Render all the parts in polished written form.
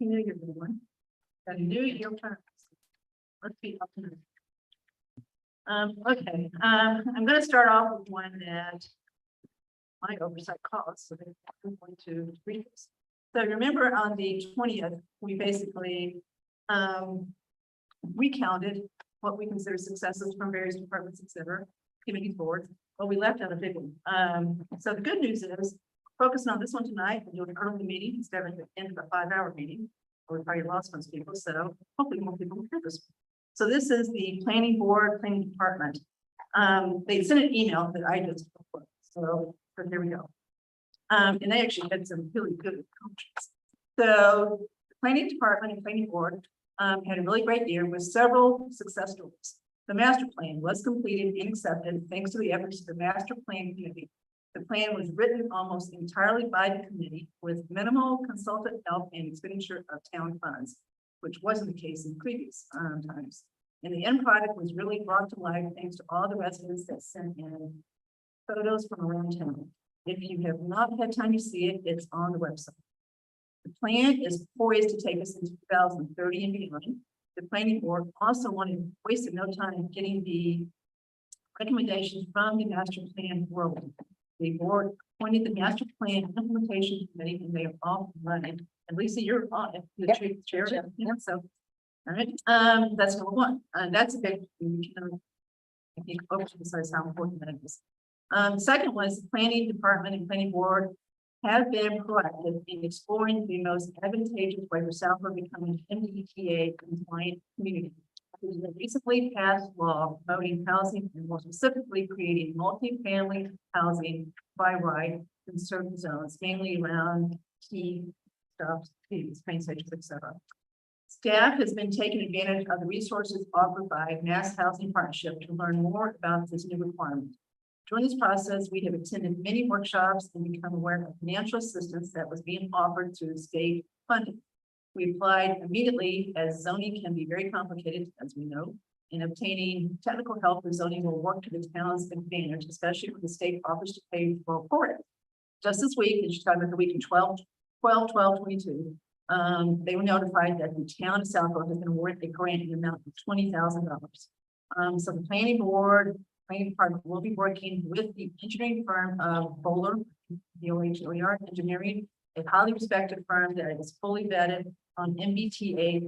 New Year, everyone. A new year plans. Let's be optimistic. Okay, I'm gonna start off with one that my oversight caused, so I'm going to read this. So remember on the 20th, we basically recounted what we consider successes from various departments, et cetera, committees, boards, but we left out a big one. So the good news is focusing on this one tonight and doing an early meeting instead of the end of a 5-hour meeting. Or we probably lost most people, so hopefully more people will hear this. So this is the planning board, planning department. They sent an email that I just, so here we go. And they actually had some really good comments. So the planning department and planning board had a really great year with several success stories. The master plan was completed and accepted thanks to the efforts of the master plan committee. The plan was written almost entirely by the committee with minimal consultant help and expenditure of town funds, which wasn't the case in previous times. And the end product was really brought to life thanks to all the residents that sent in photos from around town. If you have not had time to see it, it's on the website. The plan is poised to take us into 2030 and beyond. The planning board also wasted no time getting the recommendations from the master plan world. The board appointed the master plan implementation committee and they are off and running. And Lisa, you're on it. The chair. Yeah, so, all right. That's number one. And that's a big, I think, emphasize how important that is. Second was the planning department and planning board have been proactive in exploring the most advantageous way for Southborough becoming an MBTA compliant community. There's a recently passed law promoting housing and more specifically creating multi-family housing by right in certain zones, mainly around key stops, train stations, etc. Staff has been taking advantage of the resources offered by Mass Housing Partnership to learn more about this new requirement. During this process, we have attended many workshops and become aware of financial assistance that was being offered through state funding. We applied immediately as zoning can be very complicated, as we know, and obtaining technical help with zoning will work to the town's advantage, especially when the state offers to pay for it. Just this week, it's talking about the week in 12/12/22, they were notified that the town of Southborough has been awarded a grant in the amount of $20,000. So the planning board, planning department will be working with the engineering firm of Bowler, BOHLER Engineering, a highly respected firm that is fully vetted on MBTA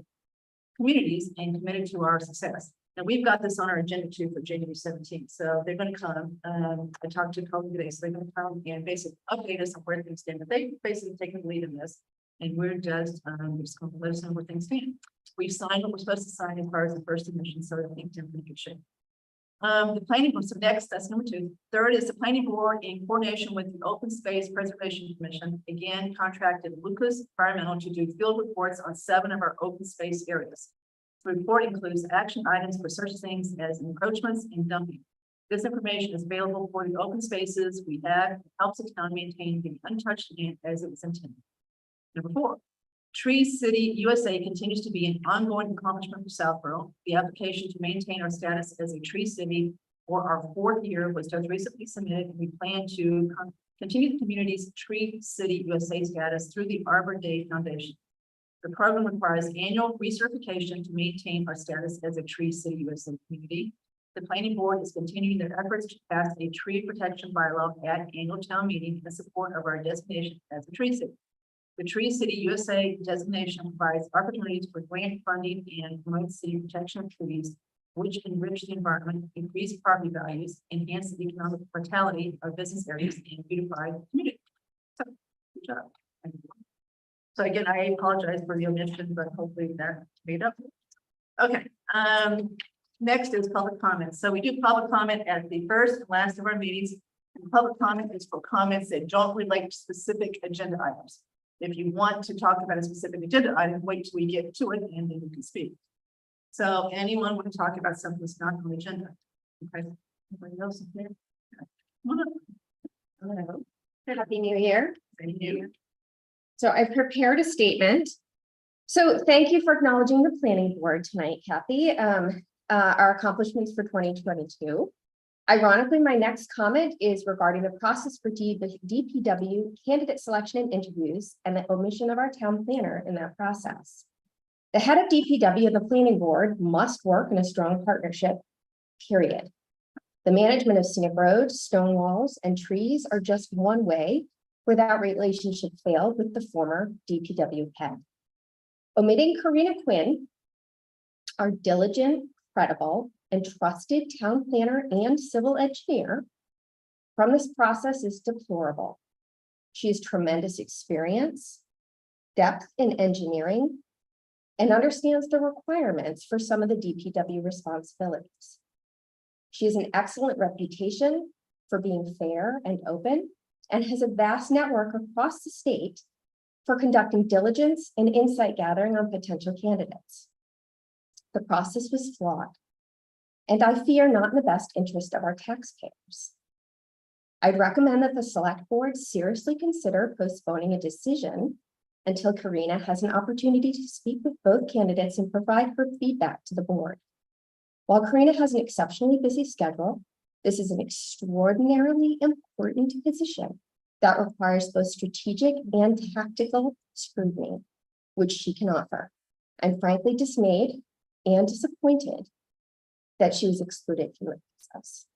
communities and committed to our success. Now we've got this on our agenda too for January 17th. So they're going to come. I talked to Cody today, so they're going to come and basically update us on where things stand. But they basically taken the lead in this, and we're just going to let us know where things stand. We've signed what we're supposed to sign as far as the first admission, so I think in pretty good shape. The planning board, so next, that's number two. Third is the planning board in coordination with the Open Space Preservation Commission, again contracted Lucas Environmental to do field reports on 7 of our open space areas. The report includes action items for such things as encroachments and dumping. This information is available for the open spaces we have. It helps the town maintain the untouched land as it was intended. Number 4. Tree City USA continues to be an ongoing accomplishment for Southborough. The application to maintain our status as a tree city for our 4th year was just recently submitted, and we plan to continue the community's Tree City USA status through the Arbor Day Foundation. The program requires annual recertification to maintain our status as a Tree City USA community. The planning board is continuing their efforts to pass a tree protection bylaw at annual town meeting in support of our designation as a tree city. The Tree City USA designation provides opportunities for grant funding and promotes city protection of trees, which enrich the environment, increase property values, enhance the economic vitality of business areas, and beautify the community. So, good job. So again, I apologize for the omission, but hopefully that made up. Okay. Next is public comment. So we do public comment at the first and last of our meetings. And public comment is for comments that don't relate to specific agenda items. If you want to talk about a specific agenda item, wait till we get to it and then you can speak. So anyone want to talk about something that's not on the agenda? Okay. Anybody else in there? Hello. Happy New Year. Thank you. So I've prepared a statement. So thank you for acknowledging the planning board tonight, Kathy. Our accomplishments for 2022. Ironically, my next comment is regarding the process for DPW candidate selection and interviews and the omission of our town planner in that process. The head of DPW and the planning board must work in a strong partnership, period. The management of scenic roads, stone walls, and trees are just one way where that relationship failed with the former DPW head. Omitting Karina Quinn, our diligent, credible, and trusted town planner and civil engineer from this process is deplorable. She has tremendous experience, depth in engineering, and understands the requirements for some of the DPW responsibilities. She has an excellent reputation for being fair and open, and has a vast network across the state for conducting diligence and insight gathering on potential candidates. The process was flawed, and I fear not in the best interest of our taxpayers. I'd recommend that the select board seriously consider postponing a decision until Karina has an opportunity to speak with both candidates and provide her feedback to the board. While Karina has an exceptionally busy schedule, this is an extraordinarily important position that requires both strategic and tactical scrutiny, which she can offer. I'm frankly dismayed and disappointed that she was excluded from the process.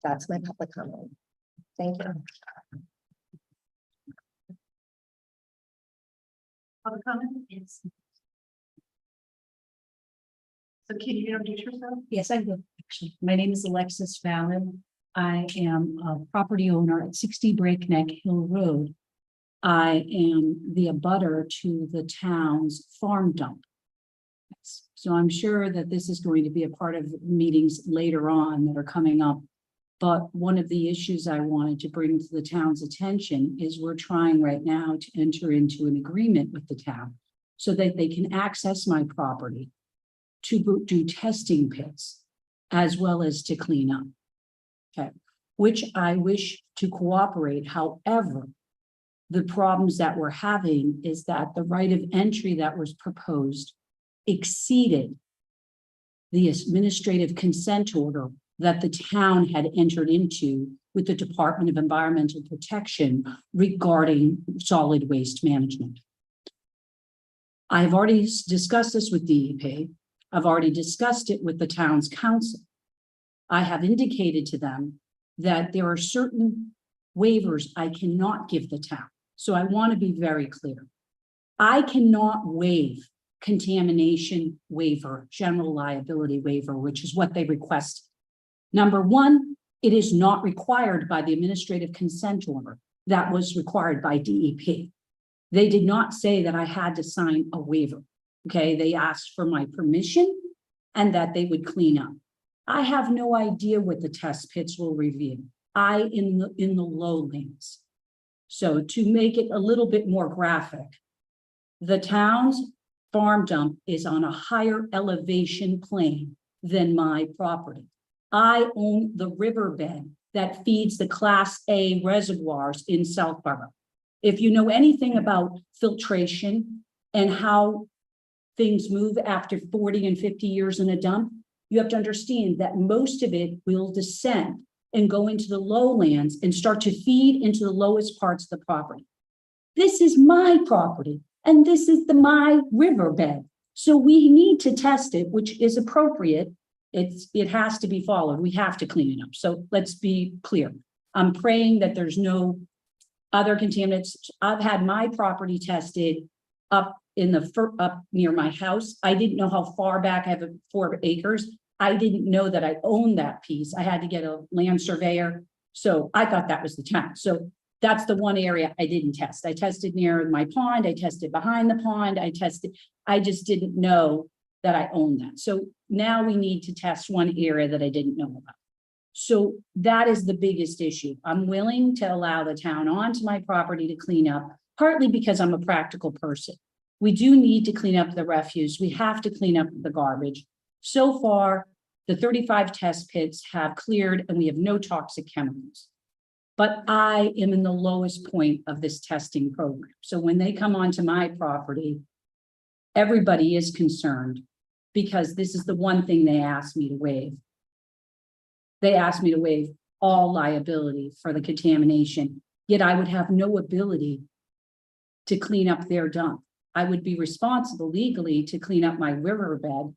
That's my public comment. Thank you. Public comment? Yes. So can you introduce yourself? Yes, I will, actually. My name is Alexis Fallon. I am a property owner at 60 Breakneck Hill Road. I am the abutter to the town's farm dump. So I'm sure that this is going to be a part of meetings later on that are coming up. But one of the issues I wanted to bring to the town's attention is we're trying right now to enter into an agreement with the town so that they can access my property to do testing pits as well as to clean up. Okay, which I wish to cooperate. However, the problems that we're having is that the right of entry that was proposed exceeded the administrative consent order that the town had entered into with the Department of Environmental Protection regarding solid waste management. I've already discussed this with DEP. I've already discussed it with the town's council. I have indicated to them that there are certain waivers I cannot give the town. So I want to be very clear. I cannot waive contamination waiver, general liability waiver, which is what they requested. Number one, it is not required by the administrative consent order that was required by DEP. They did not say that I had to sign a waiver. Okay, they asked for my permission and that they would clean up. I have no idea what the test pits will reveal. In the lowlands. So to make it a little bit more graphic, the town's farm dump is on a higher elevation plane than my property. I own the riverbed that feeds the Class A reservoirs in Southborough. If you know anything about filtration and how things move after 40 and 50 years in a dump, you have to understand that most of it will descend and go into the lowlands and start to feed into the lowest parts of the property. This is my property and this is my riverbed. So we need to test it, which is appropriate. It has to be followed. We have to clean it up. So let's be clear. I'm praying that there's no other contaminants. I've had my property tested up near my house. I didn't know how far back. I have 4 acres. I didn't know that I owned that piece. I had to get a land surveyor. So I thought that was the town. So that's the one area I didn't test. I tested near my pond. I tested behind the pond. I just didn't know that I owned that. So now we need to test one area that I didn't know about. So that is the biggest issue. I'm willing to allow the town onto my property to clean up, partly because I'm a practical person. We do need to clean up the refuse. We have to clean up the garbage. So far, the 35 test pits have cleared and we have no toxic chemicals. But I am in the lowest point of this testing program. So when they come onto my property, everybody is concerned because this is the one thing they asked me to waive. they asked me to waive all liability for the contamination, yet I would have no ability to clean up their dump. I would be responsible legally to clean up my riverbed,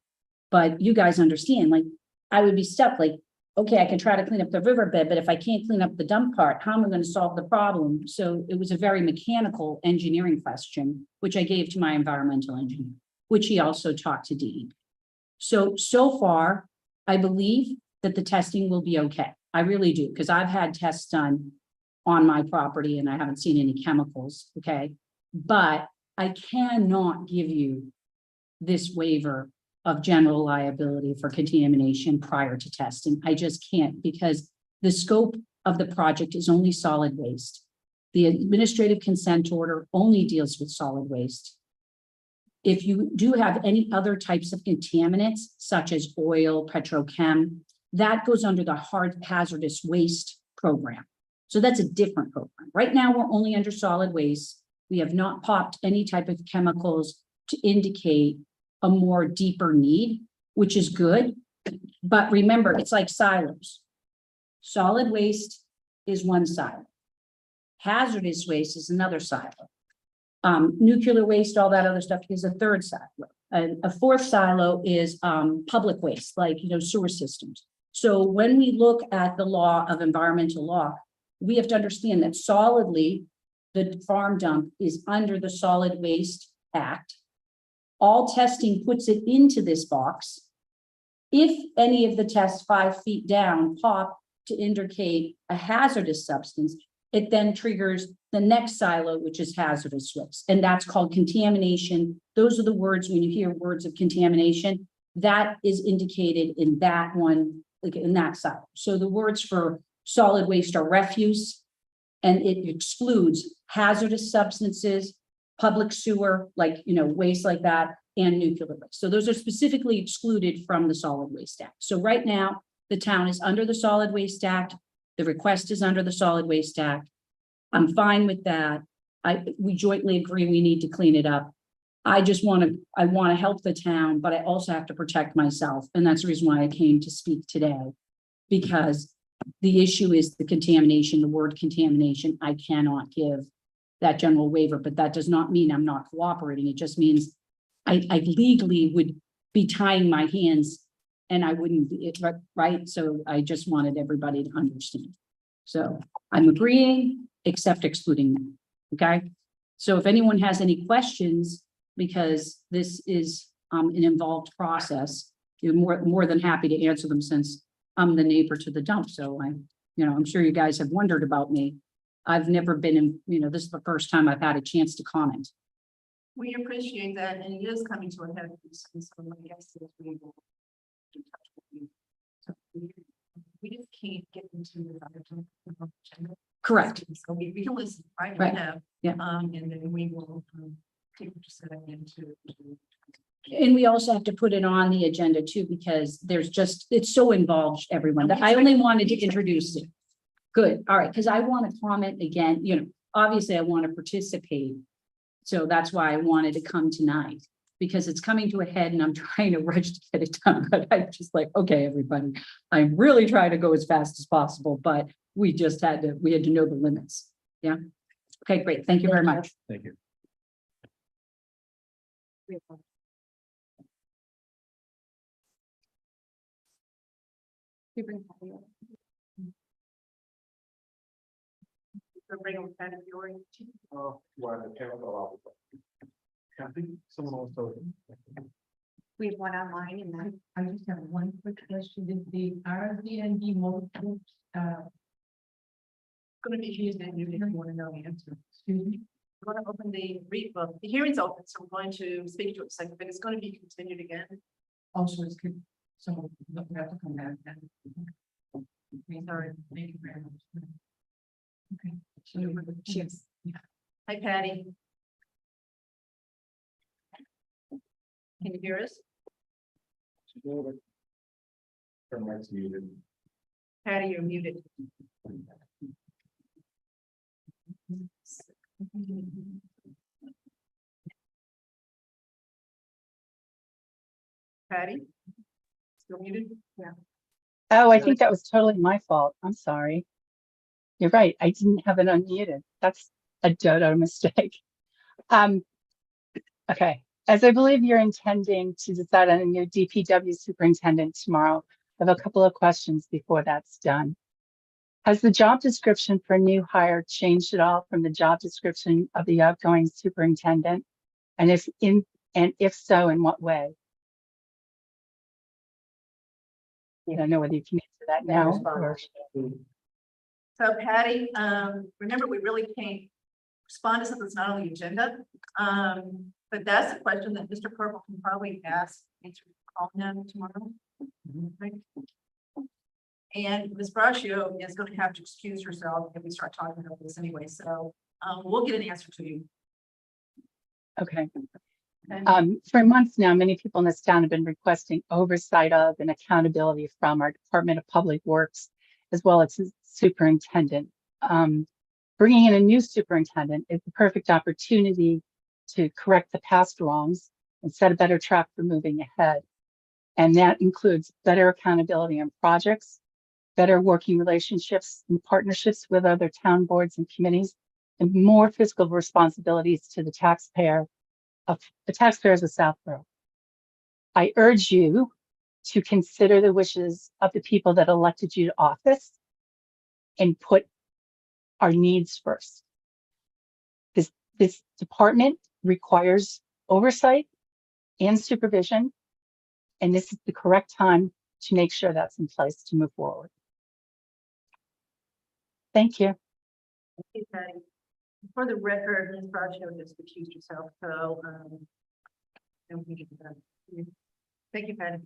but you guys understand, like, I would be stuck, like, okay, I can try to clean up the riverbed, but if I can't clean up the dump part, how am I going to solve the problem? So it was a very mechanical engineering question, which I gave to my environmental engineer, which he also talked to DEP. So far, I believe that the testing will be okay. I really do, because I've had tests done on my property and I haven't seen any chemicals, okay? But I cannot give you this waiver of general liability for contamination prior to testing. I just can't, because the scope of the project is only solid waste. The administrative consent order only deals with solid waste. If you do have any other types of contaminants, such as oil, petrochem, that goes under the hard hazardous waste program. So that's a different program. Right now, we're only under solid waste. We have not popped any type of chemicals to indicate a more deeper need, which is good. But remember, it's like silos. Solid waste is one silo. Hazardous waste is another silo. Nuclear waste, all that other stuff is a third silo. A fourth silo is public waste, like, sewer systems. So when we look at the law of environmental law, we have to understand that solidly, the farm dump is under the Solid Waste Act. All testing puts it into this box. If any of the tests 5 feet down pop to indicate a hazardous substance, it then triggers the next silo, which is hazardous waste, and that's called contamination. Those are the words, when you hear words of contamination, that is indicated in that one, like in that silo. So the words for solid waste are refuse, and it excludes hazardous substances, public sewer, like, waste like that, and nuclear waste. So those are specifically excluded from the Solid Waste Act. So right now, the town is under the Solid Waste Act. The request is under the Solid Waste Act. I'm fine with that. We jointly agree we need to clean it up. I want to help the town, but I also have to protect myself. And that's the reason why I came to speak today, because the issue is the contamination, the word contamination. I cannot give that general waiver, but that does not mean I'm not cooperating. It just means I legally would be tying my hands and I wouldn't be right. So I just wanted everybody to understand. So I'm agreeing, except excluding them. Okay. So if anyone has any questions, because this is an involved process, you're more than happy to answer them, since I'm the neighbor to the dump. So I'm sure you guys have wondered about me. I've never been in, this is the first time I've had a chance to comment. We appreciate that, and it is coming to a head. So my guess is we will be in touch with you. So we just can't get into the other agenda. Correct. So we can listen, right? Right. We have, Yeah. And then we will take what you said into. And we also have to put it on the agenda too, because it's so involved, everyone, that I only wanted to introduce it. Good. All right. Because I want to comment again, obviously I want to participate. So that's why I wanted to come tonight, because it's coming to a head and I'm trying to rush to get it done. But I'm just like, okay, everybody, I'm really trying to go as fast as possible, but we had to know the limits. Yeah. Okay, great. Thank you very much. Thank you. So bring them kind of your. Oh, where the chemical officer. I think someone else told you. We have one online and then I just have one quick question. Is the RVND multiple, Going to be used in you if you want to know the answer. excuse me? We're going to open the the hearing's open, so we're going to speak to it a second, but it's going to be continued again. Also, it's good. So we have to come back then. Okay, sorry. Thank you very much. Okay. So, Yes. Hi, Patty. Can you hear us? Her mic's muted. Patty, you're muted. Patty? Still muted? Yeah. Oh, I think that was totally my fault. I'm sorry. You're right. I didn't have it unmuted. That's a dodo mistake. Um, okay. As I believe you're intending to decide on a new DPW superintendent tomorrow, I have a couple of questions before that's done. Has the job description for new hire changed at all from the job description of the outgoing superintendent? And if so, in what way? I don't know whether you can answer that now or. So Patty, remember, we really can't respond to something that's not on the agenda. But that's a question that Mr. Purple can probably answer, call him tomorrow. Right? And Ms. Braccio is going to have to excuse herself if we start talking about this anyway, so we'll get an answer to you. Okay. Okay? For months now, many people in this town have been requesting oversight of and accountability from our Department of Public Works, as well as its superintendent. Bringing in a new superintendent is the perfect opportunity to correct the past wrongs and set a better track for moving ahead. And that includes better accountability on projects, better working relationships and partnerships with other town boards and committees, and more fiscal responsibilities to the taxpayers of Southborough. I urge you to consider the wishes of the people that elected you to office and put our needs first. This department requires oversight and supervision, and this is the correct time to make sure that's in place to move forward. Thank you. Thank you, Patty. For the record, Ms. Braccio just recused herself, so and we can do that. Thank you, Patty.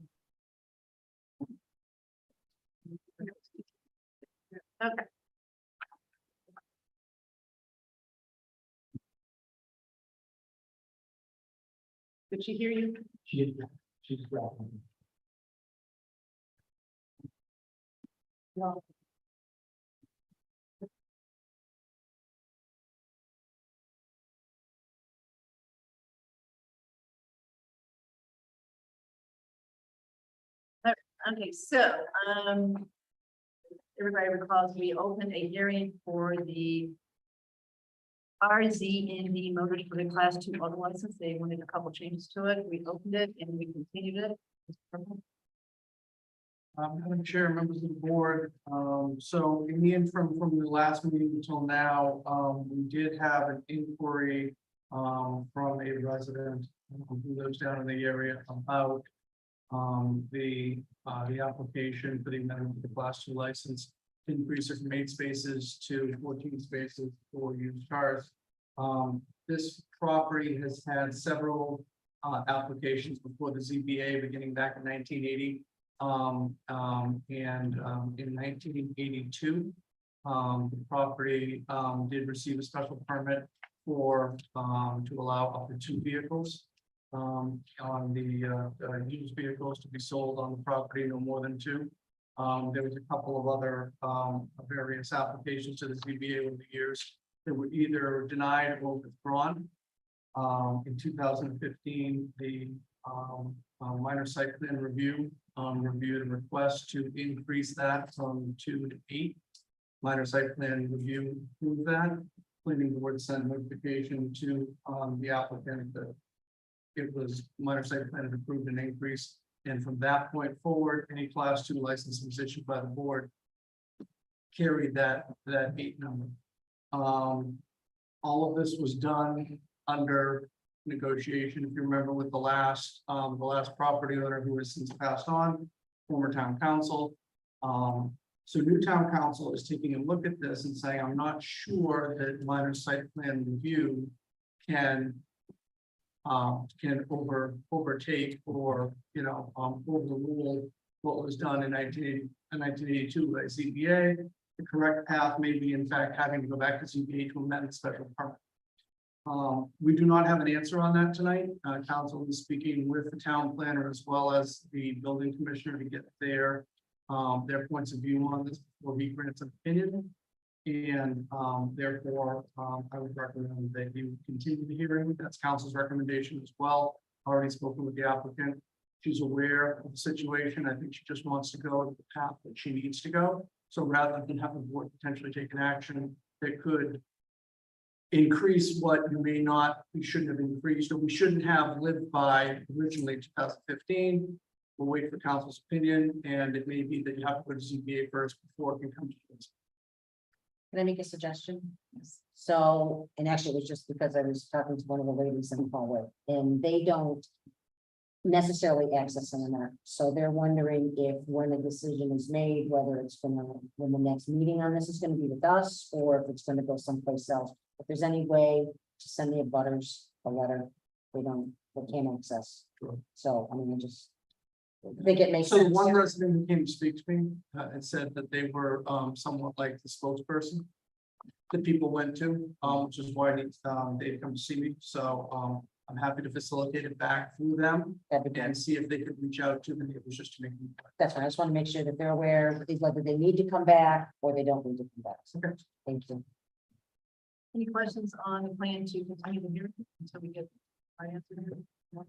Okay. Did she hear you? She's No. Okay, so, everybody recalls we opened a hearing for the RZND Motors for the Class 2 auto license. They wanted a couple changes to it. We opened it and we continued it. Madam Chair, members of the board, so in the interim from the last meeting until now, we did have an inquiry from a resident who lives down in the area about the application for the amendment to the Class 2 license, increase it from 8 spaces to 14 spaces for used cars. This property has had several applications before the ZBA beginning back in 1980. In 1982, the property did receive a special permit for to allow up to 2 vehicles on the used vehicles to be sold on the property, no more than 2. There was a couple of other various applications to the ZBA over the years that were either denied or withdrawn. In 2015, the minor site plan review reviewed a request to increase that from 2 to 8. Minor site plan review approved that. Planning board sent notification to the applicant that it was minor site plan had approved an increase. And from that point forward, any Class 2 license was issued by the board carried that 8 number. All of this was done under negotiation, if you remember, with the last property owner who has since passed on, former town council. So new town council is taking a look at this and saying, I'm not sure that minor site plan review can overtake or overrule what was done in 1982 by ZBA. The correct path may be, in fact, having to go back to ZBA to amend the special permit. We do not have an answer on that tonight. Council is speaking with the town planner as well as the building commissioner to get their points of view on this before we grant an opinion. And therefore, I would recommend that you continue the hearing. That's council's recommendation as well. Already spoken with the applicant. She's aware of the situation. I think she just wants to go the path that she needs to go. So rather than have the board potentially take an action that could increase what you may not, we shouldn't have increased, or we shouldn't have lived by originally 2015. We'll wait for council's opinion, and it may be that you have to go to ZBA first before it can come to this. Can I make a suggestion? So, and actually it was just because I was talking to one of the ladies in the hallway, and they don't necessarily access them enough. So they're wondering if when a decision is made, whether it's when the next meeting on this is gonna be with us, or if it's gonna go someplace else. If there's any way to send the abutters a letter, they can't access. Sure. So, I mean, I think it makes So sense. one resident who came to speak to me and said that they were somewhat like the spokesperson that people went to, which is why they've come to see me. So I'm happy to facilitate it back through them That'd be good. and see if they could reach out to the neighbors just to make them. That's fine. I just want to make sure that they're aware whether they need to come back or they don't need to come back. Okay. Thank you. Any questions on the plan to continue the hearing until we get our answer? here? No?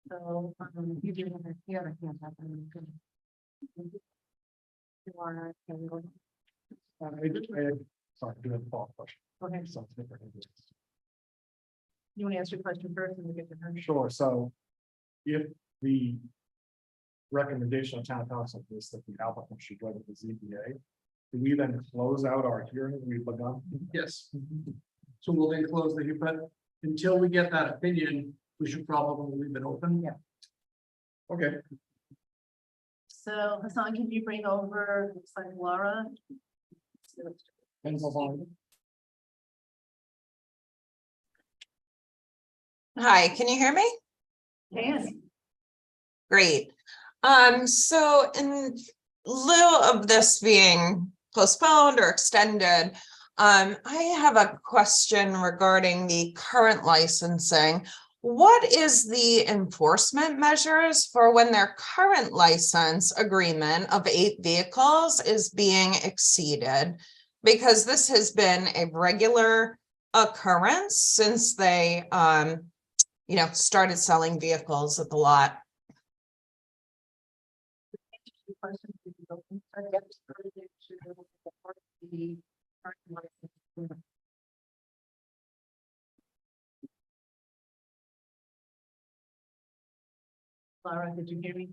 So, you do have a hand up. You are, can we go? Sorry, do have a follow-up question. Okay, you want to answer your question first and we get to her? Sure, so if the recommendation of town council is that the applicant should go to the ZBA, do we then close out our hearing we've begun? Yes. So we'll then close the hearing, but until we get that opinion, we should probably leave it open. Yeah. Okay, So Hassan, can you bring over, looks like Laura? Things will go. Hi, can you hear me? Yes. Great. So in lieu of this being postponed or extended, I have a question regarding the current licensing. What is the enforcement measures for when their current license agreement of 8 vehicles is being exceeded? Because this has been a regular occurrence since they, started selling vehicles at the lot. Laura, did you hear me?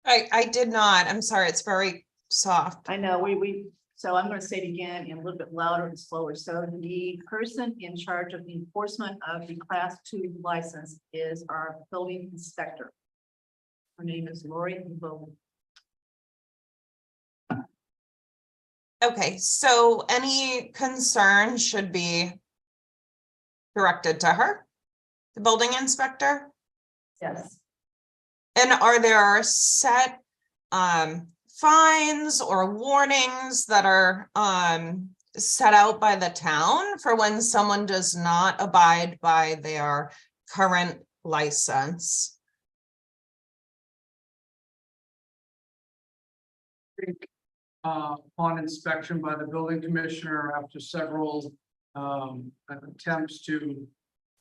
I did not. I'm sorry. It's very soft. I know, so I'm gonna say it again and a little bit louder and slower. So the person in charge of the enforcement of the class 2 license is our building inspector. Her name is Lori Bowman. Okay, so any concern should be directed to her, the building inspector? Yes. And are there set fines or warnings that are set out by the town for when someone does not abide by their current license? Upon inspection by the building commissioner after several attempts to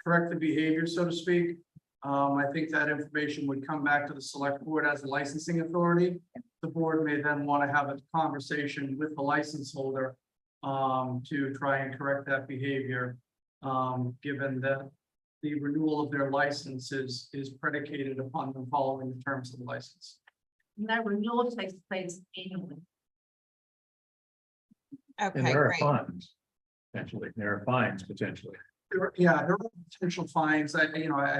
correct the behavior, so to speak. I think that information would come back to the select board as the licensing authority. The board may then want to have a conversation with the license holder to try and correct that behavior, given that the renewal of their license is predicated upon them following the terms of the license. And that renewal takes place annually. and Okay, there are great. fines. Potentially, there are fines potentially. There are potential fines. I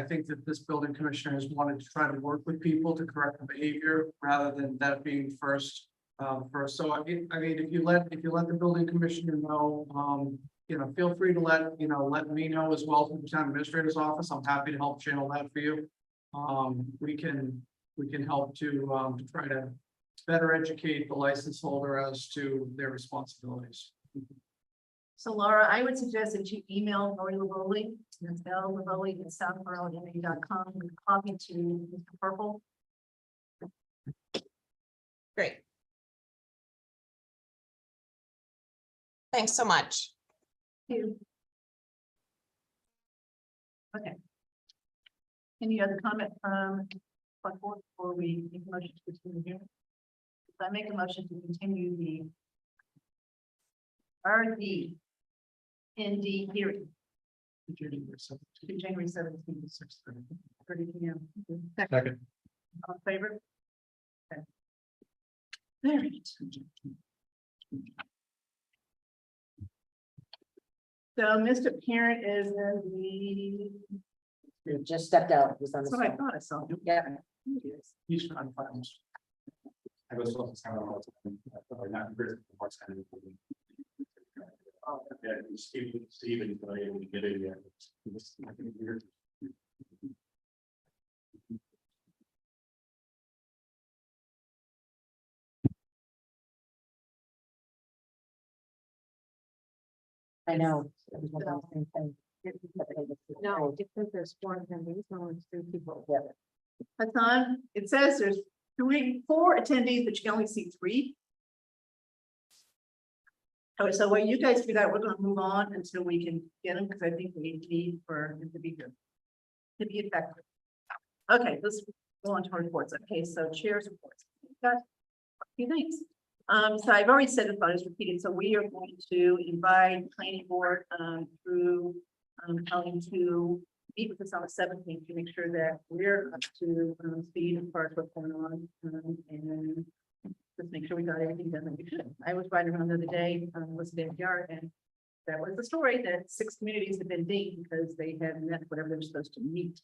think that this building commissioner has wanted to try to work with people to correct the behavior rather than that being first. So I mean, if you let the building commissioner know, feel free to let me know as well through the town administrator's office. I'm happy to help channel that for you. We can help to try to better educate the license holder as to their responsibilities. So Laura, I would suggest that you email Lori Lavoli, that's LLavoli@southboroughma.com, with a copy to Mr. Purple. Great. Thanks so much. Okay. Any other comment from before we make a motion to continue here? So I make a motion to continue the RD ND hearing to January 17th, 6:30 p.m. Second. All in favor? Okay. All right. So Mr. Parent is in the, He just stepped out. He was on the that's what I phone. thought I saw. Yeah. He's trying to find. I was supposed to sound all the time, or not in prison, what's kind of. Yeah, Steven, is not able to get in yet. He was, I think, weird. I know. It was one of the same thing. No, because there's 4 attendees, no, it's 3 people. Yeah. Hassan, it says there's 4 attendees, but you can only see 3. Oh, so while you guys do that, we're gonna move on until we can get them, because I think we need for it to be good. To be effective. Okay, let's go on to our reports. Okay, so chairs reports. We've got a few things. So I've already said it, but it's repeated. So we are going to invite planning board through coming to meet with us on the 17th to make sure that we're up to speed as far as what's going on, and just make sure we got everything done that we should. I was riding around the other day, was in yard, and that was the story that 6 communities have been dinged because they had met whatever they were supposed to meet.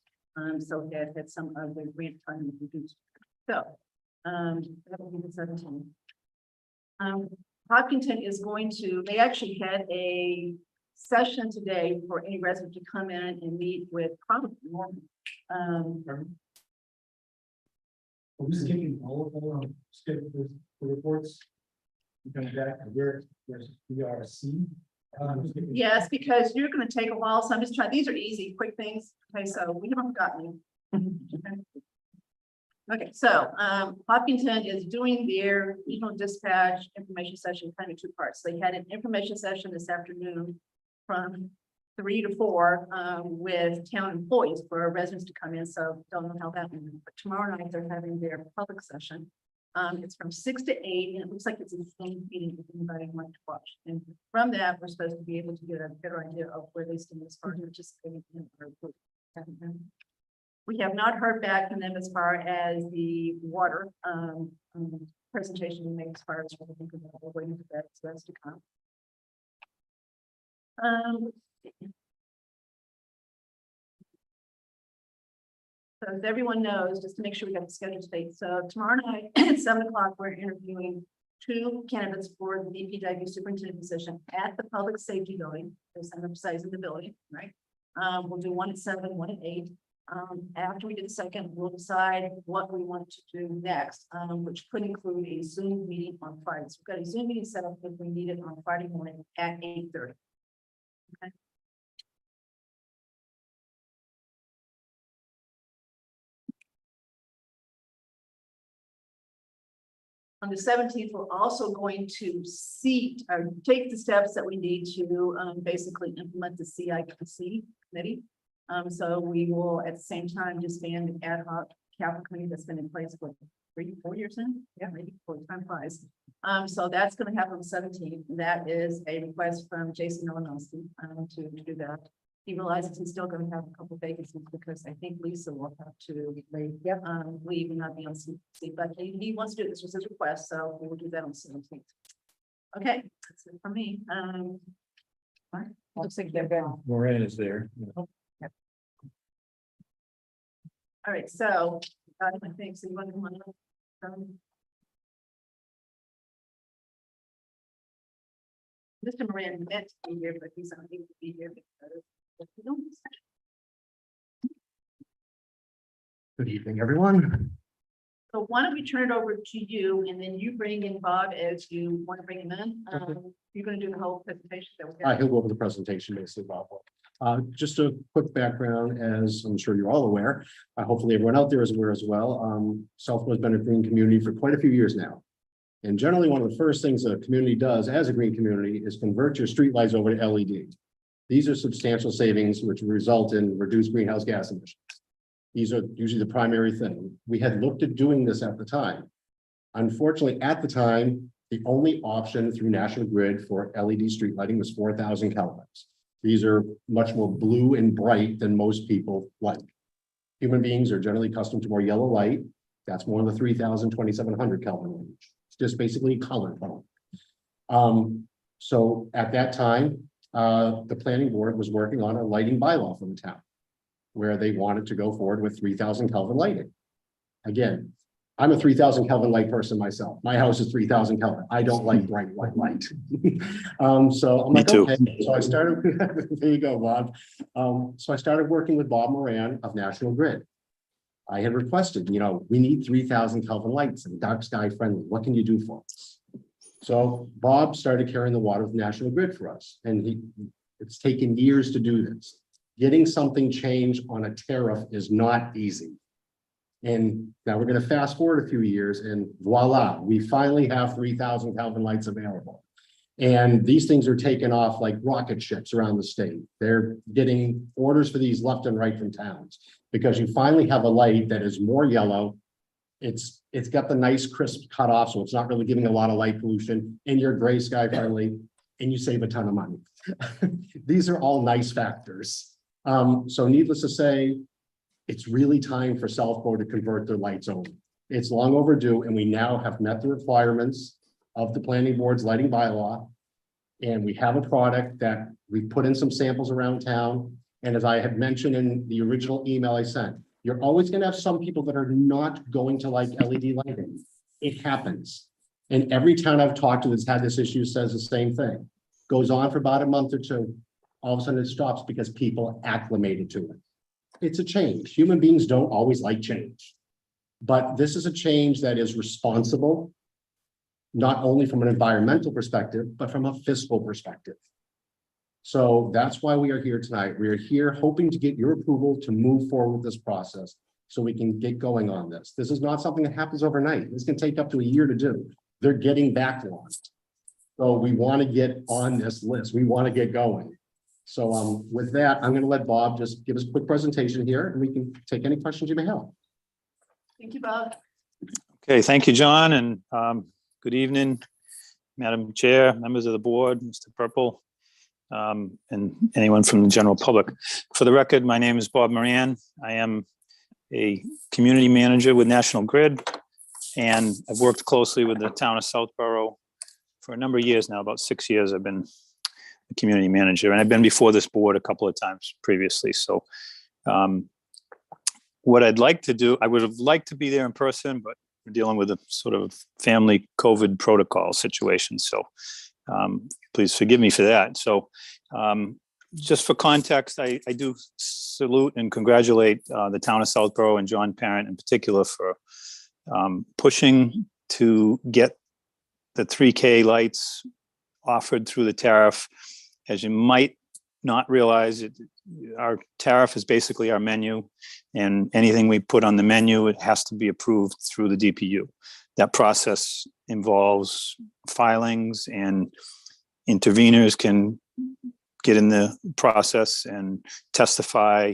So they had some of the grant funding reduced. So that will be the 17th. Hopkinton is going to, they actually had a session today for any resident to come in and meet with probably more. We're skipping all of them, skip the reports. Coming back, where's BRC? Yes, because you're gonna take a while, so I'm just trying, these are easy, quick things. Okay, so we haven't forgotten you. Okay, so Hopkinton is doing their regional dispatch information session kind of 2 parts. They had an information session this afternoon from 3 to 4 with town employees for our residents to come in. So don't know how that went. But tomorrow night they're having their public session. It's from 6 to 8, and it looks like it's a Zoom meeting if anybody wants to watch. And from that, we're supposed to be able to get a better idea of where they stand as far as participating in our group. We have not heard back from them as far as the water presentation we make as far as what we think about. We're waiting for that, so that's to come. So as everyone knows, just to make sure we got the schedule straight. So tomorrow night at 7 o'clock, we're interviewing 2 candidates for the DPW superintendent position at the public safety building. There's some emphasizing the building, right? We'll do 1 at 7, 1 at 8. After we do the second, we'll decide what we want to do next, which could include a Zoom meeting on Friday. So we've got a Zoom meeting set up if we need it on Friday morning at 8:30. Okay. On the 17th, we're also going to take the steps that we need to basically implement the CIPC committee. So we will at the same time disband the ad hoc capital committee that's been in place for 3-4 years now. Yeah, maybe 4 time flies. So that's going to happen on the 17th. That is a request from Jason Malinowski to do that. He realizes he's still going to have a couple vacancies because I think Lisa will have to leave and not be on CC, but he wants to do this was his request, so we will do that on the 17th. Okay, that's it for me. Looks like they're going. Moran is there. All right, so I think so. You want to Mr. Moran meant to be here, but he's unable to be here because of the illness. Good evening, everyone. So why don't we turn it over to you and then you bring in Bob as you want to bring him in. You're going to do the whole presentation that we got. He'll go over the presentation basically, Bob. Just a quick background, as I'm sure you're all aware, hopefully everyone out there is aware as well. Southwood's been a green community for quite a few years now. And generally, one of the first things a community does as a green community is convert your streetlights over to LED. These are substantial savings which result in reduced greenhouse gas emissions. These are usually the primary thing. We had looked at doing this at the time. Unfortunately, at the time, the only option through National Grid for LED street lighting was 4,000 kelvins. These are much more blue and bright than most people like. Human beings are generally accustomed to more yellow light. That's more in the 3,000, 2,700 Kelvin range. It's just basically color tone. So at that time, the planning board was working on a lighting bylaw for the town, where they wanted to go forward with 3,000 Kelvin lighting. Again, I'm a 3,000 Kelvin light person myself. My house is 3,000 Kelvin. I don't like bright white light. So I'm like, okay. So I started, there you go, Bob. So I started working with Bob Moran of National Grid. I had requested, we need 3,000 Kelvin lights and dark sky friendly. What can you do for us? So Bob started carrying the water with National Grid for us. And it's taken years to do this. Getting something changed on a tariff is not easy. And now we're going to fast forward a few years and voila, we finally have 3,000 Kelvin lights available. And these things are taking off like rocket ships around the state. They're getting orders for these left and right from towns because you finally have a light that is more yellow. It's got the nice crisp cutoff, so it's not really giving a lot of light pollution, and you're gray sky friendly, and you save a ton of money. These are all nice factors. So needless to say, it's really time for Southborough to convert their lights over. It's long overdue, and we now have met the requirements of the planning board's lighting bylaw. And we have a product that we put in some samples around town. And as I had mentioned in the original email I sent, you're always going to have some people that are not going to like LED lighting. It happens. And every town I've talked to that's had this issue says the same thing. Goes on for about a month or two. All of a sudden it stops because people acclimated to it. It's a change. Human beings don't always like change. But this is a change that is responsible, not only from an environmental perspective, but from a fiscal perspective. So that's why we are here tonight. We are here hoping to get your approval to move forward with this process so we can get going on this. This is not something that happens overnight. This can take up to a year to do. They're getting backlogged. So we want to get on this list. We want to get going. So with that, I'm going to let Bob just give us a quick presentation here and we can take any questions you may have. Thank you, Bob. Okay, thank you, John, and good evening, Madam Chair, members of the board, Mr. Purple, and anyone from the general public. For the record, my name is Bob Moran. I am a community manager with National Grid, and I've worked closely with the town of Southborough for a number of years now. About 6 years I've been a community manager, and I've been before this board a couple of times previously. So what I'd like to do, I would have liked to be there in person, but we're dealing with a sort of family COVID protocol situation. So please forgive me for that. So just for context, I do salute and congratulate the town of Southborough and John Parent in particular for pushing to get the 3K lights offered through the tariff. As you might not realize, our tariff is basically our menu, and anything we put on the menu, it has to be approved through the DPU. That process involves filings, and interveners can get in the process and testify.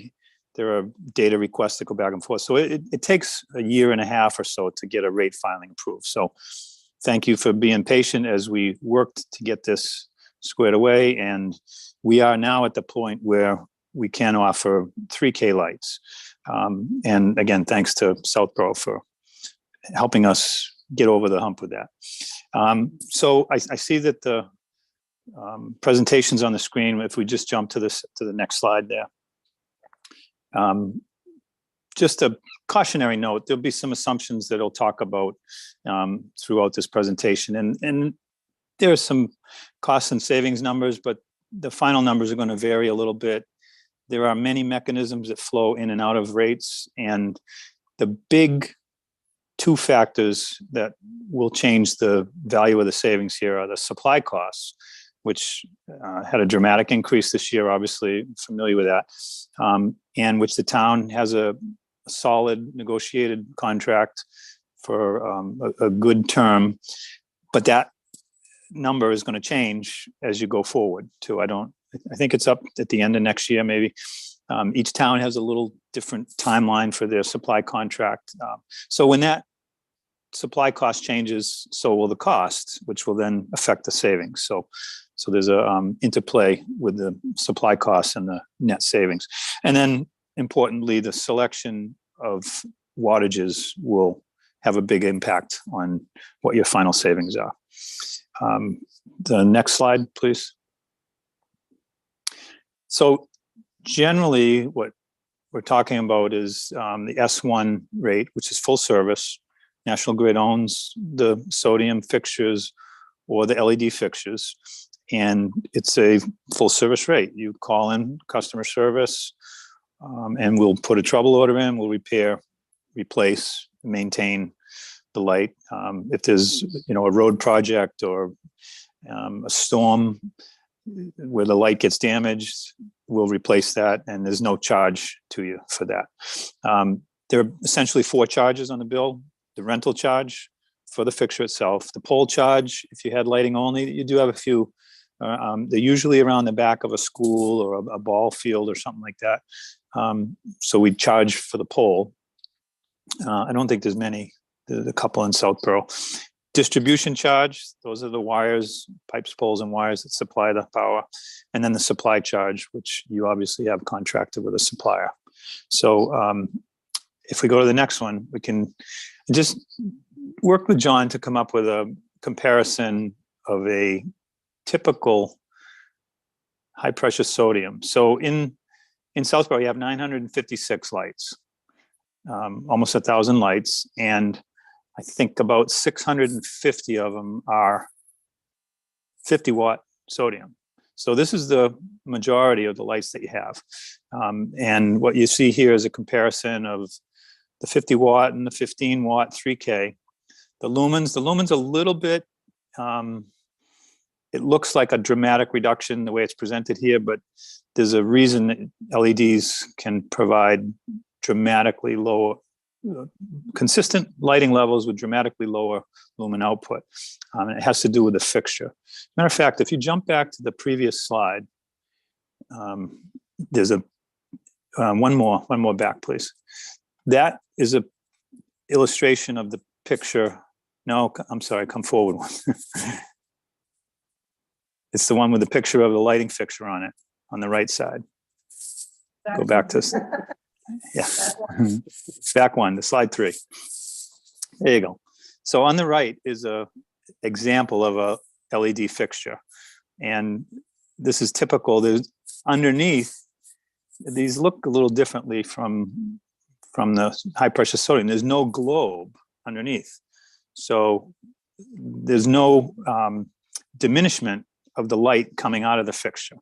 There are data requests that go back and forth. So it takes a year and a half or so to get a rate filing approved. So thank you for being patient as we worked to get this squared away. And we are now at the point where we can offer 3K lights. And again, thanks to Southborough for helping us get over the hump with that. So I see that the presentation's on the screen. If we just jump to the next slide there. Just a cautionary note, there'll be some assumptions that I'll talk about throughout this presentation. And there are some costs and savings numbers, but the final numbers are going to vary a little bit. There are many mechanisms that flow in and out of rates. And the big two factors that will change the value of the savings here are the supply costs, which had a dramatic increase this year, obviously familiar with that, and which the town has a solid negotiated contract for a good term, but that number is going to change as you go forward too. I think it's up at the end of next year, maybe. Each town has a little different timeline for their supply contract. So when that supply cost changes, so will the cost, which will then affect the savings. So there's a interplay with the supply costs and the net savings. And then importantly, the selection of wattages will have a big impact on what your final savings are. The next slide, please. So generally, what we're talking about is the S1 rate, which is full service. National Grid owns the sodium fixtures or the LED fixtures, and it's a full service rate. You call in customer service, and we'll put a trouble order in, we'll repair, replace, maintain the light. If there's, a road project or a storm where the light gets damaged, we'll replace that, and there's no charge to you for that. There are essentially 4 charges on the bill: the rental charge for the fixture itself, the pole charge if you had lighting only. You do have a few. They're usually around the back of a school or a ball field or something like that. So we charge for the pole. I don't think there's many. There's a couple in Southborough. Distribution charge, those are the wires, pipes, poles, and wires that supply the power. And then the supply charge, which you obviously have contracted with a supplier. So if we go to the next one, we can just work with John to come up with a comparison of a typical high pressure sodium. So in Southborough, you have 956 lights, almost 1,000 lights. And I think about 650 of them are 50 watt sodium. So this is the majority of the lights that you have. And what you see here is a comparison of the 50 watt and the 15 watt 3K. The lumens a little bit, it looks like a dramatic reduction the way it's presented here, but there's a reason that LEDs can provide dramatically lower, consistent lighting levels with dramatically lower lumen output. And it has to do with the fixture. Matter of fact, if you jump back to the previous slide, there's a one more back, please. That is a illustration of the picture. No, I'm sorry, come forward one. It's the one with the picture of the lighting fixture on it, on the right side. Go back to, yeah, back one, the slide 3. There you go. So on the right is a example of a LED fixture. And this is typical. There's underneath, these look a little differently from the high pressure sodium. There's no globe underneath. So there's no diminishment of the light coming out of the fixture.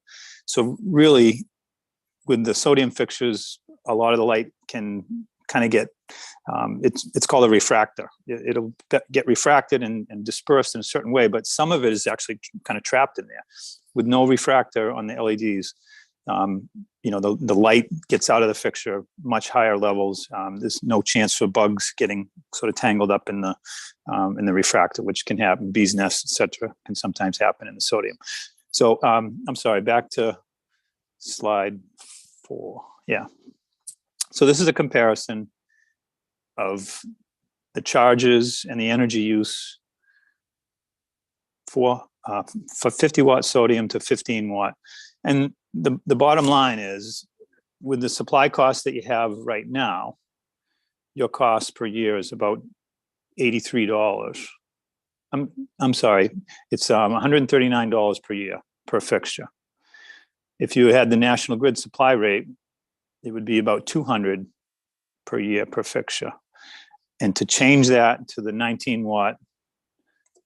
So really, with the sodium fixtures, a lot of the light can kind of get, it's called a refractor. It'll get refracted and dispersed in a certain way, but some of it is actually kind of trapped in there. With no refractor on the LEDs, the light gets out of the fixture much higher levels. There's no chance for bugs getting sort of tangled up in the refractor, which can happen. Bees' nests, etc., can sometimes happen in the sodium. So I'm sorry, back to slide 4. Yeah. So this is a comparison of the charges and the energy use for 50 watt sodium to 15 watt. And the bottom line is, with the supply costs that you have right now, your cost per year is about $83. I'm sorry, it's $139 per year per fixture. If you had the National Grid supply rate, it would be about $200 per year per fixture. And to change that to the 19 watt,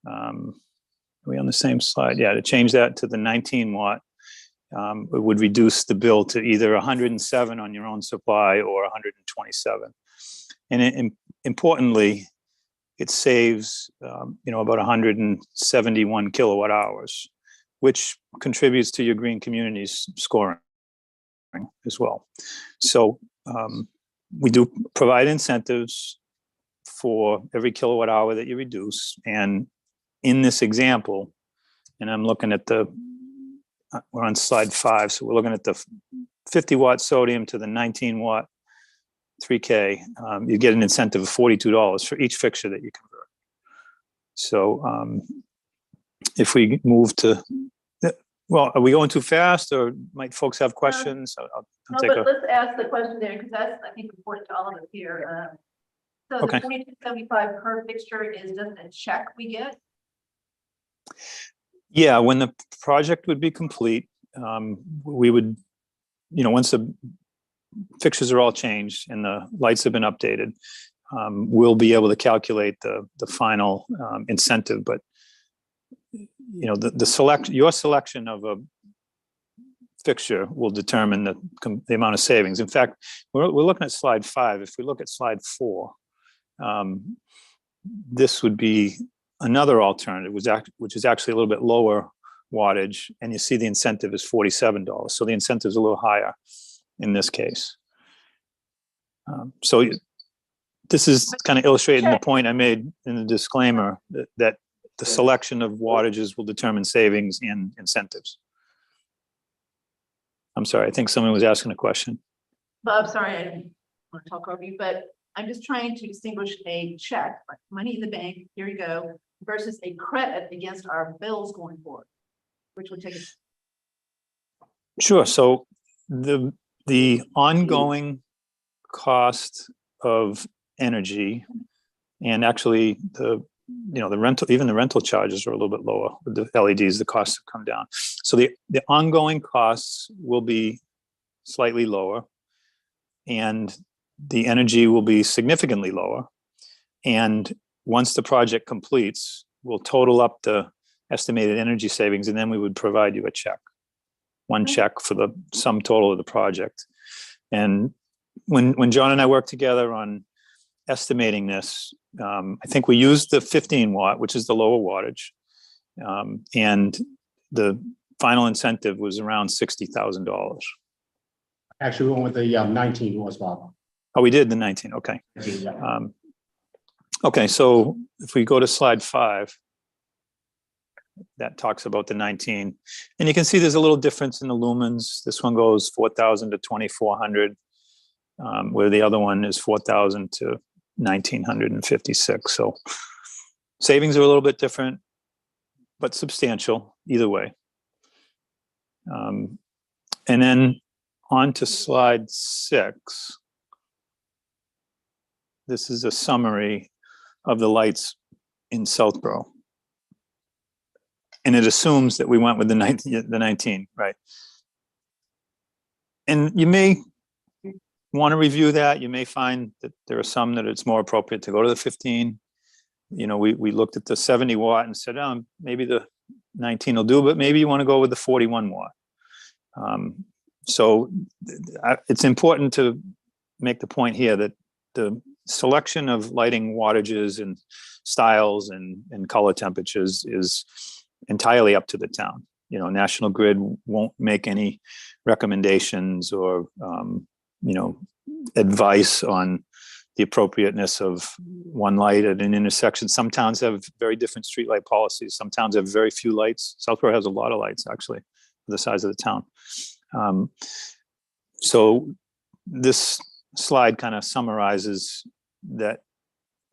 are we on the same slide? Yeah, to change that to the 19 watt, it would reduce the bill to either 107 on your own supply or 127. And importantly, it saves, about 171 kilowatt hours, which contributes to your green communities scoring as well. So we do provide incentives for every kilowatt hour that you reduce. And in this example, and I'm looking at we're on slide 5, so we're looking at the 50 watt sodium to the 19 watt 3K, you get an incentive of $42 for each fixture that you convert. So if we move to, well, are we going too fast, or might folks have questions? I'll No, take but a, let's ask the question there, because that's, I think, important to all of us here. So the Okay. 2275 per fixture is just a check we get? yeah, when the project would be complete, we would, once the fixtures are all changed and the lights have been updated, we'll be able to calculate the final incentive. But your selection of a fixture will determine the amount of savings. In fact, we're looking at slide 5. If we look at slide 4, this would be another alternative, which is actually a little bit lower wattage, and you see the incentive is $47. So the incentive is a little higher in this case. So this is kind of illustrating the point I made in the disclaimer, that the selection of wattages will determine savings and incentives. I'm sorry, I think someone was asking a question. Bob, sorry, I didn't want to talk over you, but I'm just trying to distinguish a check, like money in the bank, here you go, versus a credit against our bills going forward, which would take us. Sure. So the ongoing cost of energy, and actually the rental, even the rental charges are a little bit lower with the LEDs, the costs have come down. So the ongoing costs will be slightly lower, and the energy will be significantly lower. And once the project completes, we'll total up the estimated energy savings, and then we would provide you a check, one check for the sum total of the project. And when John and I worked together on estimating this, I think we used the 15 watt, which is the lower wattage, and the final incentive was around $60,000. Actually, we went with the 19 was Bob. Oh, we did the 19. Okay. Okay, so if we go to slide 5, that talks about the 19, and you can see there's a little difference in the lumens. This one goes 4,000 to 2,400, where the other one is 4,000 to 1,956. So savings are a little bit different, but substantial either way. And then on to slide 6. This is a summary of the lights in Southborough. And it assumes that we went with the 19, right? And you may want to review that. You may find that there are some that it's more appropriate to go to the 15. We looked at the 70 watt and said, maybe the 19 will do, but maybe you want to go with the 41 watt. So it's important to make the point here that the selection of lighting wattages and styles and color temperatures is entirely up to the town. National Grid won't make any recommendations or advice on the appropriateness of one light at an intersection. Some towns have very different streetlight policies. Some towns have very few lights. Southborough has a lot of lights, actually, for the size of the town. So this slide kind of summarizes that,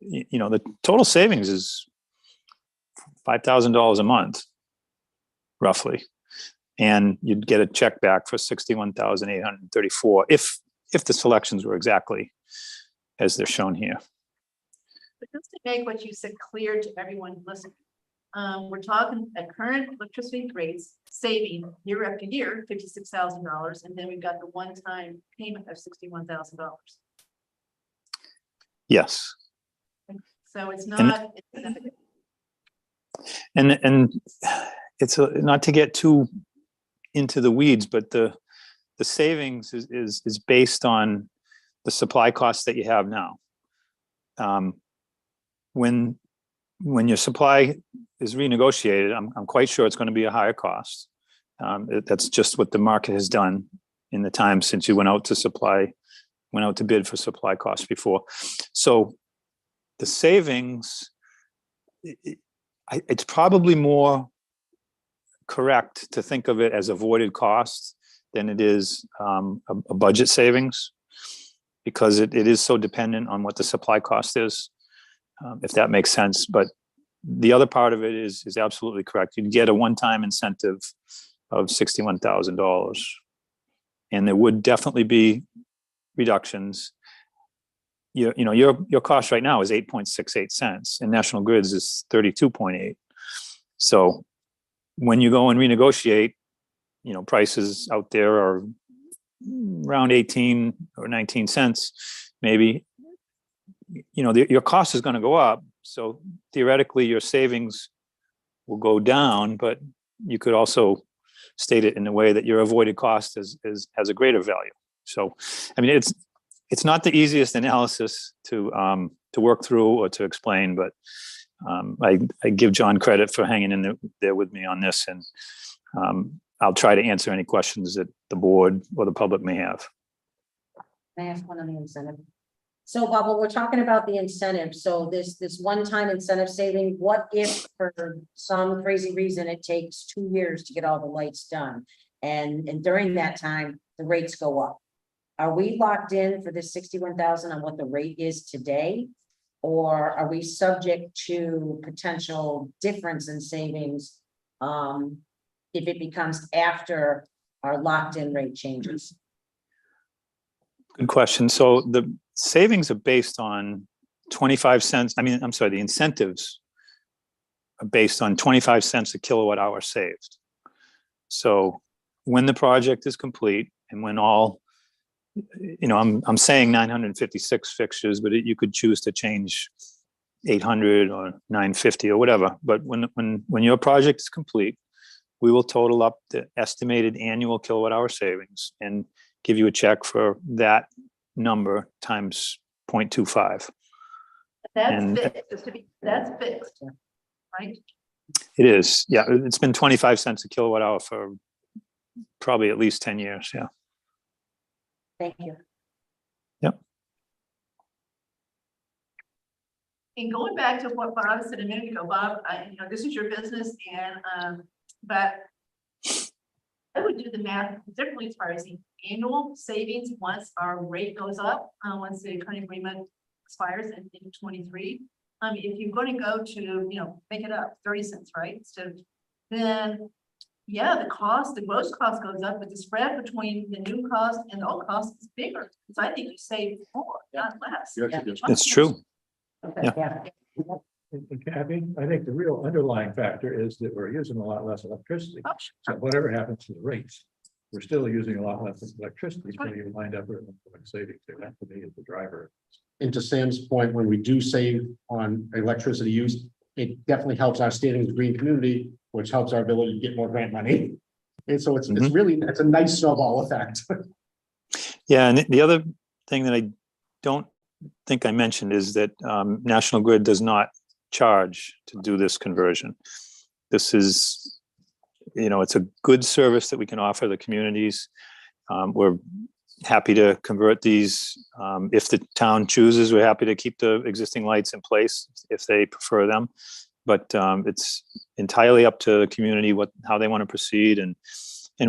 the total savings is $5,000 a month, roughly. And you'd get a check back for $61,834 if the selections were exactly as they're shown here. But just to make what you said clear to everyone listening, we're talking at current electricity rates, saving year after year, $56,000, and then we've got the one-time payment of $61,000. Yes. So it's not. And it's not to get too into the weeds, but the savings is based on the supply costs that you have now. When your supply is renegotiated, I'm quite sure it's going to be a higher cost. That's just what the market has done in the time since you went out to bid for supply costs before. So the savings, it's probably more correct to think of it as avoided costs than it is a budget savings, because it is so dependent on what the supply cost is, if that makes sense. But the other part of it is absolutely correct. You'd get a one-time incentive of $61,000. And there would definitely be reductions. You know, your cost right now is 8.68 cents, and National Grid's is 32.8. So when you go and renegotiate, you know, prices out there are around 18 or 19 cents, maybe, you know, your cost is going to go up. So theoretically, your savings will go down, but you could also state it in a way that your avoided cost has a greater value. So, I mean, it's not the easiest analysis to work through or to explain, but I give John credit for hanging in there with me on this, and I'll try to answer any questions that the board or the public may have. Can I ask one on the incentive? So Bob, when we're talking about the incentive, so this one-time incentive saving, what if for some crazy reason it takes 2 years to get all the lights done? And during that time, the rates go up. Are we locked in for this 61,000 on what the rate is today? Or are we subject to potential difference in savings if it becomes after our locked-in rate changes? Good question. So the savings are based on 25 cents. I mean, I'm sorry, the incentives are based on 25 cents a kilowatt hour saved. So when the project is complete and when all, you know, I'm saying 956 fixtures, but you could choose to change 800 or 950 or whatever. But when your project is complete, we will total up the estimated annual kilowatt hour savings and give you a check for that number times 0.25. That's fixed, that's fixed, right? It is, yeah. It's been 25 cents a kilowatt hour for probably at least 10 years, yeah. Thank you. Yep. And going back to what Bob said a minute ago, Bob, you know, this is your business, and but I would do the math differently as far as the annual savings once our rate goes up, once the current agreement expires in 23. If you're going to go to, you know, make it up 30 cents, right? Instead of, then yeah, the gross cost goes up, but the spread between the new cost and the old cost is bigger. So I think you save more, not less. It's true. Okay, Yeah. yeah. And Kathy, I think the real underlying factor is that we're using a lot less electricity. Oh, So whatever happens to the rates, we're still using a lot less electricity, so you wind up with savings. That to me is the driver. And to Sam's point, when we do save on electricity use, it definitely helps our standing as a green community, which helps our ability to get more grant money. And so it's really, it's a nice snowball effect. Yeah, and the other thing that I don't think I mentioned is that National Grid does not charge to do this conversion. This is, you know, it's a good service that we can offer the communities. We're happy to convert these. If the town chooses, we're happy to keep the existing lights in place if they prefer them. But it's entirely up to the community how they want to proceed. And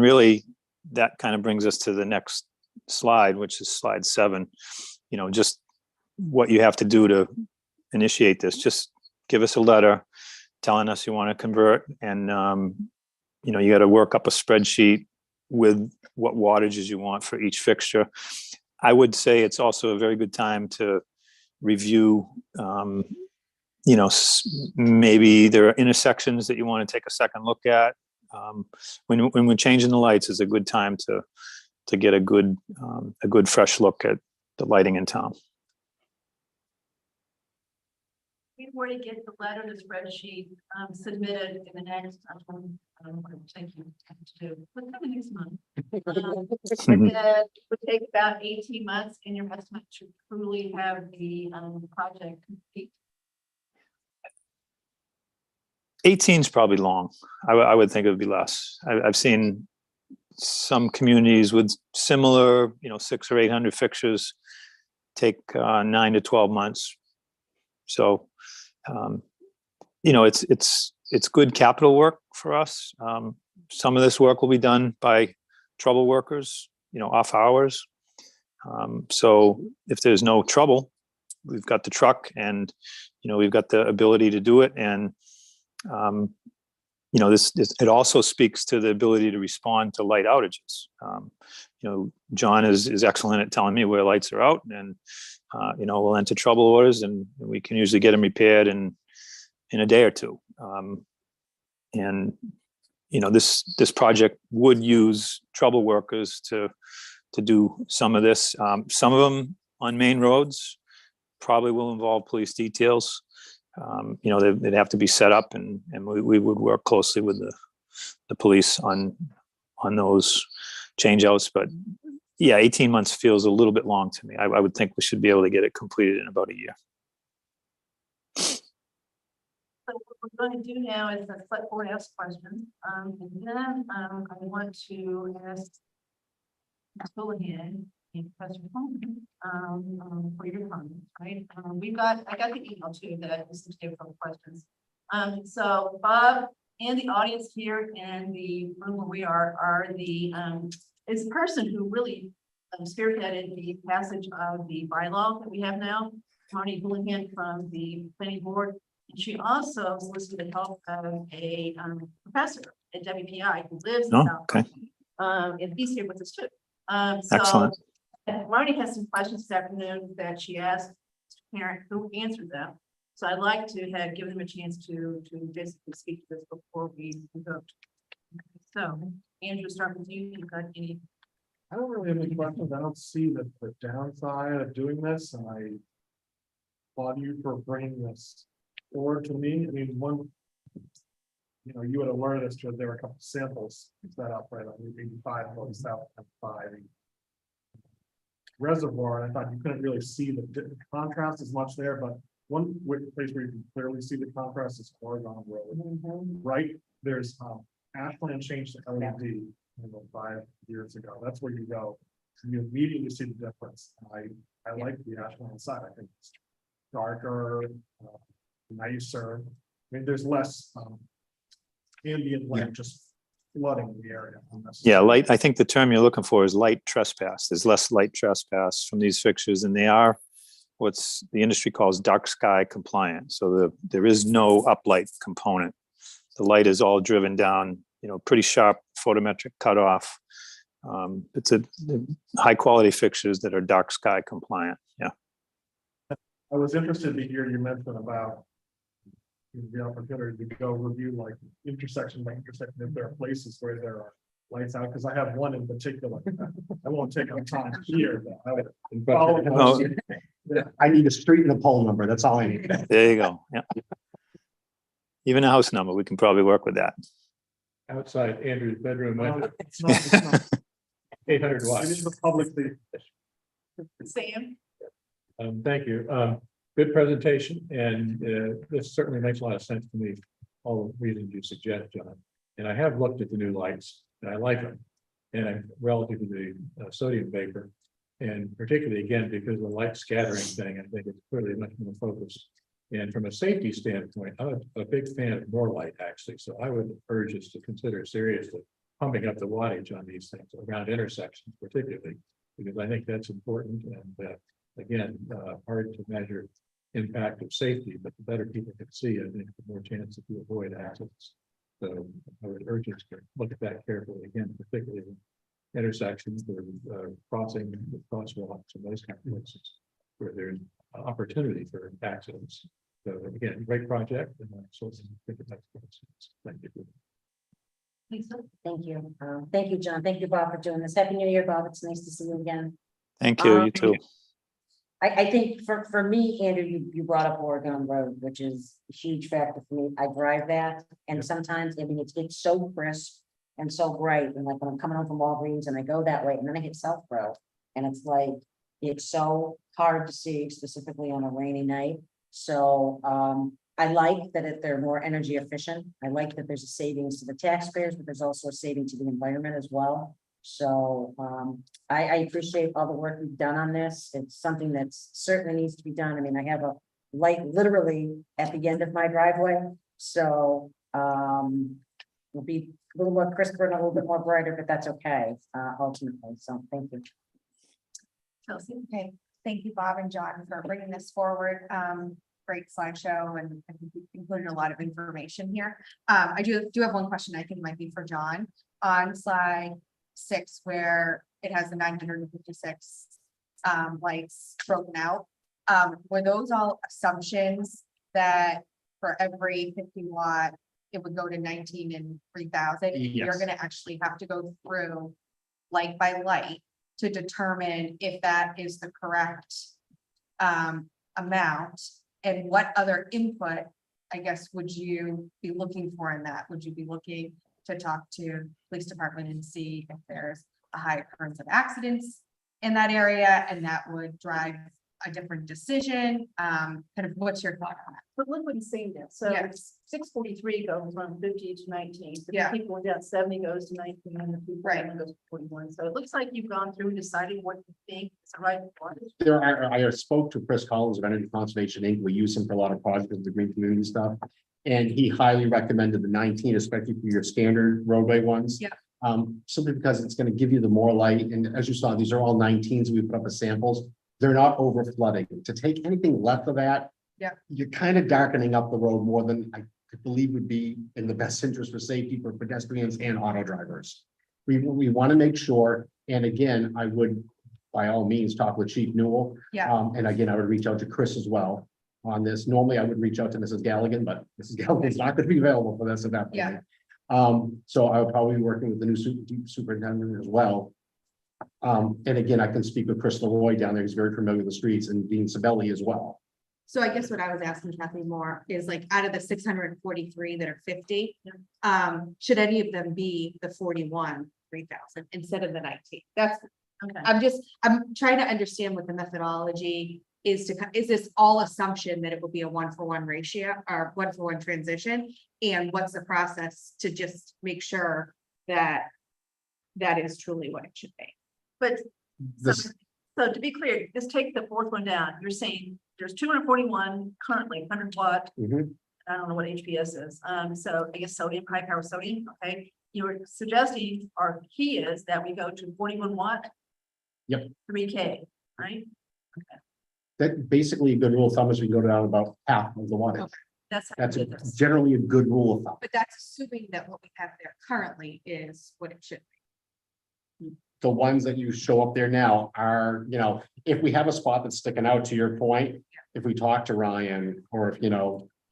really that kind of brings us to the next slide, which is slide 7. You know, just what you have to do to initiate this. Just give us a letter telling us you want to convert, and you know, you got to work up a spreadsheet with what wattages you want for each fixture. I would say it's also a very good time to review, you know, maybe there are intersections that you want to take a second look at. When we're changing the lights is a good time to get a good fresh look at the lighting in town. We've already get the letter to spreadsheet submitted in the next, thank you, to do, what's coming next month? It would take about 18 months in your estimate to truly have the project complete. 18 is probably long. I would think it would be less. I've seen some communities with similar, you know, 600 or 800 fixtures take 9 to 12 months. So, you know, it's good capital work for us. Some of this work will be done by trouble workers, off hours. So if there's no trouble, we've got the truck and, we've got the ability to do it. And, it also speaks to the ability to respond to light outages. John is excellent at telling me where lights are out, and, we'll enter trouble orders and we can usually get them repaired in a day or two. And, this project would use trouble workers to do some of this. Some of them on main roads probably will involve police details. They'd have to be set up, and we would work closely with the police on those change outs. But yeah, 18 months feels a little bit long to me. I would think we should be able to get it completed in about a year. So what we're going to do now is the select board ask questions. And then I want to ask Ms. Houlihan and Professor Coleman for your comments, right? I got the email too that was saved from questions. So Bob and the audience here in the room where we are the is the person who really spearheaded the passage of the bylaw that we have now, Marnie Houlihan from the planning board. And she also solicited the help of a professor at WPI who lives in South. Okay. And he's here with us too. Excellent. Marnie has some questions this afternoon that she asked Mr. Parent, who answered them. So I'd like to have given them a chance to basically speak to this before we vote. So Andrew, start with you. You've got any? I don't really have any questions. I don't see the downside of doing this, and I applaud you for bringing this forward to me. I mean, you would have learned this because there were a couple samples set up right on Route 85 going south of 5 reservoir. And I thought you couldn't really see the contrast as much there, but one place where you can clearly see the contrast is Oregon Road. Right, there's Ashland changed to LED 5 years ago. That's where you go. You immediately see the difference. I like the Ashland side. I think it's darker, nicer. I mean, there's less ambient light just flooding the area. Yeah, light. I think the term you're looking for is light trespass. There's less light trespass from these fixtures, and they are what's the industry calls dark sky compliant. So there is no uplight component. The light is all driven down, pretty sharp photometric cutoff. It's a high quality fixtures that are dark sky compliant. Yeah. I was interested to hear you mention about the opportunity to go review like intersection by intersection if there are places where there are lights out, because I have one in particular. I won't take up time here. I need a street and a pole number. That's all I need. There you go. Yeah. Even a house number, we can probably work with that. Outside Andrew's bedroom, It's not 800 it watts. is publicly. Sam? Thank you. Good presentation, and this certainly makes a lot of sense to me, all the reasons you suggest, John. And I have looked at the new lights, and I like them. And I'm relative to the sodium vapor, and particularly again, because of the light scattering thing, I think it's clearly much more focused. And from a safety standpoint, I'm a big fan of more light, actually. So I would urge us to consider seriously pumping up the wattage on these things around intersections, particularly, because I think that's important. And again, hard to measure impact of safety, but the better people can see, I think the more chance that you avoid accidents. So I would urge us to look at that carefully again, particularly in intersections or crossing the crosswalks and those kind of places where there's opportunity for accidents. So again, great project, and so I think it makes good sense. Thank you. Lisa? Thank you. Thank you, John. Thank you, Bob, for doing this. Happy New Year, Bob. It's nice to see you again. Thank you. You too. I think for me, Andrew, you brought up Oregon Road, which is a huge factor for me. I drive that, and sometimes, I mean, it's so crisp and so bright, and like when I'm coming home from Walgreens and I go that way, and then I hit South Road, and it's like, it's so hard to see, specifically on a rainy night. So I like that they're more energy efficient. I like that there's a savings to the taxpayers, but there's also a saving to the environment as well. So I appreciate all the work we've done on this. It's something that certainly needs to be done. I mean, I have a light literally at the end of my driveway. So will be a little more crisper and a little bit more brighter, but that's okay, ultimately, so thank you. Chelsea? Okay, thank you, Bob and John, for bringing this forward. Great slideshow, and I think we included a lot of information here. I do have one question I think might be for John. On slide 6, where it has the 956 lights broken out. Were those all assumptions that for every 50 watt, it would go to 19 and 3000? You're Yes. gonna actually have to go through light by light to determine if that is the correct amount, and what other input, I guess, would you be looking for in that? Would you be looking to talk to police department and see if there's a high occurrence of accidents in that area, and that would drive a different decision? Kind of what's your thought on that? But look what he's saying there. So Yes. 643 goes from 50 to 19. So Yeah. people down 70 goes to 19 and the people Right. down goes to 41. So it looks like you've gone through and decided what you think is the right one. There are, I spoke to Chris Collins of Energy Conservation Inc. We use him for a lot of projects with the green community stuff. And he highly recommended the 19, especially for your standard roadway ones. Yeah. Simply because it's gonna give you the more light. And as you saw, these are all 19s. We put up as samples. They're not over flooding. To take anything left of that. Yeah. You're kind of darkening up the road more than I could believe would be in the best interest for safety for pedestrians and auto drivers. We want to make sure, and again, I would by all means talk with Chief Newell. Yeah. And again, I would reach out to Chris as well on this. Normally, I would reach out to Mrs. Galligan, but Mrs. Galligan's not going to be available for this at that point. Yeah. So I would probably be working with the new superintendent as well. And again, I can speak with Chris Leroy down there. He's very familiar with the streets, and Dean Sabelli as well. So I guess what I was asking Kathy more is like, out of the 643 that are 50, should any of them be the 41, 3000 instead of the 19? That's, Okay. I'm trying to understand what the methodology is is this all assumption that it will be a 1-for-1 ratio or 1-for-1 transition? And what's the process to just make sure that that is truly what it should be? But so, This, so to be clear, just take the fourth one down. You're saying there's 241 currently 100 watt. Mhm. I don't know what HPS is. So I guess sodium, high power sodium. Okay. You're suggesting, or key is that we go to 41 watt. Yep. 3K, right? that basically a good rule of thumb is we go down about half of the wattage. That's. how That's we did this. generally a good rule of thumb. But that's assuming that what we have there currently is what it should be. The ones that you show up there now are, if we have a spot that's sticking out, to your point, if we talk to Ryan, or if,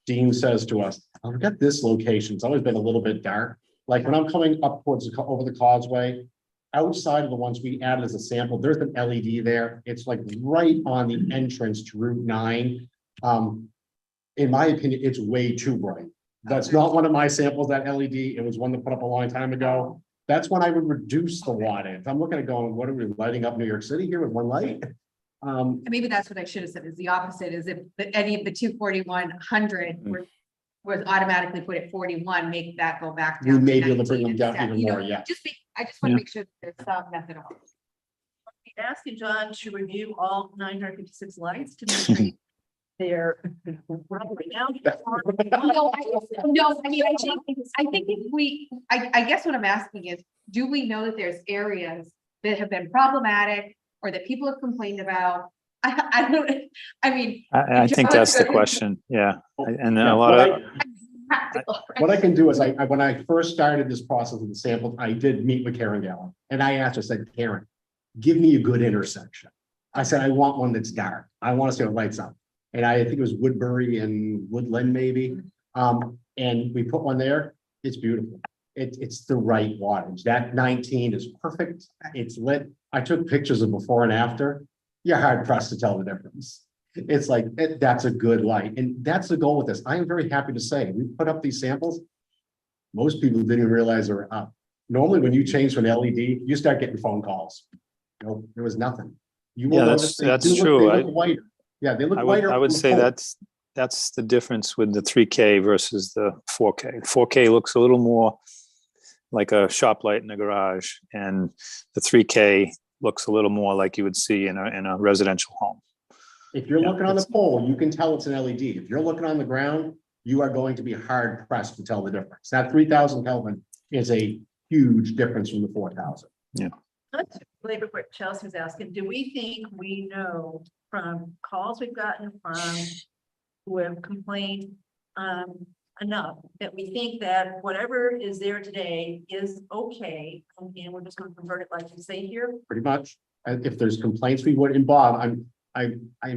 Dean says to us, oh, we've got this location, it's always been a little bit dark. Like when I'm coming up towards, over the causeway, outside of the ones we added as a sample, there's an LED there. It's like right on the entrance to Route 9. In my opinion, it's way too bright. That's not one of my samples, that LED. It was one that put up a long time ago. That's when I would reduce the wattage. I'm looking at going, what are we lighting up New York City here with one light? And maybe that's what I should have said, is the opposite, is if any of the 24100 was automatically put at 41, make that go back We down. may to be able to bring 19 them down instead, even more, yeah. I just want to Yeah. make sure that there's some methodology. Asking John to review all 956 lights to make sure they're. right now. No, I mean, I think if we, I guess what I'm asking is, do we know that there's areas that have been problematic or that people have complained about? I don't, I mean. I think that's the question. Yeah. And then a lot of, What I can do is when I first started this process of the sample, I did meet with Karen Gallen, and I asked her, I said, Karen, give me a good intersection. I said, I want one that's dark. I want to see what lights up. And I think it was Woodbury and Woodland maybe. And we put one there. It's beautiful. It's the right wattage. That 19 is perfect. It's lit. I took pictures of before and after. You're hard pressed to tell the difference. It's like, that's a good light. And that's the goal with this. I am very happy to say, we put up these samples. Most people didn't even realize they were up. Normally, when you change from LED, you start getting phone calls. No, there was nothing. You will Yeah, notice they that's do look- true. they look whiter. Yeah, they look I whiter. would on the say pole. that's the difference with the 3K versus the 4K. 4K looks a little more like a shop light in a garage, and the 3K looks a little more like you would see in a residential home. If you're Yeah, looking on the it's- pole, you can tell it's an LED. If you're looking on the ground, you are going to be hard pressed to tell the difference. That 3000 Kelvin is a huge difference from the 4,000. Let's labor quick. Chelsea was asking, do we think we know from calls we've gotten from who have complained enough that we think that whatever is there today is okay, and we're just gonna convert it like you say here? Pretty much. And if there's complaints, we would, and Bob, am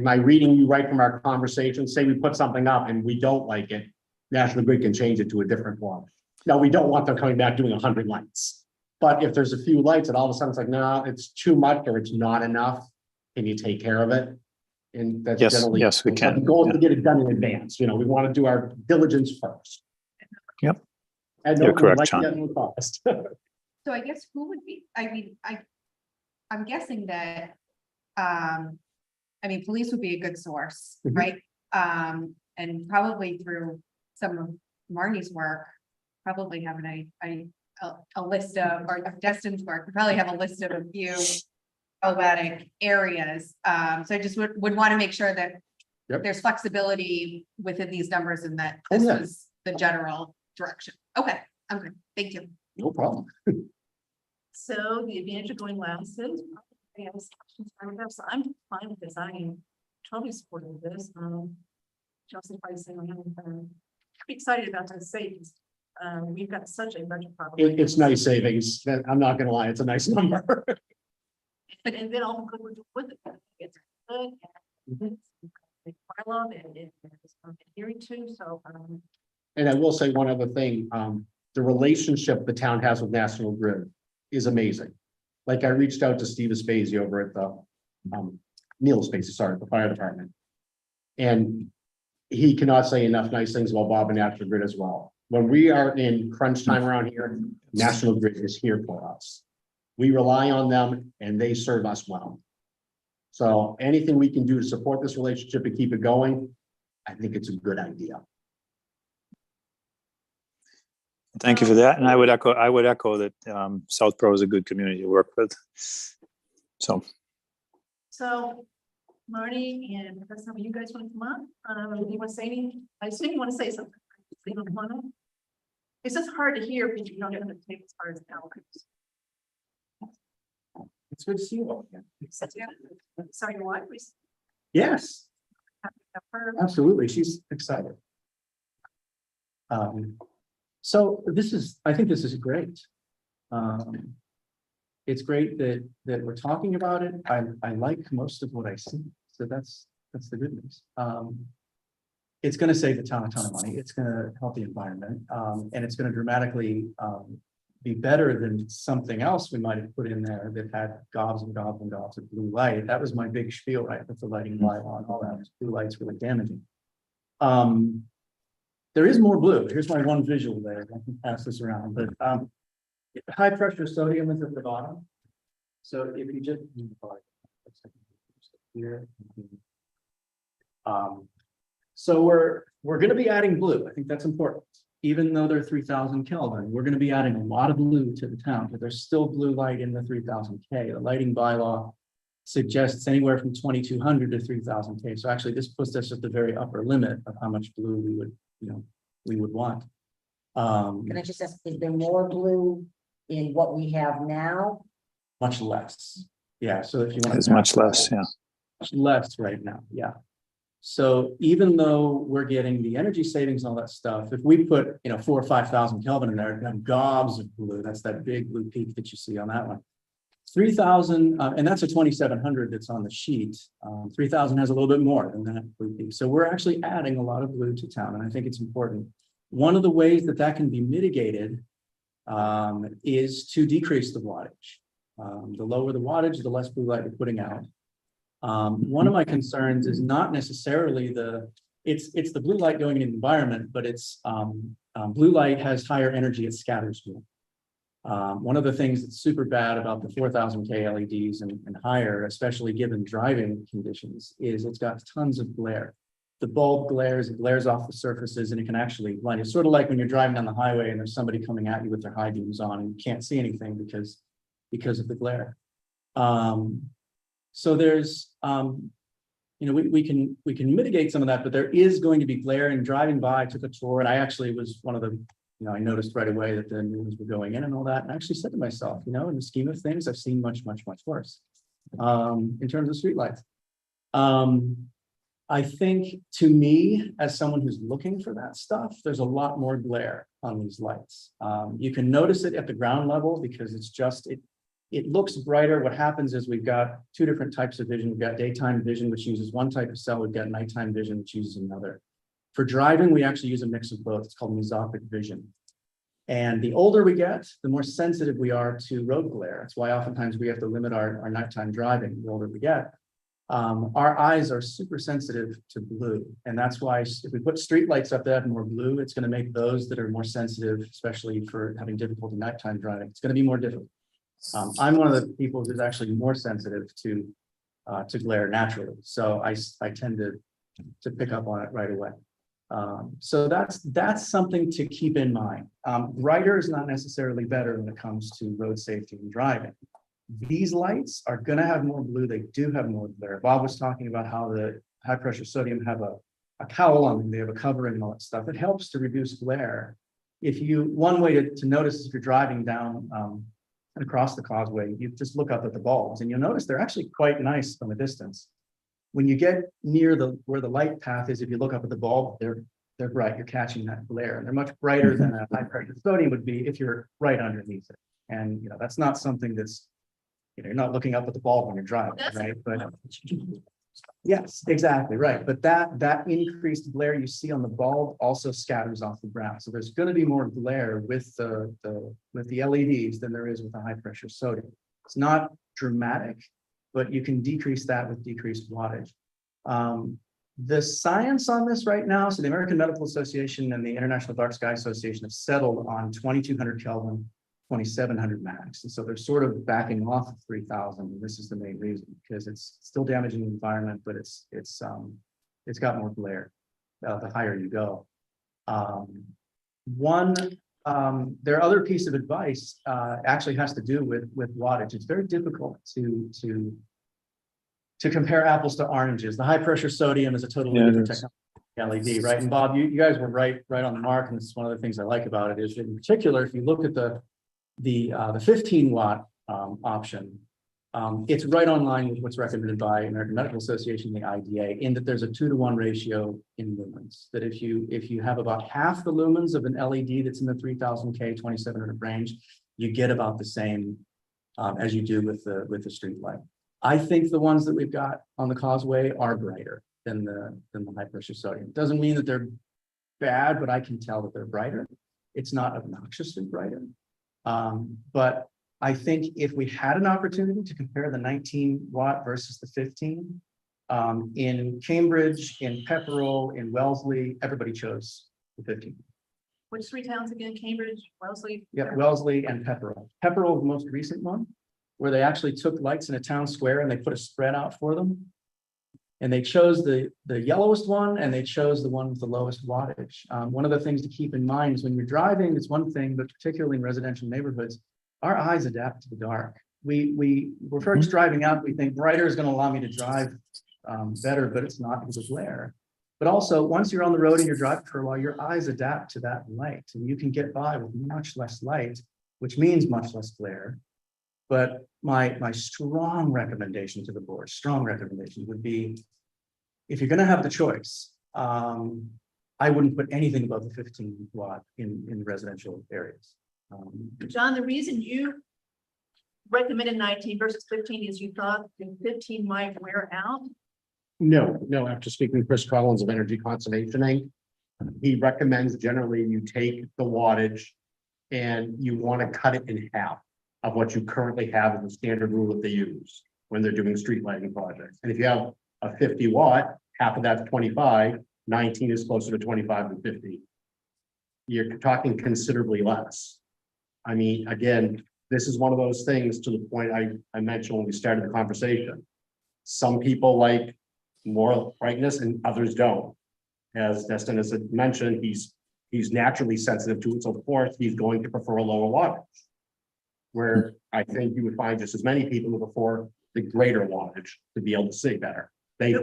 I reading you right from our conversation? Say we put something up and we don't like it, National Grid can change it to a different one. No, we don't want them coming back doing 100 lights. But if there's a few lights and all of a sudden it's like, no, it's too much or it's not enough, can you take care of it? And that's Yes, generally. yes, we can, The goal is to yeah. get it done in advance, we want to do our diligence first. Yep. And You're no, correct, like John. that no cost. So I guess who would be, I'm guessing that, police would be a good source, Mhm. right? And probably through some of Marnie's work, probably having a list of, or Destin's work, we probably have a list of a few problematic areas. So I just would want to make sure that Yep. there's flexibility within these numbers and that Oh, this yeah. was the general direction. Okay, thank you. No problem. So the advantage of going last is, I'm fine with this, I am totally supportive of this, Chelsea probably saying, I'm excited about the savings. We've got such a budget problem. It's nice savings. I'm not gonna lie, it's a nice number. But and then all good with it, it's good. And it's bylaw and it's adhering to, so, And I will say one other thing, the relationship the town has with National Grid is amazing. Like I reached out to Steve Spacey over at the, Neil Spacey, sorry, the fire department. And he cannot say enough nice things about Bob and National Grid as well. When we are in crunch time around here, National Grid is here for us. We rely on them and they serve us well. So anything we can do to support this relationship and keep it going, I think it's a good idea. Thank you for that. And I would echo that Southborough is a good community to work with. So, Marty and Professor, you guys want to come up? Do you want to say anything? I assume you want to say something. You don't want to? It's just hard to hear because you don't have to take as far as now. It's good to see you all again. Sorry, your wife. Yes, Her. absolutely. She's excited. So I think this is great. It's great that we're talking about it. I like most of what I see. So that's the good news. It's going to save the town a ton of money. It's going to help the environment. And it's going to dramatically be better than something else we might have put in there that had gobs and gobs and gobs of blue light. That was my big spiel, right? With the lighting bylaw and all that. Blue light's really damaging. There is more blue. Here's my one visual there. I can pass this around, but high pressure sodium is at the bottom. So if you just here. So we're going to be adding blue. I think that's important. Even though they're 3000 Kelvin, we're going to be adding a lot of blue to the town, but there's still blue light in the 3000 K. The lighting bylaw suggests anywhere from 2200 to 3000 K. So actually this puts us at the very upper limit of how much blue we would want. Can I just ask, is there more blue in what we have now? Much less. Yeah, so if you want. it's much less, yeah. Much less right now, yeah. So even though we're getting the energy savings and all that stuff, if we put, 4,000 or 5,000 Kelvin in there, and gobs of blue, that's that big blue peak that you see on that one. 3,000, and that's a 2,700 that's on the sheet. 3,000 has a little bit more than that blue peak. So we're actually adding a lot of blue to town, and I think it's important. One of the ways that can be mitigated is to decrease the wattage. The lower the wattage, the less blue light we're putting out. One of my concerns is not necessarily it's the blue light going in the environment, but it's blue light has higher energy, it scatters more. One of the things that's super bad about the 4000 K LEDs and higher, especially given driving conditions, is it's got tons of glare. The bulb glares, it glares off the surfaces, and it can actually blind. It's sort of like when you're driving down the highway and there's somebody coming at you with their high beams on and you can't see anything because of the glare. So there's, we can mitigate some of that, but there is going to be glare. And driving by, I took a tour, and I actually was one of the I noticed right away that the new ones were going in and all that, and I actually said to myself, in the scheme of things, I've seen much, much, much worse. In terms of streetlights. I think to me, as someone who's looking for that stuff, there's a lot more glare on these lights. You can notice it at the ground level because it looks brighter. What happens is we've got two different types of vision. We've got daytime vision, which uses one type of cell. We've got nighttime vision, which uses another. For driving, we actually use a mix of both. It's called mesopic vision. And the older we get, the more sensitive we are to road glare. That's why oftentimes we have to limit our nighttime driving the older we get. Our eyes are super sensitive to blue. And that's why if we put street lights up that have more blue, it's going to make those that are more sensitive, especially for having difficulty nighttime driving, it's going to be more difficult. I'm one of the people who's actually more sensitive to glare naturally. So I tend to pick up on it right away. So that's something to keep in mind. Brighter is not necessarily better when it comes to road safety and driving. These lights are going to have more blue. They do have more glare. Bob was talking about how the high pressure sodium have a cowl on them. They have a covering and all that stuff. It helps to reduce glare. One way to notice is if you're driving down across the causeway, you just look up at the bulbs and you'll notice they're actually quite nice from a distance. When you get near where the light path is, if you look up at the bulb, they're bright. You're catching that glare, and they're much brighter than a high pressure sodium would be if you're right underneath it. And that's not something that's you're not looking up at the bulb when you're driving, right? But yes, exactly right. But that increased glare you see on the bulb also scatters off the ground. So there's going to be more glare with the LEDs than there is with the high pressure sodium. It's not dramatic, but you can decrease that with decreased wattage. The science on this right now, so the American Medical Association and the International Dark Sky Association have settled on 2200 Kelvin, 2700 max. And so they're sort of backing off of 3000. And this is the main reason, because it's still damaging the environment, but it's got more glare the higher you go. Their other piece of advice actually has to do with wattage. It's very difficult to compare apples to oranges. The high pressure sodium is a totally different technology, LED, right? And Bob, you guys were right on the mark, and this is one of the things I like about it is, in particular, if you look at the 15 watt option, it's right on line with what's recommended by American Medical Association, the IDA, in that there's a 2-to-1 ratio in lumens. That if you have about half the lumens of an LED that's in the 3000K 2700 range, you get about the same as you do with the street light. I think the ones that we've got on the causeway are brighter than the high pressure sodium. Doesn't mean that they're bad, but I can tell that they're brighter. It's not obnoxiously brighter. But I think if we had an opportunity to compare the 19 watt versus the 15, in Cambridge, in Pepperell, in Wellesley, everybody chose the 15. Which three towns again? Cambridge, Wellesley? Yeah, Wellesley and Pepperell. Pepperell, the most recent one, where they actually took lights in a town square and they put a spread out for them. And they chose the yellowest one, and they chose the one with the lowest wattage. One of the things to keep in mind is when you're driving, it's one thing, but particularly in residential neighborhoods, our eyes adapt to the dark. We're first driving out, we think brighter is going to allow me to drive better, but it's not because of glare. But also, once you're on the road and you're driving for a while, your eyes adapt to that light, and you can get by with much less light, which means much less glare. But my strong recommendation to the board, would be, if you're going to have the choice, I wouldn't put anything above the 15 watt in residential areas. John, the reason you recommended 19 versus 15 is you thought the 15 might wear out. No, after speaking to Chris Collins of Energy Conservation Inc., he recommends generally you take the wattage and you want to cut it in half of what you currently have as the standard rule that they use when they're doing street lighting projects. And if you have a 50 watt, half of that's 25, 19 is closer to 25 than 50. You're talking considerably less. I mean, again, this is one of those things, to the point I mentioned when we started the conversation. Some people like more brightness and others don't. As Destin has mentioned, he's naturally sensitive to it, so of course he's going to prefer a lower wattage. Where I think you would find just as many people who prefer the greater wattage to be able to see better. You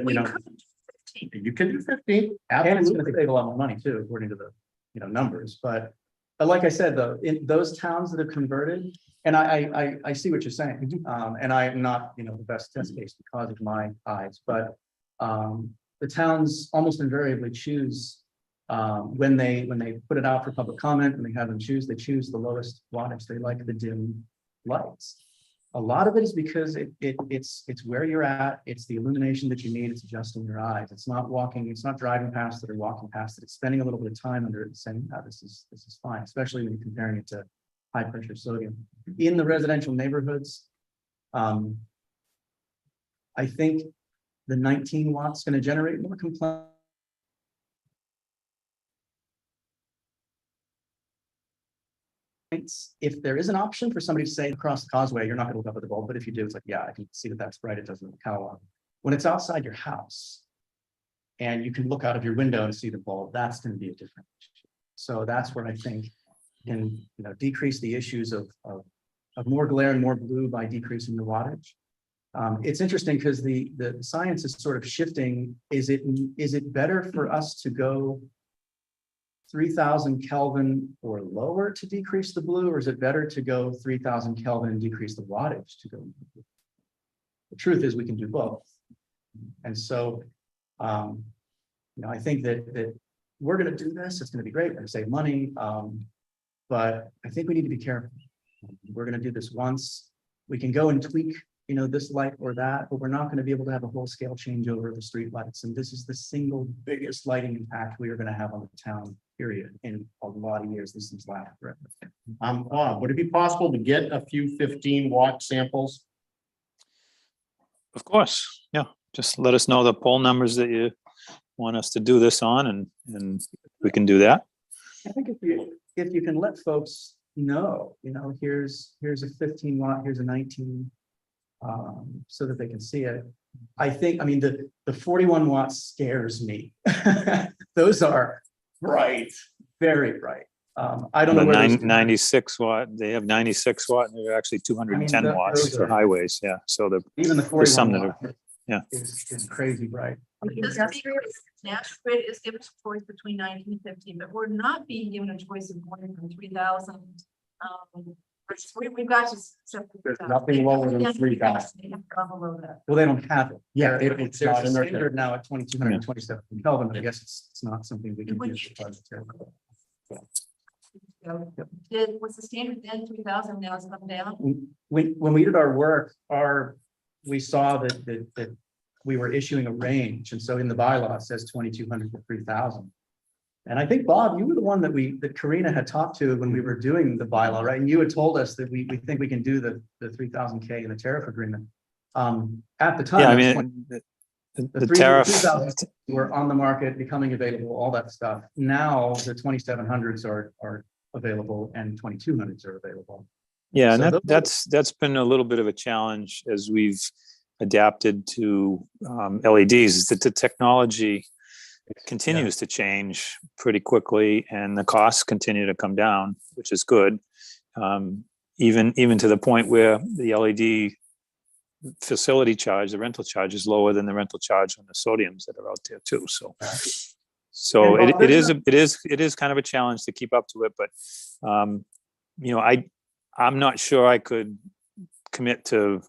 can do 15, and it's going to save a lot more money too, according to the numbers. But like I said, though, in those towns that have converted, and I see what you're saying. And I am not, the best test case because of my eyes, but the towns almost invariably choose when they put it out for public comment and they have them choose, they choose the lowest wattage. They like the dim lights. A lot of it is because it's where you're at. It's the illumination that you need. It's adjusting your eyes. It's not driving past it or walking past it. It's spending a little bit of time under it and saying, this is fine, especially when you're comparing it to high pressure sodium. In the residential neighborhoods, I think the 19 watts is going to generate more complaints. If there is an option for somebody to say across the causeway, you're not going to look up at the bulb, but if you do, it's like, yeah, I can see that that's bright. It doesn't count on. When it's outside your house and you can look out of your window and see the bulb, that's going to be a different issue. So that's where I think can decrease the issues of more glare and more blue by decreasing the wattage. It's interesting because the science is sort of shifting. Is it better for us to go 3000 Kelvin or lower to decrease the blue, or is it better to go 3000 Kelvin and decrease the wattage to go? The truth is we can do both. And so, I think that we're going to do this. It's going to be great. We're going to save money. But I think we need to be careful. We're going to do this once. We can go and tweak, this light or that, but we're not going to be able to have a whole scale changeover of the street lights. And this is the single biggest lighting impact we are going to have on the town, period, in a lot of years. This is last forever. Would it be possible to get a few 15-watt samples? Of course, yeah. Just let us know the poll numbers that you want us to do this on, and we can do that. I think if you can let folks know, here's a 15 watt, here's a 19, so that they can see it. I mean, the 41 watts scares me. Those are bright, very bright. I don't know where 96 watt, they have 96 watt, and they're actually 210 watts for highways. Yeah, so even the 41 some that watt yeah. is crazy bright. National Grid is given a choice between 19 and 15, but we're not being given a choice of going from 3000. We've got to. There's nothing lower than 3000. Well, they don't have it. Yeah, It's there's not a standard now at 2227 Kelvin. I guess it's not something we can do. Was the standard then 3000? Now it's come down. When we did our work, we saw that we were issuing a range, and so in the bylaw it says 2200 to 3000. And I think, Bob, you were the one that Karina had talked to when we were doing the bylaw, right? And you had told us that we think we can do the 3000K in the tariff agreement. At the time, Yeah, I mean, the tariff. 2000 were on the market, becoming available, all that stuff. Now the 2700s are available and 2200s are available. Yeah, So and that's been a little bit of a challenge as we've adapted to LEDs, is that the technology continues to change pretty quickly, and the costs continue to come down, which is good. Even to the point where the LED facility charge, the rental charge, is lower than the rental charge on the sodiums that are out there too. So it is kind of a challenge to keep up to it, but I'm not sure I could commit to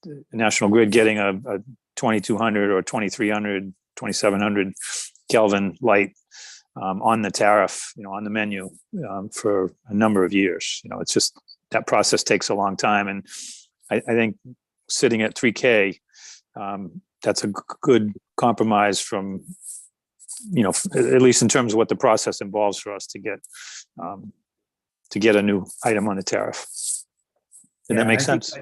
the National Grid getting a 2200 or 2300, 2700 Kelvin light on the tariff, on the menu for a number of years. It's just that process takes a long time, and I think sitting at 3K, that's a good compromise from, at least in terms of what the process involves for us to get a new item on the tariff. Did that make sense?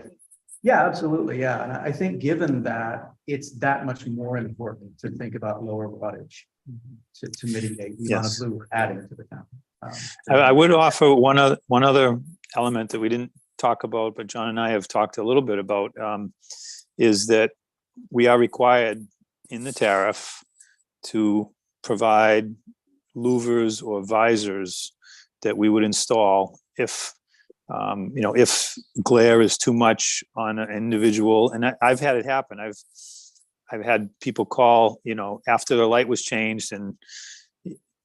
Yeah, absolutely. Yeah. And I think given that it's that much more important to think about lower wattage to mitigate the amount of blue we're adding to the town. I would offer one other element that we didn't talk about, but John and I have talked a little bit about, is that we are required in the tariff to provide louvers or visors that we would install if glare is too much on an individual. And I've had it happen. I've had people call, after the light was changed, and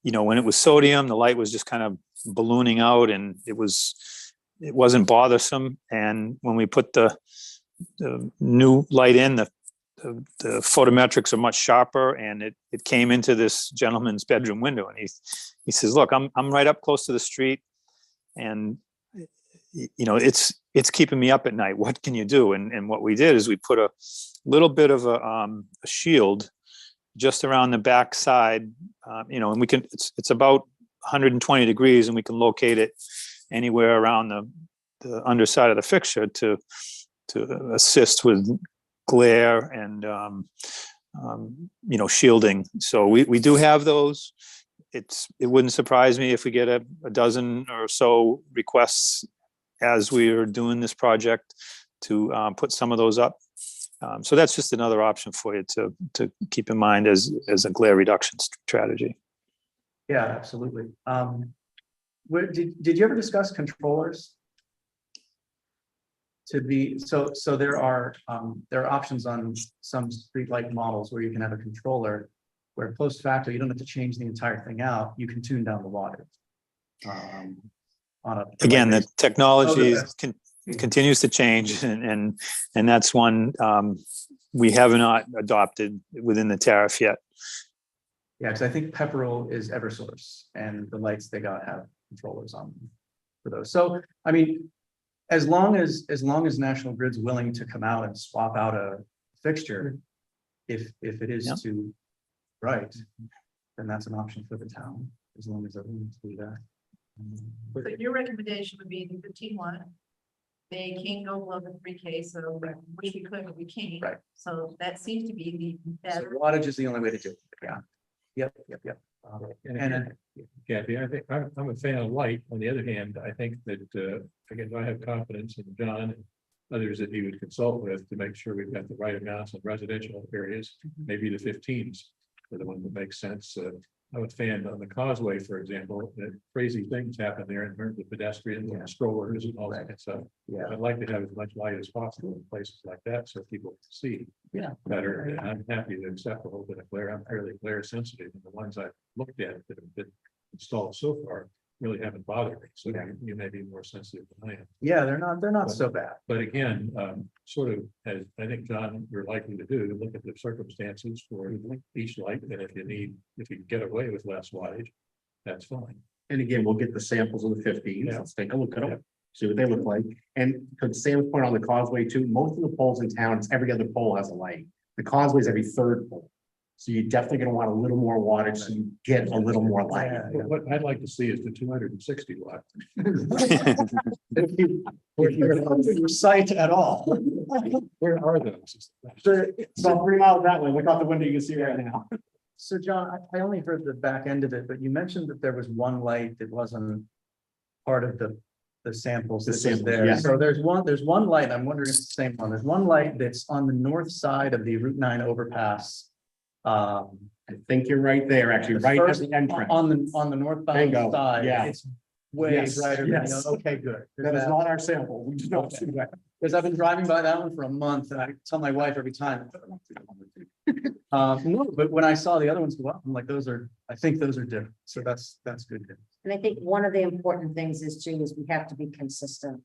when it was sodium, the light was just kind of ballooning out, and it wasn't bothersome. And when we put the new light in, the photometrics are much sharper, and it came into this gentleman's bedroom window, and he says, look, I'm right up close to the street, and it's keeping me up at night. What can you do? And what we did is we put a little bit of a shield just around the back side, and we can, it's about 120 degrees, and we can locate it anywhere around the underside of the fixture to assist with glare and shielding. So we do have those. It wouldn't surprise me if we get a dozen or so requests as we are doing this project to put some of those up. So that's just another option for you to keep in mind as a glare reduction strategy. Yeah, absolutely. Did you ever discuss controllers? So there are options on some streetlight models where you can have a controller where post facto, you don't have to change the entire thing out. You can tune down the water. Again, the technology continues to change, and that's one we have not adopted within the tariff yet. Yeah, because I think Pepperell is Eversource, and the lights they got have controllers on them for those. So, I mean, as long as National Grid's willing to come out and swap out a fixture, if it is too bright, then that's an option for the town, as long as they're willing to do that. So your recommendation would be the 15-watt. They can't go below the 3K, so which we could, but we can't. Right. So that seems to be the So better. wattage is the only way to do it. Yeah. Yep. And Kathy, I think I'm a fan of light. On the other hand, I think that, again, I have confidence in John and others that he would consult with to make sure we've got the right amounts in residential areas. Maybe the 15s are the one that makes sense. I'm a fan on the Causeway, for example, that crazy things happen there in terms of pedestrians and strollers and all that stuff. yeah, I'd like to have as much light as possible in places like that so people can see better. And I'm happy to accept a little bit of glare. I'm fairly glare sensitive, and the ones I've looked at that have been installed so far really haven't bothered me. So you may be more sensitive than I am. yeah, they're not so bad. But again, sort of, as I think, John, you're likely to do, look at the circumstances for each light, and if you can get away with less wattage, that's fine. And again, we'll get the samples of the 15s. Yeah. Let's take a look at them, see what they look like. And to Sam's point on the Causeway too, most of the poles in town, it's every other pole has a light. The Causeway is every third pole. So you're definitely gonna want a little more wattage so you get a little more light. What I'd like to see is the 260 watt. Your sight at all. Where are those? So 3 miles that way, look out the window, you can see right now. So John, I only heard the back end of it, but you mentioned that there was one light that wasn't part of the samples The that was samples, there. yes. So there's one light, I'm wondering if it's the same one. There's one light that's on the north side of the Route 9 overpass. I think you're right there, actually, right at the entrance. On the northbound Bingo, side. yeah. It's way Yes, brighter than, yes. okay, good. That is not our sample. We do not see that. Because I've been driving by that one for a month, and I tell my wife every time. No, but when I saw the other ones go up, I'm like, I think those are different, so that's good. And I think one of the important things is we have to be consistent.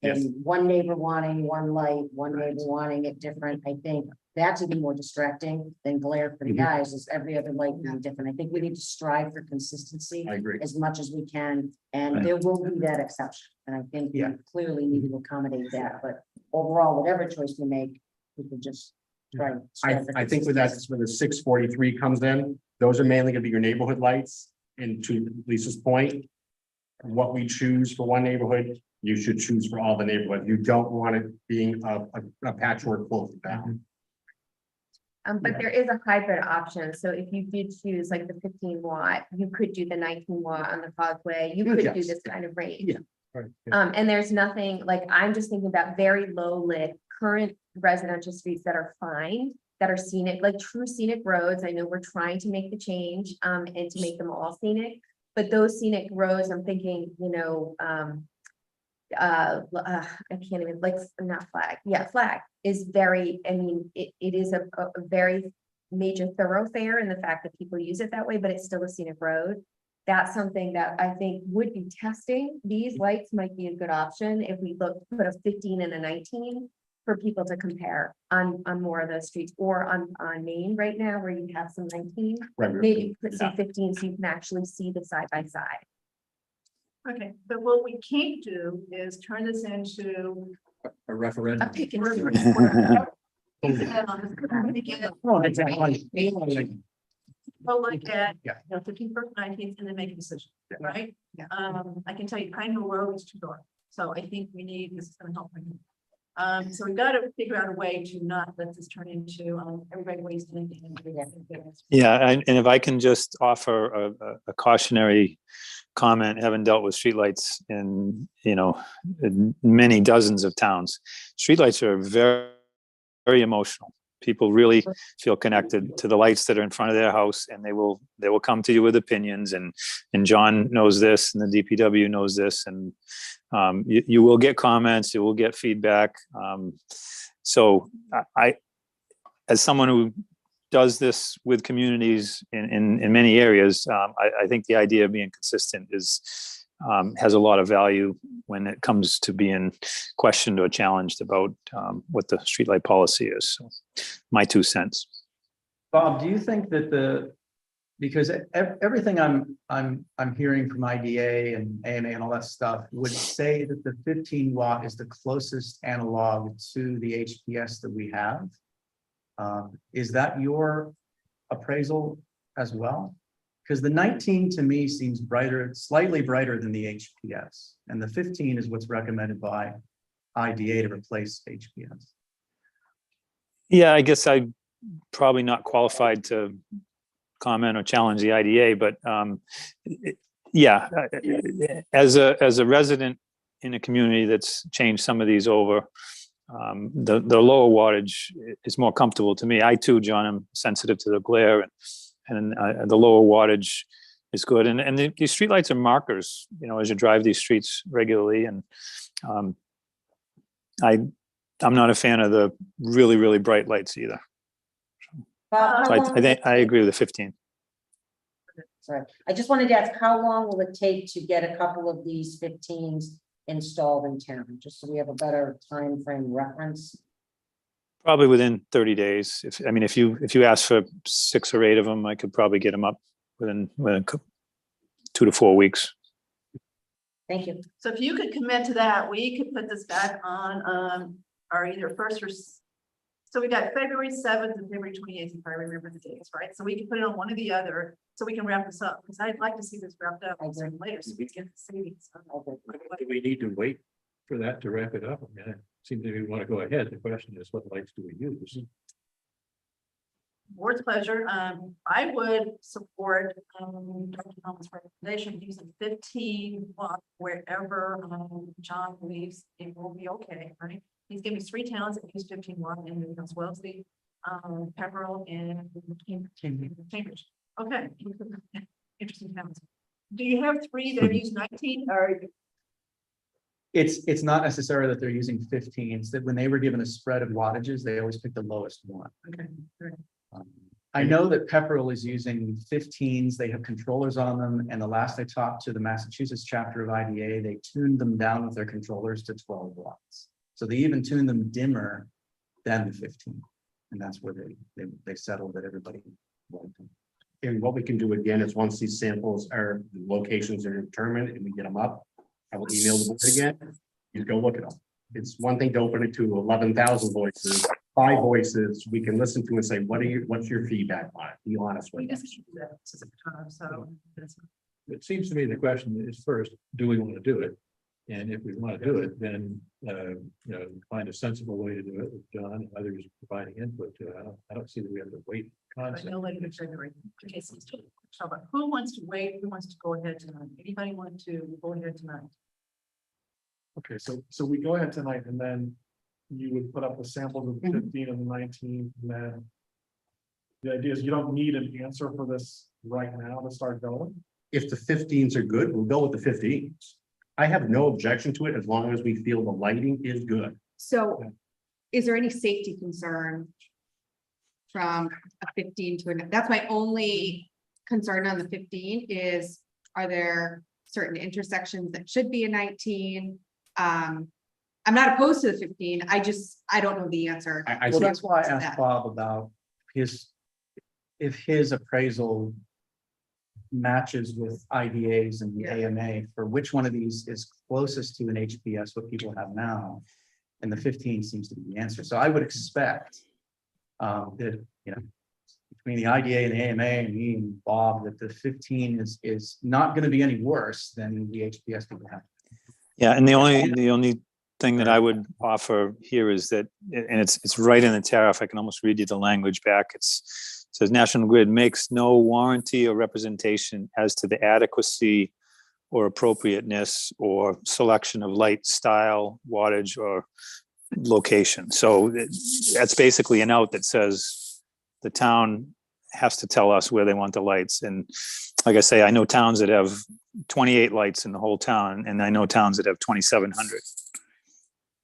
Yes. And one neighbor wanting one light, one neighbor wanting it different, I think that's even more distracting than glare for the Mhm. guys, is every other light being different. I think we need to strive for consistency I agree. as much as we can, and there will be that exception. And I think we Yeah. clearly need to accommodate that, but overall, whatever choice we make, we can just try. and strive for I think with that, consistency. when the 643 comes in, those are mainly gonna be your neighborhood lights. And to Lisa's point, what we choose for one neighborhood, you should choose for all the neighborhoods. You don't want it being a patchwork quilt down. But there is a hybrid option. So if you did choose like the 15-watt, you could do the 19-watt on the Causeway. You could do Yes. this kind of range. Yeah. Right. And there's nothing, like, I'm just thinking about very low lit current residential streets that are fine, that are scenic, like true scenic roads. I know we're trying to make the change, and to make them all scenic, but those scenic roads, I'm thinking, I can't even, like, not Flag. Yeah, Flag is very, I mean, it is a very major thoroughfare in the fact that people use it that way, but it's still a scenic road. that's something that I think would be testing. These lights might be a good option if we put a 15 and a 19 for people to compare on more of those streets, or on Main right now where you have some 19. Right, Maybe put some yeah. 15 so you can actually see the side by side. Okay, but what we can't do is turn this into A a referendum. pick and choose. Well, like at, Yeah. 15th, 19th, and then make a decision, right? Yeah. I can tell you Pine Hill Road is too dark, so I think we need, this is gonna help. So we've got to figure out a way to not let this turn into, everybody wasting anything. Yeah, and if I can just offer a cautionary comment, having dealt with streetlights in, in many dozens of towns. Streetlights are very, very emotional. People really feel connected to the lights that are in front of their house, and they will come to you with opinions, and John knows this, and the DPW knows this, and you will get comments, you will get feedback. So I, as someone who does this with communities in many areas, I think the idea of being consistent has a lot of value when it comes to being questioned or challenged about what the streetlight policy is. So, my 2 cents. Bob, do you think that because everything I'm hearing from IDA and AMA and all that stuff would say that the 15 watt is the closest analog to the HPS that we have? Is that your appraisal as well? Because the 19 to me seems brighter, slightly brighter than the HPS, and the 15 is what's recommended by IDA to replace HPS. Yeah, I guess I'm probably not qualified to comment or challenge the IDA, but yeah, as a resident in a community that's changed some of these over, the lower wattage is more comfortable to me. I too, John, am sensitive to the glare, and the lower wattage is good. And these streetlights are markers, as you drive these streets regularly. And I'm not a fan of the really, really bright lights either. Bob, So how long I will think it I take- agree with the 15. Sorry, I just wanted to ask, how long will it take to get a couple of these 15s installed in town? Just so we have a better time frame reference. Probably within 30 days. If you ask for 6 or 8 of them, I could probably get them up within 2 to 4 weeks. Thank you. So if you could commit to that, we could put this back on, our either first or, so we got February 7th and February 28th, if I remember the dates, right? So we can put it on one or the other, so we can wrap this up, because I'd like to see this wrapped up sooner than later, so we get the savings. Do we need to wait for that to wrap it up? I mean, it seems that we want to go ahead. The question is, what lights do we use? Board's pleasure. I would support, Dr. Thomas' recommendation, using 15 watt wherever, John believes it will be okay, right? He's giving me 3 towns that use 15 watt, and as well as the, Pepperell and Cambridge. Okay. Interesting towns. Do you have 3 that use 19 or? It's not necessarily that they're using 15s, that when they were given a spread of wattages, they always pick the lowest one. Okay. I know that Pepperell is using 15s, they have controllers on them, and the last I talked to the Massachusetts chapter of IDA, they tuned them down with their controllers to 12 watts. So they even tuned them dimmer than the 15, and that's where they settled that everybody liked them. And what we can do again is once these samples are, the locations are determined and we get them up, I will email the board again. You go look at them. It's one thing to open it to 11,000 voices, 5 voices we can listen to and say, what's your feedback on it? Be honest We with just us. should do that. This is a time, so. that's- It seems to me the question is first, do we want to do it? And if we want to do it, then, find a sensible way to do it with John and others providing input to it. I don't see that we have to wait. But Concept. no later than February. Okay, so let's talk about who wants to wait, who wants to go ahead tonight? Anybody want to go ahead tonight? Okay, so we go ahead tonight, and then you would put up the samples of the 15 and the 19, and then the idea is you don't need an answer for this right now to start going. If the 15s are good, we'll go with the 15s. I have no objection to it as long as we feel the lighting is good. So is there any safety concern from a 15 to that's my only concern on the 15 is Are there certain intersections that should be a 19? I'm not opposed to the 15. I don't know the answer. Well, that's why I to asked that. Bob about if his appraisal matches with IDAs and the AMA for which one of these is closest to an HPS, what people have now. And the 15 seems to be the answer. So I would expect that, between the IDA and the AMA and me and Bob, that the 15 is not going to be any worse than the HPS people have. Yeah, and the only thing that I would offer here is that, and it's right in the tariff, I can almost read you the language back. It says National Grid makes no warranty or representation as to the adequacy or appropriateness or selection of light style, wattage, or location. So that's basically a note that says the town has to tell us where they want the lights. And like I say, I know towns that have 28 lights in the whole town, and I know towns that have 2,700.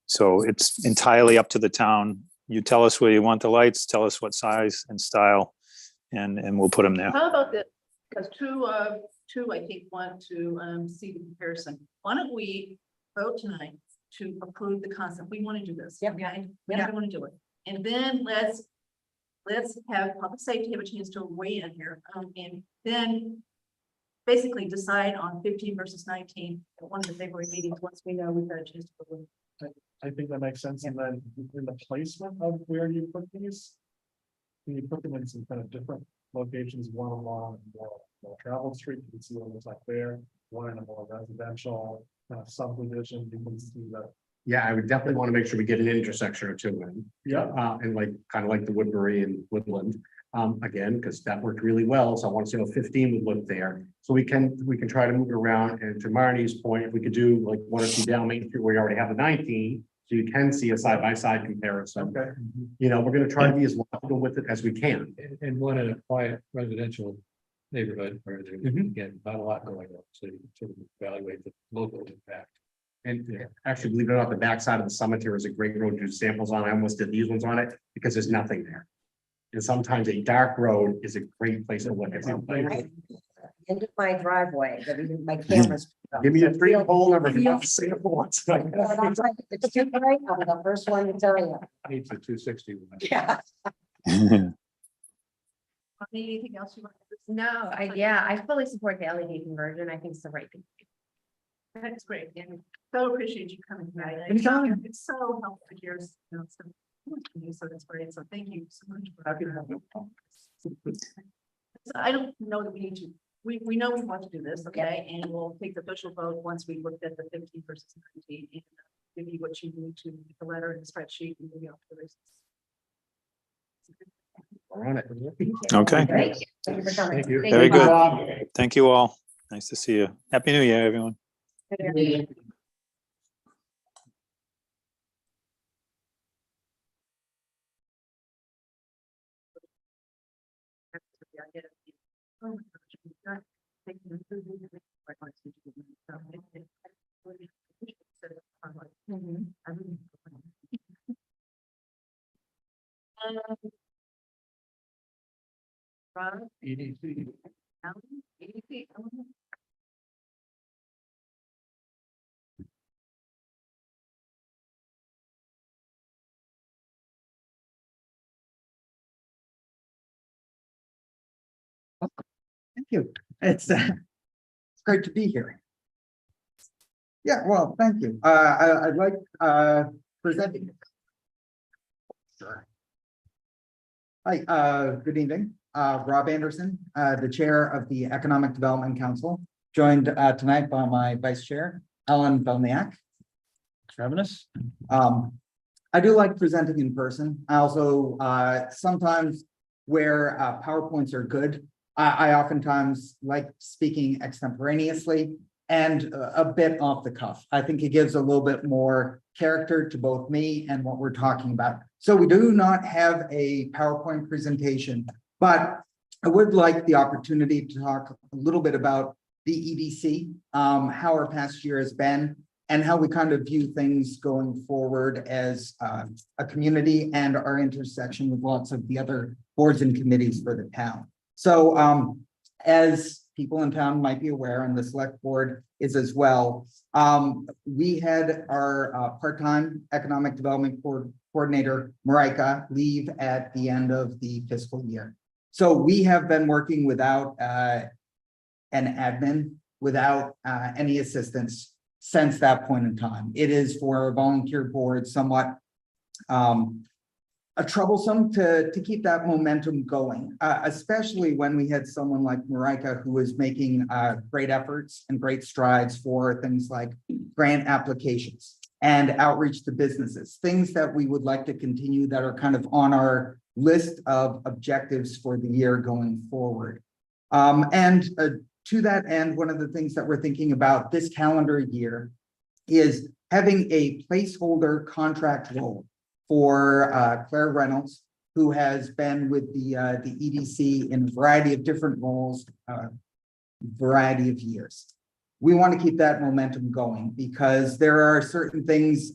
So it's entirely up to the town. You tell us where you want the lights, tell us what size and style, and we'll put them there. How about this? Because two, I think, want to see the comparison. Why don't we vote tonight to approve the concept? We want to do this. Yep. Okay, we want to do it. And then let's have public safety have a chance to weigh in here. And then basically decide on 15 versus 19 at one of the February meetings, once we know we've got a chance to go in. I think that makes sense. And then in the placement of where you put these, can you put them in some kind of different locations, one along more traveled street, you can see what it looks like there, one in a more residential subdivision, you can see that. Yeah, I would definitely want to make sure we get an intersection or two in. Yeah. And like, kind of like the Woodbury and Woodland, again, because that worked really well. So I want to see how 15 would look there. So we can try to move it around. And to Marnie's point, if we could do like one or two down Main Street where you already have the 19, so you can see a side-by-side comparison. Okay. We're going to try to be as logical with it as we can. And one in a quiet residential neighborhood where there's, again, not a lot going on, so you can sort of evaluate the local impact. And actually, believe it or not, the backside of the cemetery is a great road to do samples on. I almost did these ones on it because there's nothing there. And sometimes a dark road is a great place to look at something. Into my driveway, my cameras. Give me a free poll number if you want to see it once. It's too bright, I'm the first one to tell you. Needs a 260. Yeah. Anything else you want to? No, I fully support the LED conversion. I think it's the right thing. That's great. And so appreciate you coming tonight. Anytime. It's so helpful to hear. So that's great. So thank you so much. Happy to have you. So I don't know that we need to, we know we want to do this, okay? And we'll take the official vote once we looked at the 15 versus 19 and give you what you need to make the letter and the spreadsheet and maybe off the races. We're on it. Okay, Thank you. Thank you for coming. Thank you. very good. Thank you all. Nice to see you. Happy New Year, everyone. Ron, EDC. Alan, EDC, Alan? Thank you. It's great to be here. Yeah, well, thank you. I'd like presenting. Sure. Hi, good evening. Rob Anderson, the chair of the Economic Development Council, joined tonight by my vice chair, Ellen Belniak. Travis. I do like presenting in person. I also sometimes where PowerPoints are good, I oftentimes like speaking extemporaneously and a bit off the cuff. I think it gives a little bit more character to both me and what we're talking about. So we do not have a PowerPoint presentation, but I would like the opportunity to talk a little bit about the EDC, how our past year has been, and how we kind of view things going forward as a community and our intersection with lots of the other boards and committees for the town. So as people in town might be aware, and the select board is as well, we had our part-time economic development coordinator, Marika, leave at the end of the fiscal year. So we have been working without an admin, without any assistance since that point in time. It is for a volunteer board somewhat troublesome to keep that momentum going, especially when we had someone like Marika who was making great efforts and great strides for things like grant applications and outreach to businesses, things that we would like to continue that are kind of on our list of objectives for the year going forward. To that end, one of the things that we're thinking about this calendar year is having a placeholder contract role for Claire Reynolds, who has been with the EDC in a variety of different roles, variety of years. We want to keep that momentum going because there are certain things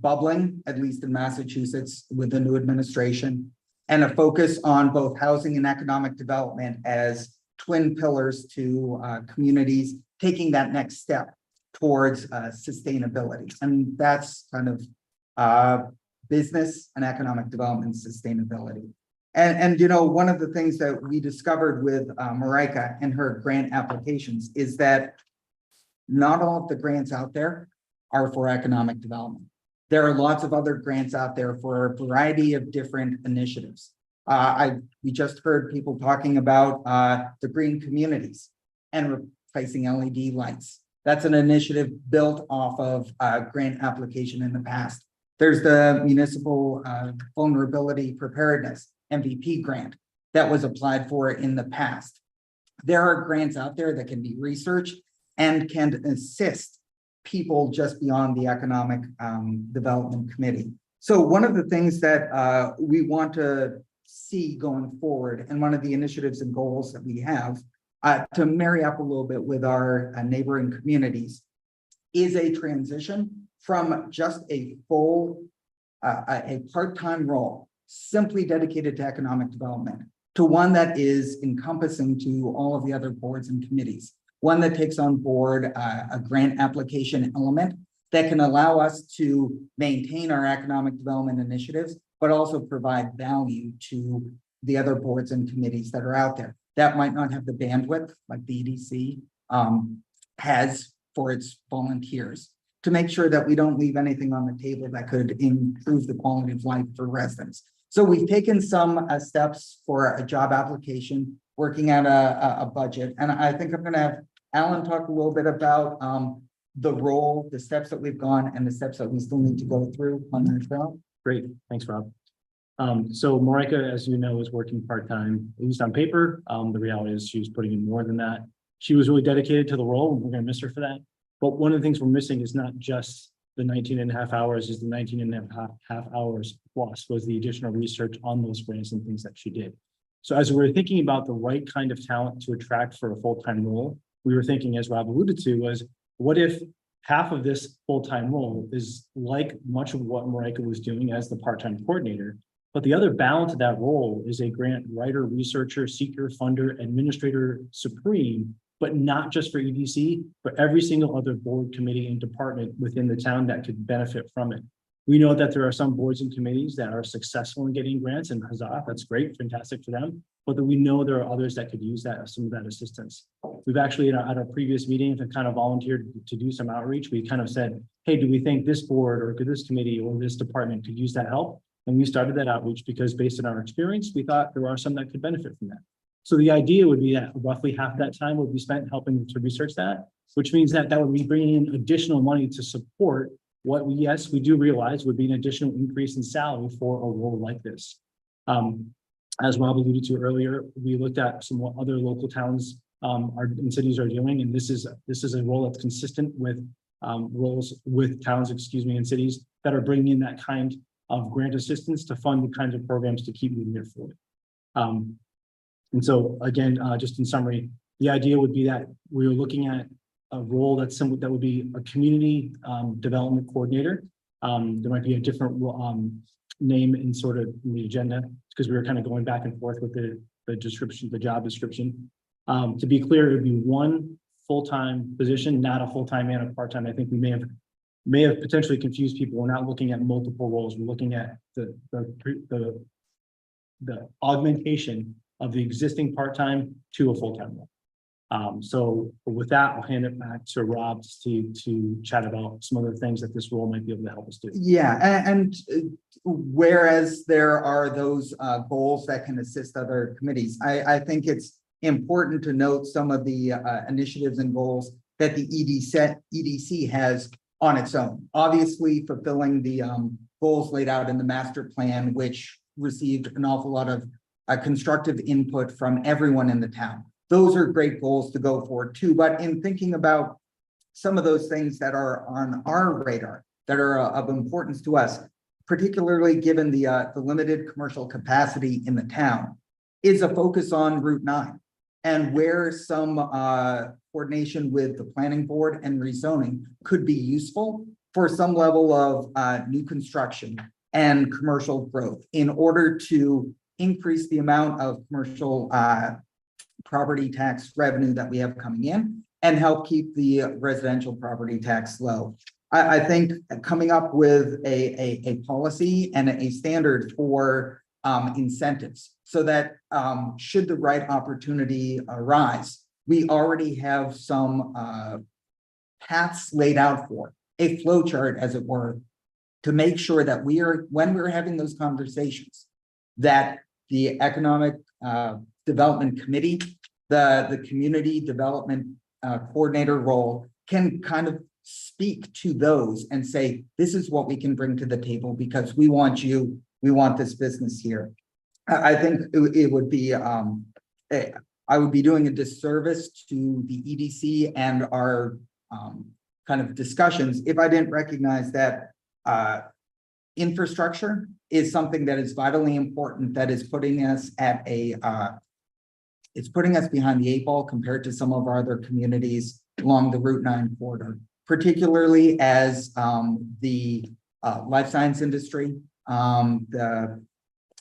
bubbling, at least in Massachusetts, with the new administration, and a focus on both housing and economic development as twin pillars to communities taking that next step towards sustainability. And that's kind of business and economic development sustainability. And you know, one of the things that we discovered with Marika and her grant applications is that not all of the grants out there are for economic development. There are lots of other grants out there for a variety of different initiatives. We just heard people talking about the green communities and replacing LED lights. That's an initiative built off of grant application in the past. There's the municipal vulnerability preparedness MVP grant that was applied for in the past. There are grants out there that can be researched and can assist people just beyond the economic development committee. So one of the things that we want to see going forward, and one of the initiatives and goals that we have to marry up a little bit with our neighboring communities, is a transition from just a full, a part-time role simply dedicated to economic development to one that is encompassing to all of the other boards and committees, one that takes on board a grant application element that can allow us to maintain our economic development initiatives, but also provide value to the other boards and committees that are out there. That might not have the bandwidth like the EDC has for its volunteers, to make sure that we don't leave anything on the table that could improve the quality of life for residents. So we've taken some steps for a job application, working at a budget. And I think I'm going to have Alan talk a little bit about the role, the steps that we've gone and the steps that we still need to go through on that job. Great, thanks, Rob. So Marika, as you know, is working part-time, at least on paper. The reality is she was putting in more than that. She was really dedicated to the role, and we're going to miss her for that. But one of the things we're missing is not just the 19 and a half hours, is the 19 and a half hours plus was the additional research on those grants and things that she did. So as we were thinking about the right kind of talent to attract for a full-time role, we were thinking, as Rob alluded to, was what if half of this full-time role is like much of what Marika was doing as the part-time coordinator, but the other balance of that role is a grant writer, researcher, seeker, funder, administrator supreme, but not just for EDC, but every single other board, committee, and department within the town that could benefit from it. We know that there are some boards and committees that are successful in getting grants, and huzzah, that's great, fantastic for them. But we know there are others that could use that, some of that assistance. We've actually, at our previous meeting, kind of volunteered to do some outreach. We kind of said, hey, do we think this board or could this committee or this department could use that help? And we started that outreach because based on our experience, we thought there are some that could benefit from that. So the idea would be that roughly half that time would be spent helping to research that, which means that would be bringing in additional money to support what we do realize would be an additional increase in salary for a role like this. As Rob alluded to earlier, we looked at some what other local towns and cities are doing, and this is a role that's consistent with roles with towns, and cities that are bringing in that kind of grant assistance to fund the kinds of programs to keep moving it forward. And so again, just in summary, the idea would be that we were looking at a role that would be a community development coordinator. There might be a different name in sort of the agenda because we were kind of going back and forth with the the description, the job description. To be clear, it would be one full-time position, not a full-time and a part-time. I think we may have potentially confused people. We're not looking at multiple roles. We're looking at the augmentation of the existing part-time to a full-time role. So with that, I'll hand it back to Rob to chat about some other things that this role might be able to help us do. Yeah, and whereas there are those goals that can assist other committees, I think it's important to note some of the initiatives and goals that the EDC has on its own. Obviously, fulfilling the goals laid out in the master plan, which received an awful lot of constructive input from everyone in the town. Those are great goals to go for too, but in thinking about some of those things that are on our radar that are of importance to us, particularly given the limited commercial capacity in the town, is a focus on Route 9 and where some coordination with the planning board and rezoning could be useful for some level of new construction and commercial growth in order to increase the amount of commercial property tax revenue that we have coming in and help keep the residential property tax low. I think coming up with a policy and a standard for incentives so that should the right opportunity arise, we already have some paths laid out for a flow chart, as it were, to make sure that when we're having those conversations, that the economic development committee, the community development coordinator role can kind of speak to those and say, this is what we can bring to the table because we want you, we want this business here. I think it would be, I would be doing a disservice to the EDC and our kind of discussions if I didn't recognize that infrastructure is something that is vitally important, that is putting us at it's putting us behind the 8 ball compared to some of our other communities along the Route 9 corridor, particularly as the life science industry, the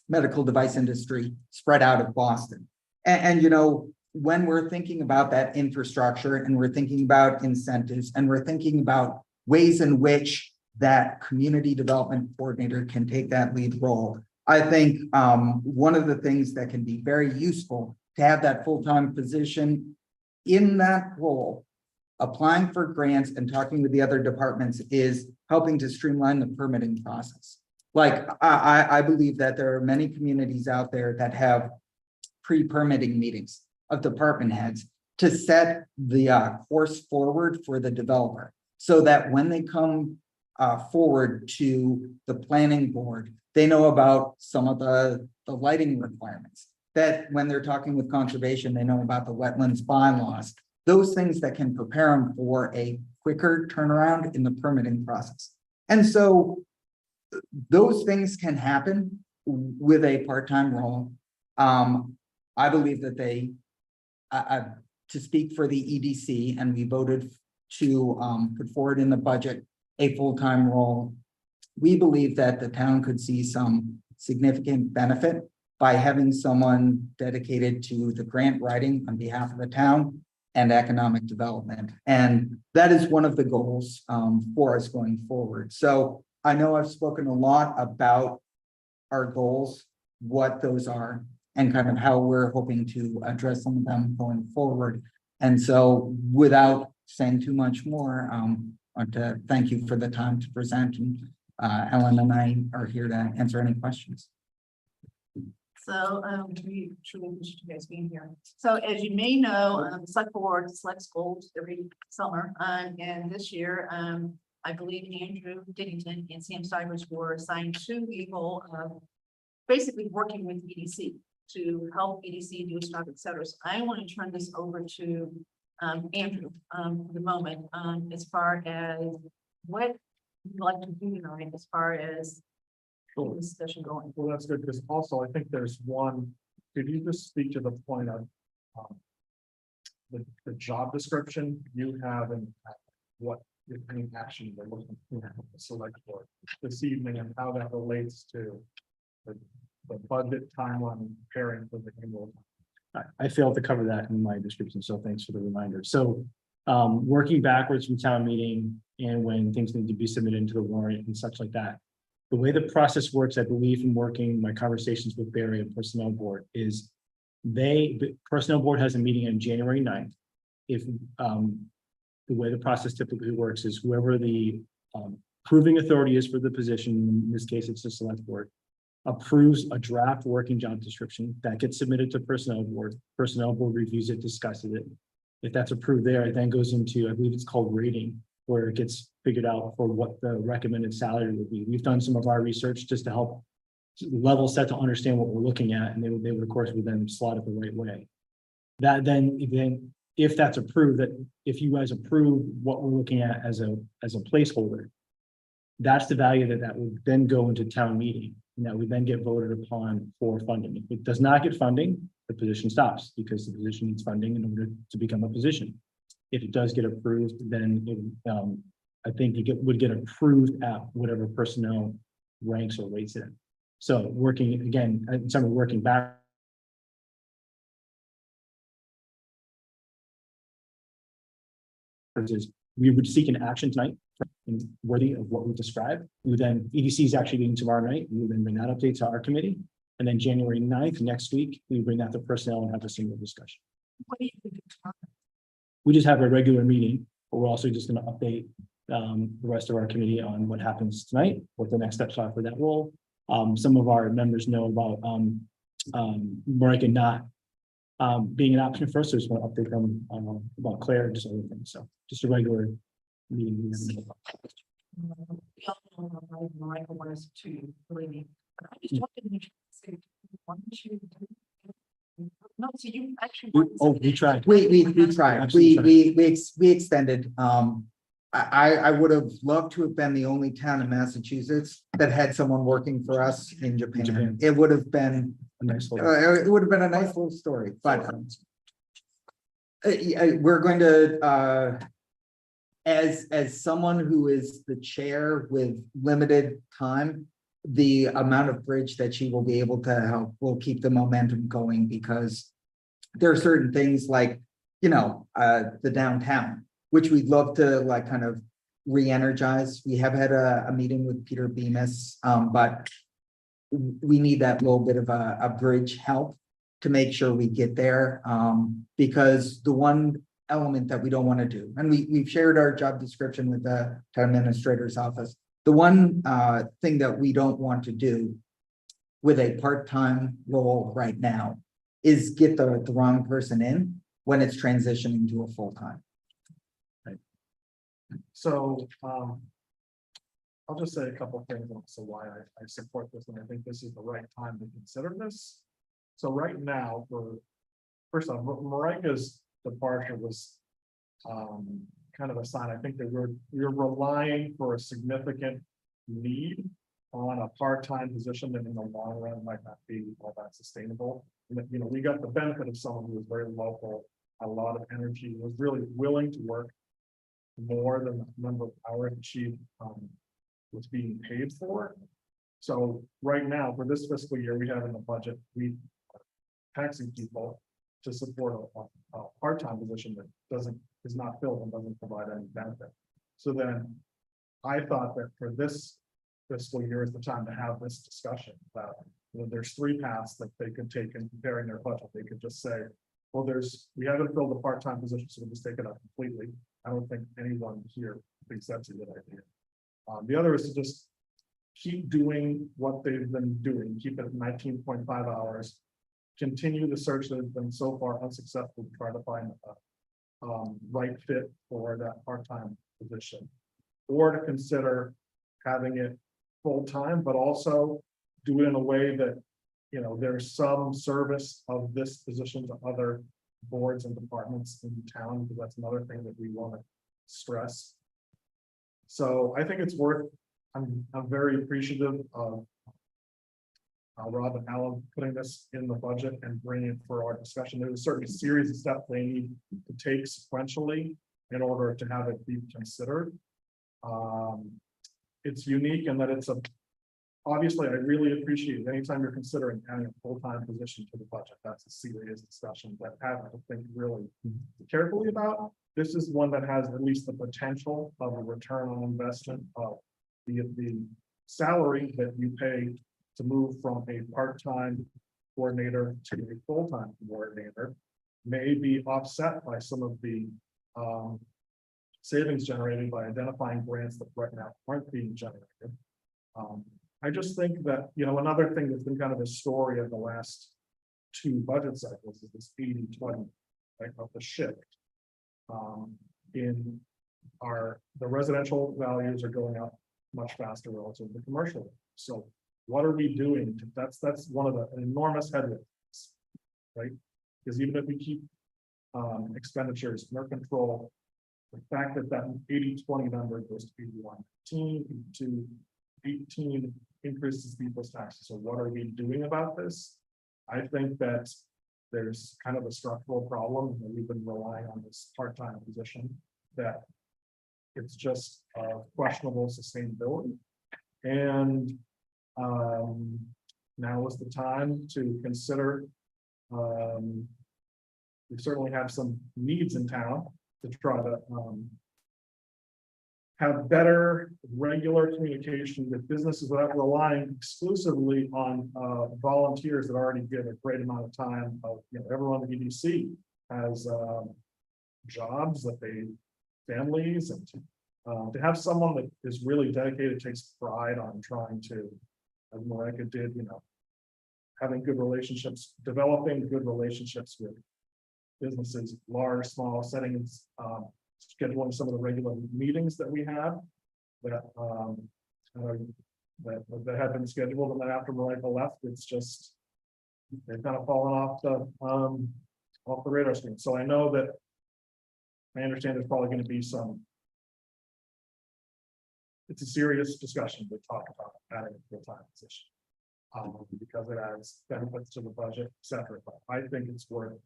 medical device industry spread out of Boston. And you know, when we're thinking about that infrastructure and we're thinking about incentives and we're thinking about ways in which that community development coordinator can take that lead role, I think one of the things that can be very useful to have that full-time position in that role, applying for grants and talking with the other departments, is helping to streamline the permitting process. Like I believe that there are many communities out there that have pre-permitting meetings of department heads to set the course forward for the developer so that when they come forward to the planning board, they know about some of the lighting requirements, that when they're talking with conservation, they know about the wetlands bylaws, those things that can prepare them for a quicker turnaround in the permitting process. And so those things can happen with a part-time role. I believe that to speak for the EDC, and we voted to put forward in the budget a full-time role. We believe that the town could see some significant benefit by having someone dedicated to the grant writing on behalf of the town and economic development. And that is one of the goals for us going forward. So I know I've spoken a lot about our goals, what those are, and kind of how we're hoping to address some of them going forward. And so without saying too much more, I want to thank you for the time to present, and Ellen and I are here to answer any questions. So we truly appreciate you guys being here. So as you may know, the select board selects goals every summer. And this year, I believe Andrew Diddington and Sam Stivers were assigned to the goal of basically working with EDC to help EDC do stuff, et cetera. So I want to turn this over to Andrew for the moment, as far as what you'd like to do tonight, as far as Sure. this discussion going. Well, that's good, because also I think there's one, could you just speak to the point of the job description you have and what, if any, action you're looking to select for this evening, and how that relates to the budget timeline preparing for the annual. I failed to cover that in my description, so thanks for the reminder. So working backwards from town meeting and when things need to be submitted into the warrant and such like that. The way the process works, I believe, in working my conversations with Barry and Personnel Board is the Personnel Board has a meeting on January 9th. If the way the process typically works is whoever the approving authority is for the position, in this case, it's the select board, approves a draft working job description that gets submitted to Personnel Board. Personnel Board reviews it, discusses it. If that's approved there, it then goes into, I believe it's called rating, where it gets figured out for what the recommended salary would be. We've done some of our research just to help level set to understand what we're looking at, and they would of course would then slot it the right way. That then if that's approved, that if you guys approve what we're looking at as a placeholder, that's the value that would then go into town meeting, and that would then get voted upon for funding. If it does not get funding, the position stops because the position needs funding in order to become a position. If it does get approved, then I think it would get approved at whatever personnel ranks or rates it. So working again, in terms of working back. Is we would seek an action tonight worthy of what we described. We would then, EDC is actually meeting tomorrow night. We would then bring that update to our committee. And then January 9th, next week, we bring that to personnel and have a single discussion. What do you think? We just have a regular meeting, but we're also just going to update the rest of our committee on what happens tonight, what the next steps are for that role. Some of our members know about Marika not being an option for us, so just want to update them about Claire and just other things. So just a regular meeting. Michael wants us to really. I just wanted to say, why don't you do- No, so you actually. We tried. We tried, Absolutely we extended, I would have loved to have been the only town in Massachusetts that had someone working for us in Japan. Japan. It would have been, a nice little. it would have been a nice little story, but we're going to, as someone who is the chair with limited time, the amount of bridge that she will be able to help will keep the momentum going, because there are certain things like, the downtown, which we'd love to like kind of re-energize. We have had a meeting with Peter Bemis, but we need that little bit of a bridge help to make sure we get there. Because the one element that we don't want to do, and we've shared our job description with the town administrator's office. The one thing that we don't want to do with a part-time role right now is get the wrong person in when it's transitioning to a full-time. So, I'll just say a couple of things as to why I support this, and I think this is the right time to consider this. So right now, first off, Marika's departure was kind of a sign, I think that we're relying for a significant need on a part-time position that in the long run might not be all that sustainable. And, we got the benefit of someone who was very local, had a lot of energy, was really willing to work more than the number of hours that she was being paid for. So right now, for this fiscal year, we have in the budget, we are taxing people to support a part-time position that is not filled and doesn't provide any benefit. So then I thought that for this fiscal year is the time to have this discussion about, there's three paths that they could take in comparing their budget. They could just say, well, we haven't filled the part-time position, so we'll just take it up completely. I don't think anyone here thinks that's a good idea. The other is to just keep doing what they've been doing, keep it at 19.5 hours, continue the search that has been so far unsuccessful to try to find a right fit for that part-time position, or to consider having it full-time, but also do it in a way that, there's some service of this position to other boards and departments in town, because that's another thing that we want to stress. So I think it's worth, I'm very appreciative of Rob and Alan putting this in the budget and bringing it for our discussion. There's a certain series of steps they need to take sequentially in order to have it be considered. It's unique in that it's obviously, I really appreciate anytime you're considering adding a full-time position to the budget. That's a serious discussion that I have to think really carefully about. This is one that has at least the potential of a return on investment of the salary that you pay to move from a part-time coordinator to a full-time coordinator may be offset by some of the savings generated by identifying grants that right now aren't being generated. I just think that, another thing that's been kind of a story of the last two budget cycles is this 80-20, right, of the shift. The residential values are going up much faster relative to commercial. So what are we doing? That's one of an enormous headwinds, right? Because even if we keep expenditures under control, the fact that 80-20 number goes to 81-18 to 18 increases people's taxes. So what are we doing about this? I think that there's kind of a structural problem that we've been relying on this part-time position that it's just questionable sustainability. And now is the time to consider. We certainly have some needs in town to try to have better regular communication with businesses without relying exclusively on volunteers that already give a great amount of time. Everyone in the EDC has jobs that families, and to have someone that is really dedicated, takes pride on trying to, as Marika did, having good relationships, developing good relationships with businesses, large, small settings, scheduling some of the regular meetings that we have that have been scheduled, and then after Marika left, it's just they've kind of fallen off the radar screen. So I know that I understand there's probably going to be it's a serious discussion to talk about adding a full-time position because it adds benefits to the budget, etc. But I think it's worth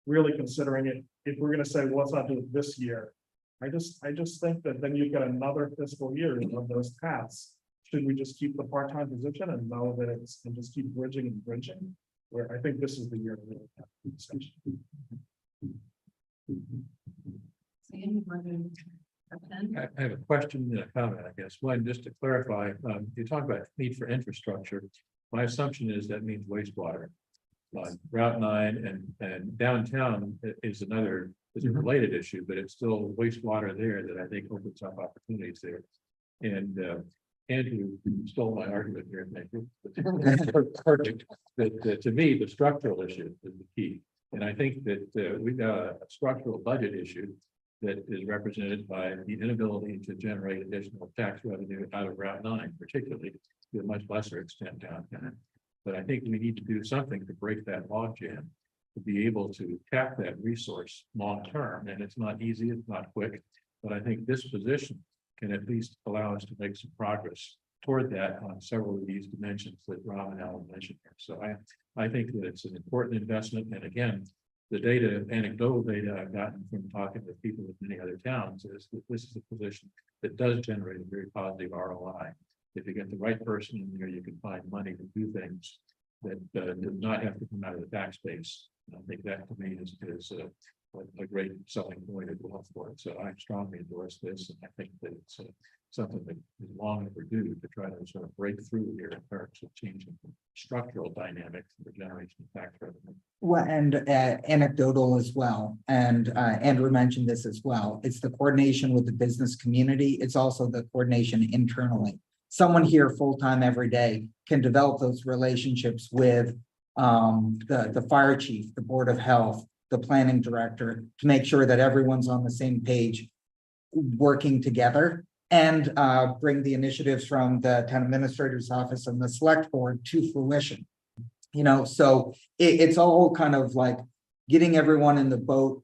really considering it. If we're going to say, well, let's not do it this year, I just think that then you've got another fiscal year of those paths. Should we just keep the part-time position and know that and just keep bridging and bridging? Where I think this is the year to really have the discussion. I have a question and a comment, I guess. One, just to clarify, you talk about need for infrastructure. My assumption is that means wastewater. Route 9 and downtown is a related issue, but it's still wastewater there that I think opens up opportunities there. And Andrew stole my argument here, thank you. Perfect. That to me, the structural issue is the key. And I think that we've got a structural budget issue that is represented by the inability to generate additional tax revenue out of Route 9, particularly to a much lesser extent downtown. But I think we need to do something to break that logjam, to be able to tap that resource long term. And it's not easy, it's not quick, but I think this position can at least allow us to make some progress toward that on several of these dimensions that Rob and Alan mentioned here. So I think that it's an important investment. And again, the data, anecdotal data I've gotten from talking with people in many other towns is that this is a position that does generate a very positive ROI. If you get the right person in there, you can find money to do things that do not have to come out of the tax base. And I think that to me is a great selling point as well for it. So I strongly endorse this, and I think that it's something that is long overdue to try to sort of break through here in terms of changing the structural dynamics of the generation of tax revenue. Well, and anecdotal as well. And Andrew mentioned this as well. It's the coordination with the business community. It's also the coordination internally. Someone here full-time every day can develop those relationships with the fire chief, the board of health, the planning director, to make sure that everyone's on the same page, working together, and bring the initiatives from the town administrator's office and the select board to fruition. So it's all kind of like getting everyone in the boat,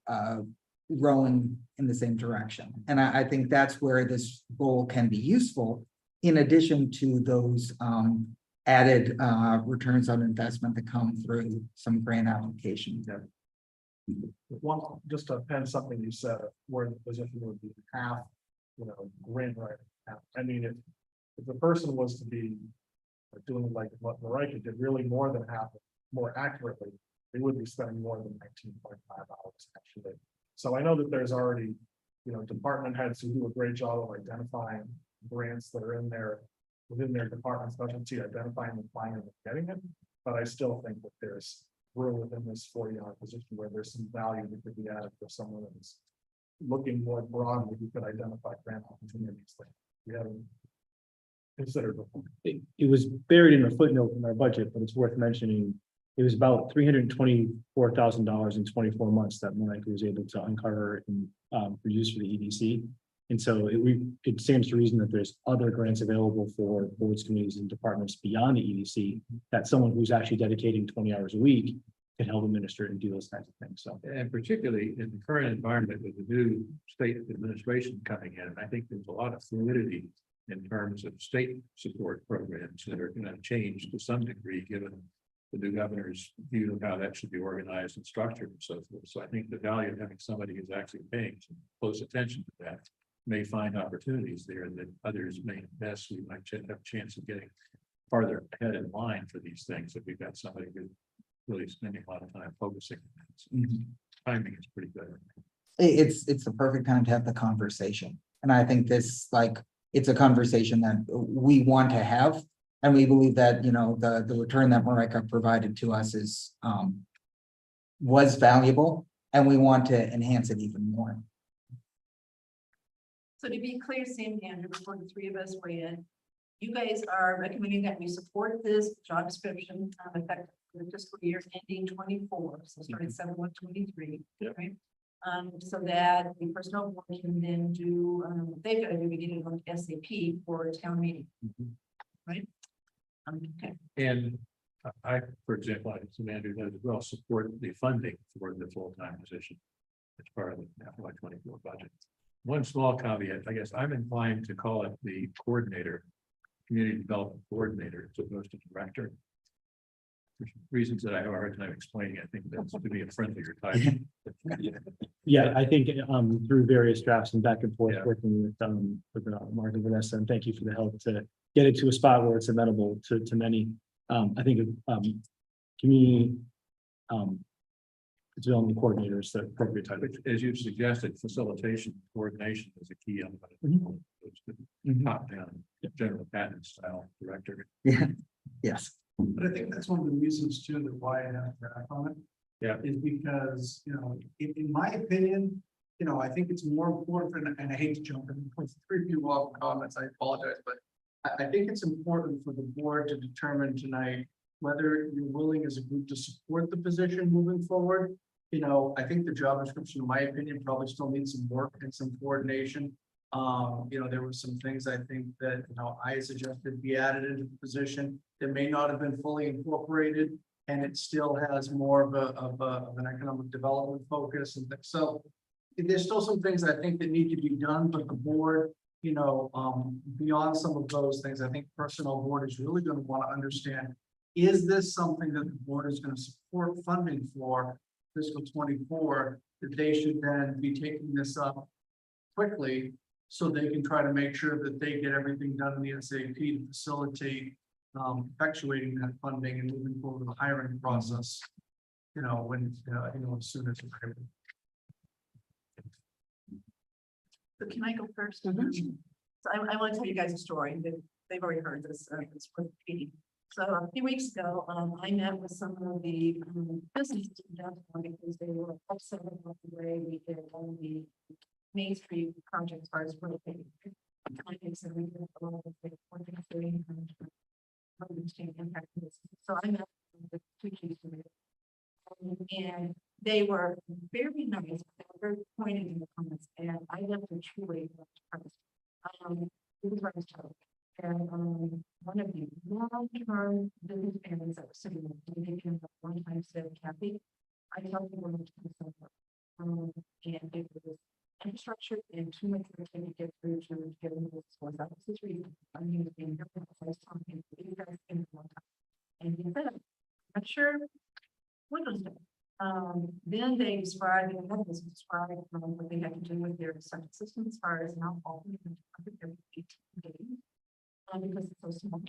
rowing in the same direction. And I think that's where this goal can be useful, in addition to those added returns on investment that come through some grant applications. One, just to append something you said, where the position would be half, grant writer. I mean, if the person was to be are doing like what Marika did, really more than half, more accurately, they would be spending more than 19.5 hours actually. So I know that there's already, department heads who do a great job of identifying grants that are in there within their department specialty, identifying and finding and getting it. But I still think that there's room within this 40-hour position where there's some value that could be added for someone that's looking more broadly, who could identify grant opportunities that we haven't considered before. It was buried in a footnote in our budget, but it's worth mentioning. It was about $324,000 in 24 months that Marika was able to uncover and for use for the EDC. And so it stands to reason that there's other grants available for boards, committees, and departments beyond the EDC, that someone who's actually dedicating 20 hours a week can help administer and do those kinds of things. So And particularly in the current environment with the new state administration coming in, I think there's a lot of fluidity in terms of state support programs that are going to change to some degree, given the new governor's view of how that should be organized and structured and so forth. So I think the value of having somebody who's actually paying some close attention to that may find opportunities there that others may miss. We might have a chance of getting farther ahead in line for these things if we've got somebody who's really spending a lot of time focusing on that. So timing is pretty good. It's the perfect time to have the conversation. And I think this, it's a conversation that we want to have. And we believe that, the return that Marika provided to us was valuable, and we want to enhance it even more. So to be clear, Sam, Andrew, before the three of us weigh in, you guys are recommending that we support this job description effective for the fiscal year ending 24, so starting 7/1/23, right? So that the personnel board can then do, they've got to do beginning on SAP for a town meeting, right? Okay. And I, for example, I think Andrew does as well, support the funding for the full-time position as part of the FY24 budget. One small caveat, I guess I'm inclined to call it the coordinator, community development coordinator, as opposed to director. For reasons that I have a hard time explaining, I think that's to be a friendlier title. yeah, I think through various drafts and back and forth, Yeah. working with Mark and Vanessa, and thank you for the help to get it to a spot where it's amenable to many. I think community development coordinator is the appropriate title. Which, as you've suggested, facilitation, coordination is a key element. Top down, general patent style director. Yeah, yes. But I think that's one of the reasons too, that why I have to act on it. Yeah. Is because, in my opinion, I think it's more important, and I hate to jump in with three people off comments, I apologize, but I think it's important for the board to determine tonight whether you're willing as a group to support the position moving forward. I think the job description, in my opinion, probably still needs some work and some coordination. There were some things I think that, I suggested be added into the position that may not have been fully incorporated, and it still has more of an economic development focus and things. So there's still some things I think that need to be done, but the board, beyond some of those things, I think personnel board is really going to want to understand, is this something that the board is going to support funding for fiscal 24, that they should then be taking this up quickly so they can try to make sure that they get everything done in the SAP to facilitate effectuating that funding and moving forward with the hiring process, when, as soon as it's able. So can I go first? So I want to tell you guys a story that they've already heard this. It's with Katie. So a few weeks ago, I met with some of the businesses in downtown because they were upset about the way we did on the Main Street project as far as real estate. So we did a lot of the impact. So I met with two chiefs and they were very nice, they were very pointed in the comments, and I left a truly it was very tough. And one of the long-term business families that were sitting in one time said, Kathy, I talked to them and it was infrastructure and too much work to get through to get into this was that was his reason. I mean, being here, I was talking to you guys in one time. And he said, I'm sure what was it? Then they described, and that was described what they had to do with their septic system as far as not all because it's so small.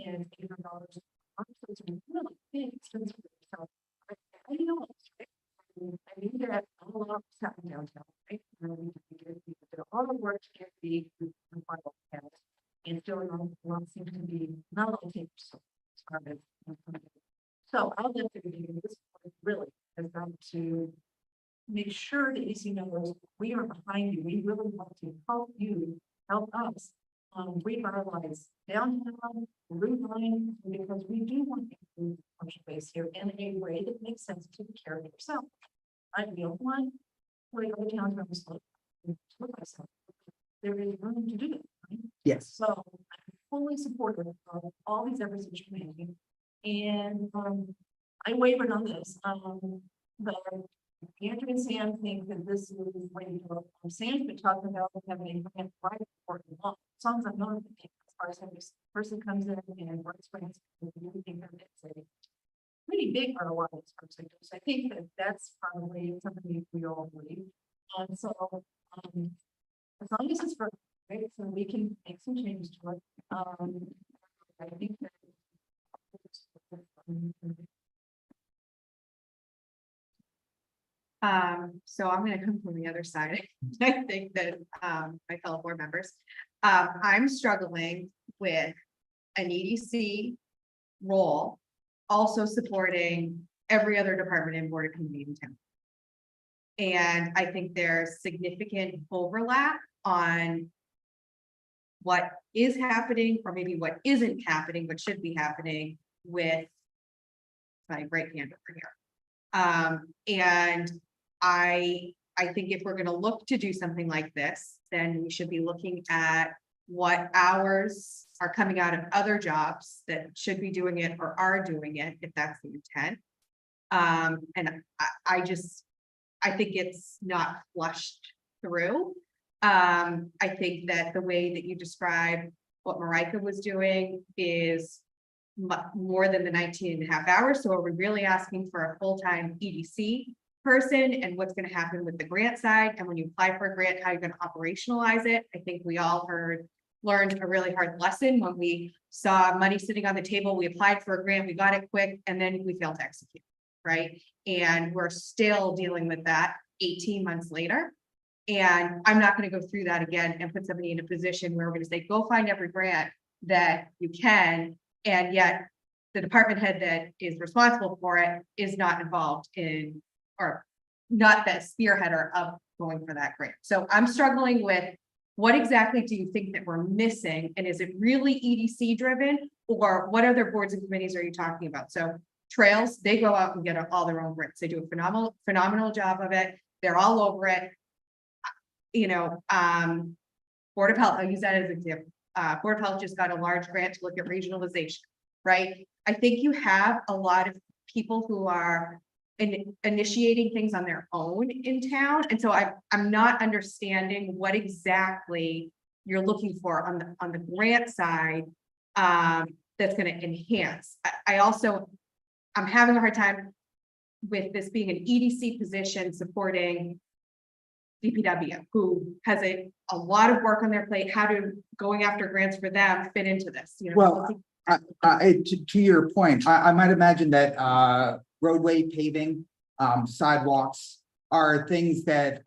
and $800. Those are really big expenses. So I know it's right. I knew that a lot was happening downtown, right? And we did all the work to get the final count. And still not seems to be not all the started. So I'll let the beginning this point really has got to make sure that EC knows we are behind you. We really want to help you, help us revitalize downtown, roofline, because we do want to improve the commercial base here in a way that makes sense to the care of yourself. I feel one way other towns are slow. There is room to do it. Right? Yes. So I'm fully supportive of all these efforts that you're making. And I wavered on this. But Andrew and Sam think that this is way to go. Sam's been talking about having a grant right for the law. Songs I'm not thinking as far as having this person comes in and works grants. We think that it's a pretty big ROI as far as I do. So I think that that's probably something we all believe. And so as long as it's for right, so we can make some changes to it. I think that so I'm gonna come from the other side. I think that my fellow board members, I'm struggling with an EDC role, also supporting every other department and board of committee in town. And I think there's significant overlap on what is happening, or maybe what isn't happening, but should be happening with my right hand over here. And I think if we're going to look to do something like this, then we should be looking at what hours are coming out of other jobs that should be doing it or are doing it, if that's the intent. And I think it's not flushed through. I think that the way that you described what Marika was doing is more than the 19.5 hours. So are we really asking for a full-time EDC person, and what's going to happen with the grant side? And when you apply for a grant, how you're going to operationalize it? I think we all learned a really hard lesson when we saw money sitting on the table. We applied for a grant, we got it quick, and then we failed to execute, right? And we're still dealing with that 18 months later. And I'm not going to go through that again and put somebody in a position where we're going to say, go find every grant that you can. And yet the department head that is responsible for it is not involved in, or not the spearheader of going for that grant. So I'm struggling with, what exactly do you think that we're missing? And is it really EDC driven, or what other boards and committees are you talking about? So trails, they go out and get all their own grants. They do a phenomenal job of it. They're all over it. You know, Board of Health, I'll use that as an example. Board of Health just got a large grant to look at regionalization, right? I think you have a lot of people who are initiating things on their own in town. And so I'm not understanding what exactly you're looking for on the grant side that's going to enhance. I'm having a hard time with this being an EDC position supporting DPW, who has a lot of work on their plate. How do going after grants for them fit into this? You know, well, to your point, I might imagine that roadway paving, sidewalks are things that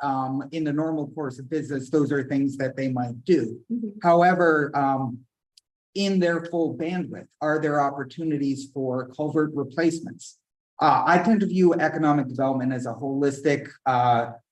in the normal course of business, those are things that they might do. However, in their full bandwidth, are there opportunities for culvert replacements? I tend to view economic development as a holistic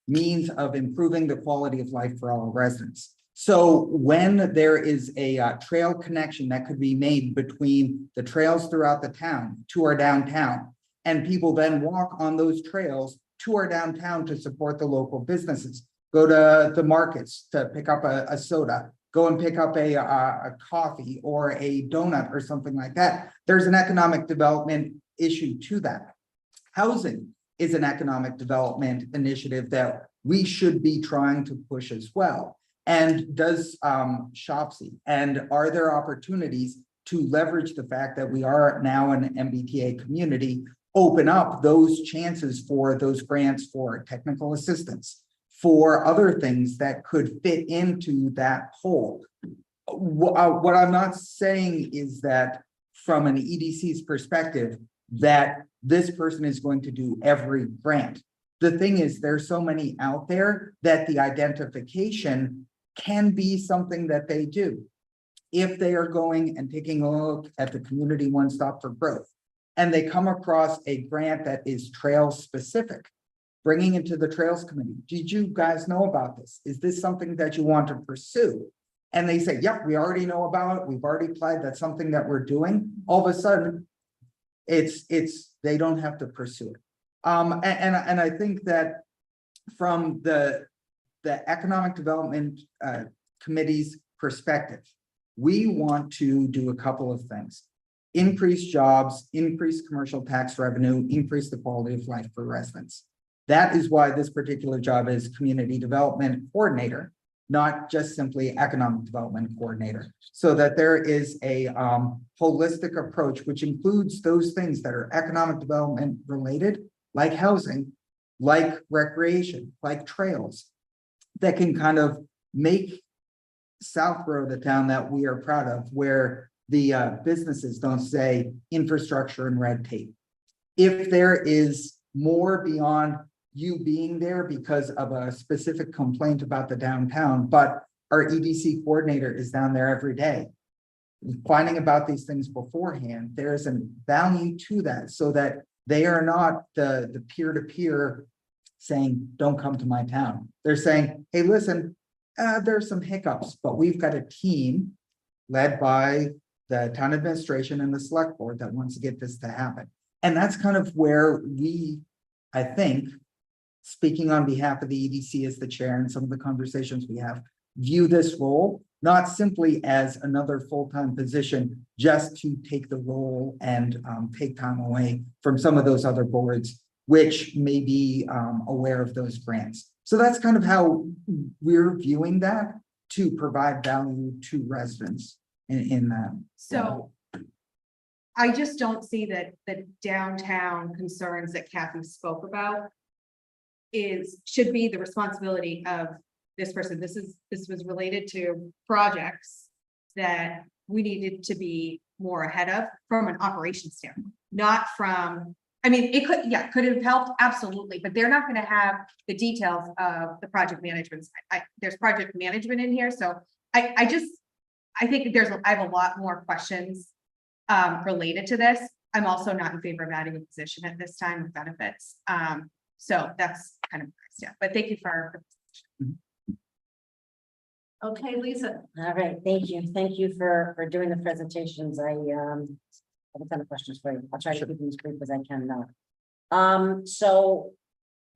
means of improving the quality of life for all residents. So when there is a trail connection that could be made between the trails throughout the town to our downtown, and people then walk on those trails to our downtown to support the local businesses, go to the markets to pick up a soda, go and pick up a coffee or a donut or something like that. There's an economic development issue to that. Housing is an economic development initiative that we should be trying to push as well. And does SHOPSI, and are there opportunities to leverage the fact that we are now an MBTA community, open up those chances for those grants for technical assistance, for other things that could fit into that whole? What I'm not saying is that from an EDC's perspective that this person is going to do every grant. The thing is, there's so many out there that the identification can be something that they do. If they are going and taking a look at the community One Stop for Growth, and they come across a grant that is trail specific, bringing it to the Trails Committee. Did you guys know about this? Is this something that you want to pursue? And they say, yep, we already know about it. We've already applied. That's something that we're doing. All of a sudden, they don't have to pursue it. And I think that from the Economic Development Committee's perspective, we want to do a couple of things. Increase jobs, increase commercial tax revenue, increase the quality of life for residents. That is why this particular job is Community Development Coordinator, not just simply Economic Development Coordinator, so that there is a holistic approach, which includes those things that are economic development related, like housing, like recreation, like trails, that can kind of make Southborough the town that we are proud of, where the businesses don't say infrastructure and red tape. If there is more beyond you being there because of a specific complaint about the downtown, but our EDC coordinator is down there every day, finding about these things beforehand, there's a value to that, so that they are not the peer-to-peer saying, don't come to my town. They're saying, hey, listen, there's some hiccups, but we've got a team led by the town administration and the select board that wants to get this to happen. And that's kind of where we, I think, speaking on behalf of the EDC as the chair and some of the conversations we have, view this role not simply as another full-time position just to take the role and take time away from some of those other boards, which may be aware of those grants. So that's kind of how we're viewing that, to provide value to residents in that. So I just don't see that the downtown concerns that Kathy spoke about should be the responsibility of this person. This was related to projects that we needed to be more ahead of from an operations standpoint, not from, I mean, it could have helped, absolutely, but they're not going to have the details of the project management. There's project management in here, so I think I have a lot more questions related to this. I'm also not in favor of adding a position at this time with benefits. So that's kind of, yeah, but thank you for. Okay, Lisa. All right, thank you. Thank you for doing the presentations. I have a ton of questions for you. I'll try to keep them as brief as I can now. So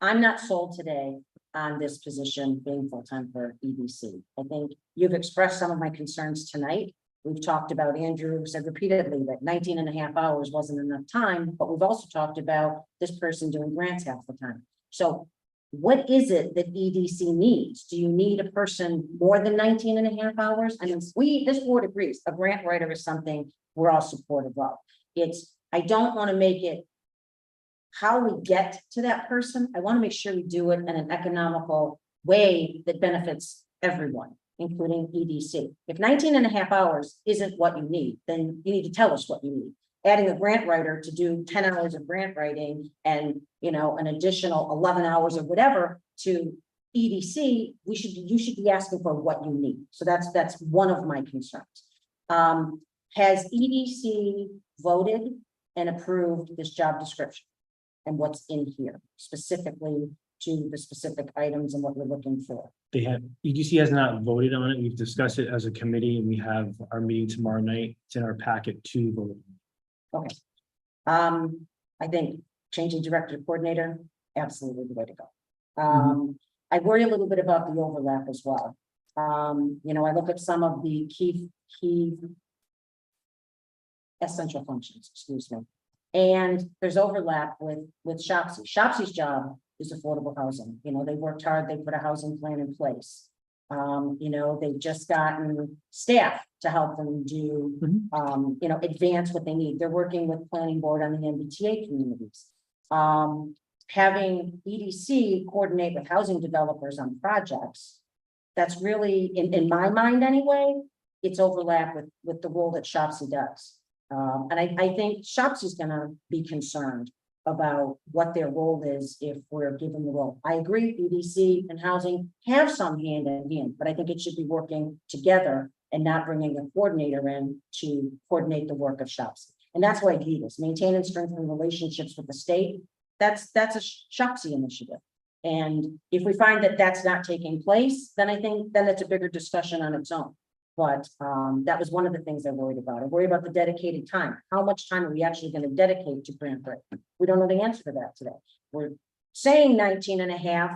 I'm not sold today on this position being full-time for EDC. I think you've expressed some of my concerns tonight. We've talked about, Andrew said repeatedly that 19 and a half hours wasn't enough time, but we've also talked about this person doing grants half the time. So what is it that EDC needs? Do you need a person more than 19 and a half hours? I mean, this board agrees, a grant writer is something we're all supportive of. I don't want to make it how we get to that person. I want to make sure we do it in an economical way that benefits everyone, including EDC. If 19 and a half hours isn't what you need, then you need to tell us what you need. Adding a grant writer to do 10 hours of grant writing and, an additional 11 hours or whatever to EDC, you should be asking for what you need. So that's one of my concerns. Has EDC voted and approved this job description and what's in here specifically to the specific items and what we're looking for? EDC has not voted on it. We've discussed it as a committee and we have our meeting tomorrow night. It's in our packet to vote. Okay. I think changing director to coordinator, absolutely the way to go. I worry a little bit about the overlap as well. I look at some of the key essential functions, excuse me. And there's overlap with SHOPSI. SHOPSI's job is affordable housing. They worked hard, they put a housing plan in place. They've just gotten staff to help them do, advance what they need. They're working with planning board on the MBTA communities. Having EDC coordinate with housing developers on projects, that's really, in my mind anyway, it's overlap with the role that SHOPSI does. And I think Shops is gonna be concerned about what their role is if we're given the role. I agree, EDC and housing have some hand in hand, but I think it should be working together and not bringing a coordinator in to coordinate the work of Shops. And that's why I do this, maintain and strengthen relationships with the state. That's a Shopsy initiative. And if we find that that's not taking place, then I think then it's a bigger discussion on its own. But that was one of the things I worried about. I worry about the dedicated time. How much time are we actually going to dedicate to grant writing? We don't know the answer to that today. We're saying 19 and a half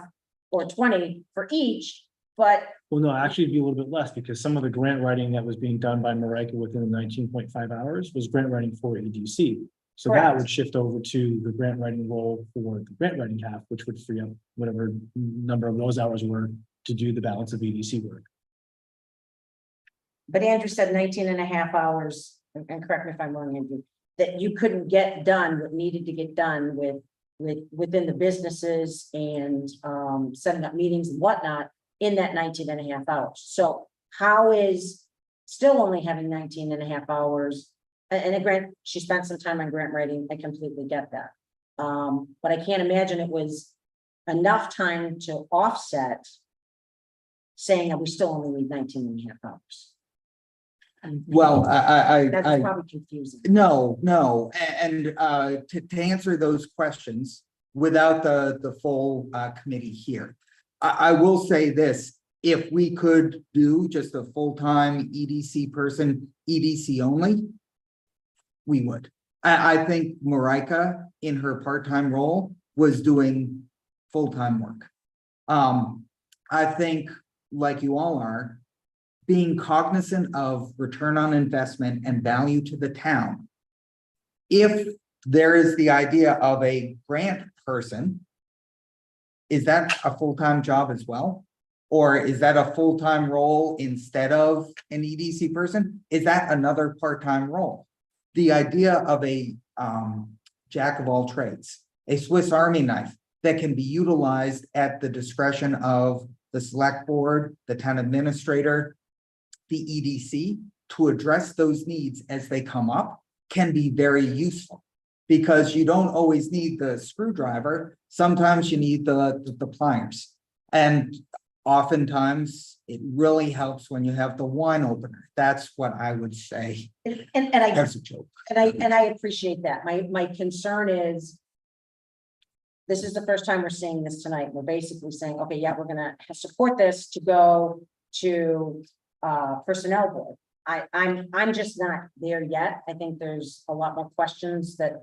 or 20 for each, but Well, no, actually it'd be a little bit less because some of the grant writing that was being done by Marika within the 19.5 hours was grant writing for EDC. So that Correct. would shift over to the grant writing role for the grant writing half, which would free up whatever number of those hours were to do the balance of EDC work. But Andrew said 19 and a half hours, and correct me if I'm wrong, Andrew, that you couldn't get done what needed to get done within the businesses and setting up meetings and whatnot in that 19 and a half hours. So how is still only having 19 and a half hours? And a grant, she spent some time on grant writing. I completely get that. But I can't imagine it was enough time to offset saying that we still only need 19 and a half hours. Well, That's probably confusing. no, and to answer those questions without the full committee here. I will say this, if we could do just a full-time EDC person, EDC only, we would. I think Marika in her part-time role was doing full-time work. I think, like you all are, being cognizant of return on investment and value to the town. If there is the idea of a grant person, is that a full-time job as well? Or is that a full-time role instead of an EDC person? Is that another part-time role? The idea of a jack of all trades, a Swiss Army knife that can be utilized at the discretion of the select board, the town administrator, the EDC to address those needs as they come up can be very useful. Because you don't always need the screwdriver, sometimes you need the pliers. And oftentimes it really helps when you have the wine opener. That's what I would say. And I As a joke. And I appreciate that. My concern is. This is the first time we're seeing this tonight. We're basically saying, okay, yeah, we're gonna support this to go to personnel board. I'm just not there yet. I think there's a lot more questions that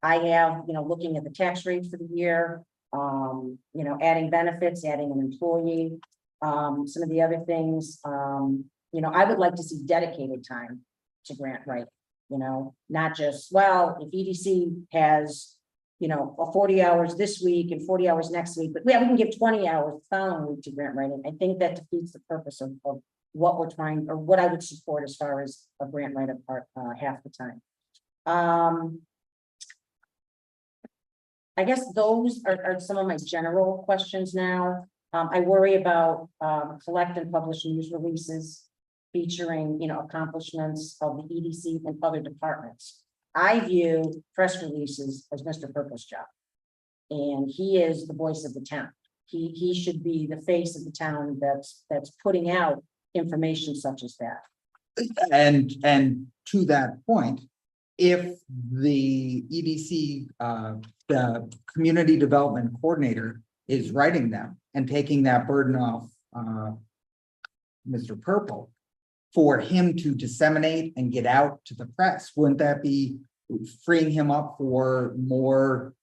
I have, looking at the tax rate for the year. Adding benefits, adding an employee, some of the other things, I would like to see dedicated time to grant writing, not just, well, if EDC has, 40 hours this week and 40 hours next week, but yeah, we can give 20 hours the following week to grant writing. I think that defeats the purpose of what we're trying, or what I would support as far as a grant writer part, half the time. I guess those are some of my general questions now. I worry about collect and publish news releases featuring, accomplishments of the EDC and other departments. I view press releases as Mr. Purple's job. And he is the voice of the town. He should be the face of the town that's putting out information such as that. And to that point, if the EDC, the community development coordinator is writing them and taking that burden off Mr. Purple for him to disseminate and get out to the press, wouldn't that be freeing him up for more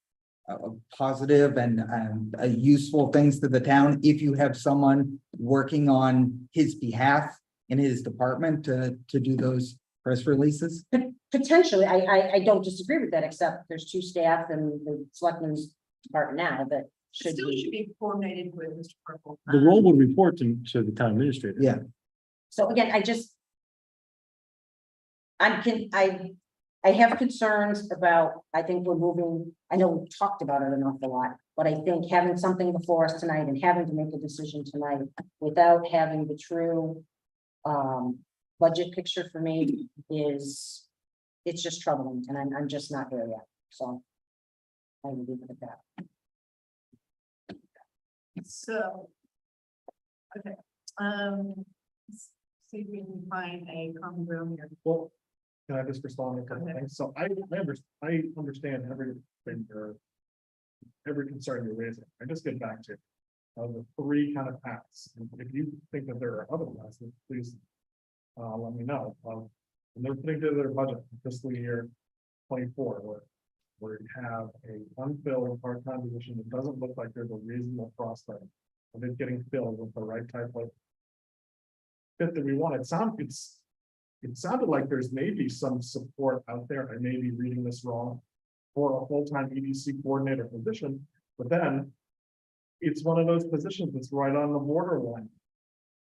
positive and useful things to the town if you have someone working on his behalf in his department to do those press releases? Potentially, I don't disagree with that, except there's two staff and the selectmen's department now that should Still be. should be coordinated with Mr. Purple. The role would report to the town administrator. Yeah. So again, I have concerns about, I think we're moving, I know we've talked about it an awful lot, but I think having something before us tonight and having to make a decision tonight without having the true budget picture for me is it's just troubling, and I'm just not there yet, so. I will leave it at that. So. Okay, let's see if we can find a common ground here. Well, can I just respond to a couple Okay. things? So I understand everything or every concern you're raising. I just get back to the three kind of paths. And if you think that there are other paths, then please let me know. And they're putting together their budget for fiscal year 24, where you have a unfilled part-time position that doesn't look like there's a reasonable prospect of it getting filled with the right type of fit that we want. It sounded like there's maybe some support out there. I may be reading this wrong for a full-time EDC coordinator position, but then it's one of those positions that's right on the borderline.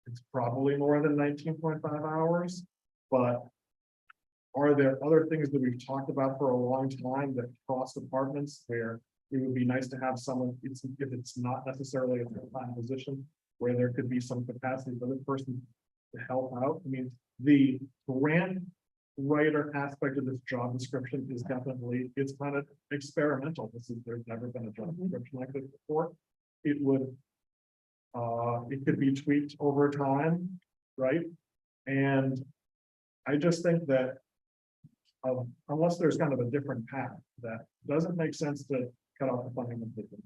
It's probably more than 19.5 hours, but are there other things that we've talked about for a long time that cross departments where it would be nice to have someone, if it's not necessarily a full-time position, where there could be some capacity for the person to help out? I mean, the grant writer aspect of this job description is definitely, it's kind of experimental. There's never been a job description like this before. It could be tweaked over time, right? And I just think that unless there's kind of a different path, that doesn't make sense to cut off the funding completely.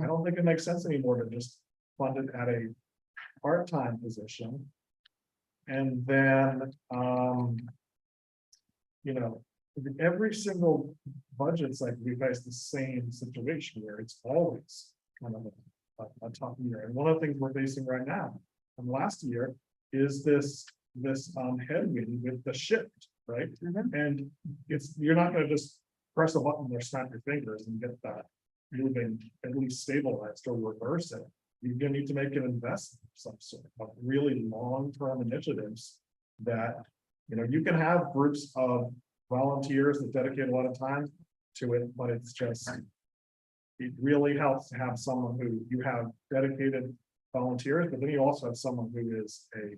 I don't think it makes sense anymore to just fund it at a part-time position. And then, every single budget's like we face the same situation where it's always kind of a tough year. And one of the things we're facing right now from last year is this headwind with the shift, right? And you're not going to just press a button or snap your fingers and get that moving, at least stabilized or reverse it. You're going to need to make an investment of some sort of really long-term initiatives that, you can have groups of volunteers that dedicate a lot of time to it, but it's just, it really helps to have someone who you have dedicated volunteers, but then you also have someone who is a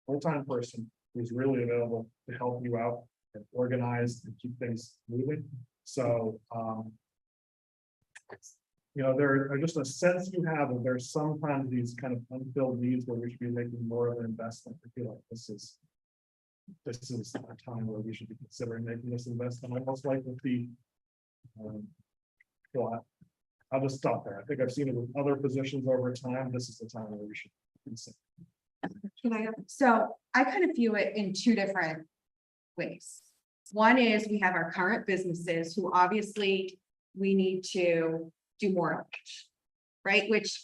full-time person who's really available to help you out and organize and keep things moving. So, there are just a sense you have that there's sometimes these kind of unfilled needs where we should be making more of an investment. I feel like this is a time where we should be considering making this investment. I most like with the, I'll just stop there. I think I've seen it with other positions over time. This is the time where we should consider. So I kind of view it in two different ways. One is we have our current businesses who obviously we need to do more of, right? Which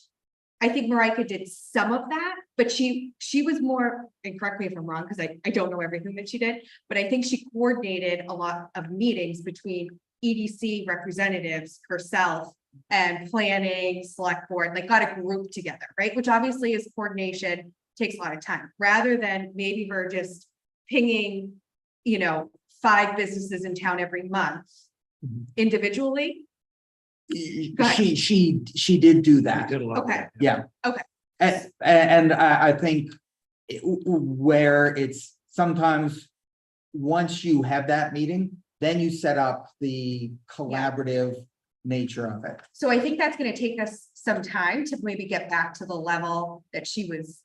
I think Marika did some of that, but she was more, and correct me if I'm wrong, because I don't know everything that she did, but I think she coordinated a lot of meetings between EDC representatives, herself, and planning, select board, like got a group together, right? Which obviously is coordination, takes a lot of time, rather than maybe we're just pinging, 5 businesses in town every month individually. She did do that. Did a lot of Okay. that. Yeah. Okay. And I think where it's sometimes, once you have that meeting, then you set up the collaborative nature of it. So I think that's gonna take us some time to maybe get back to the level that she was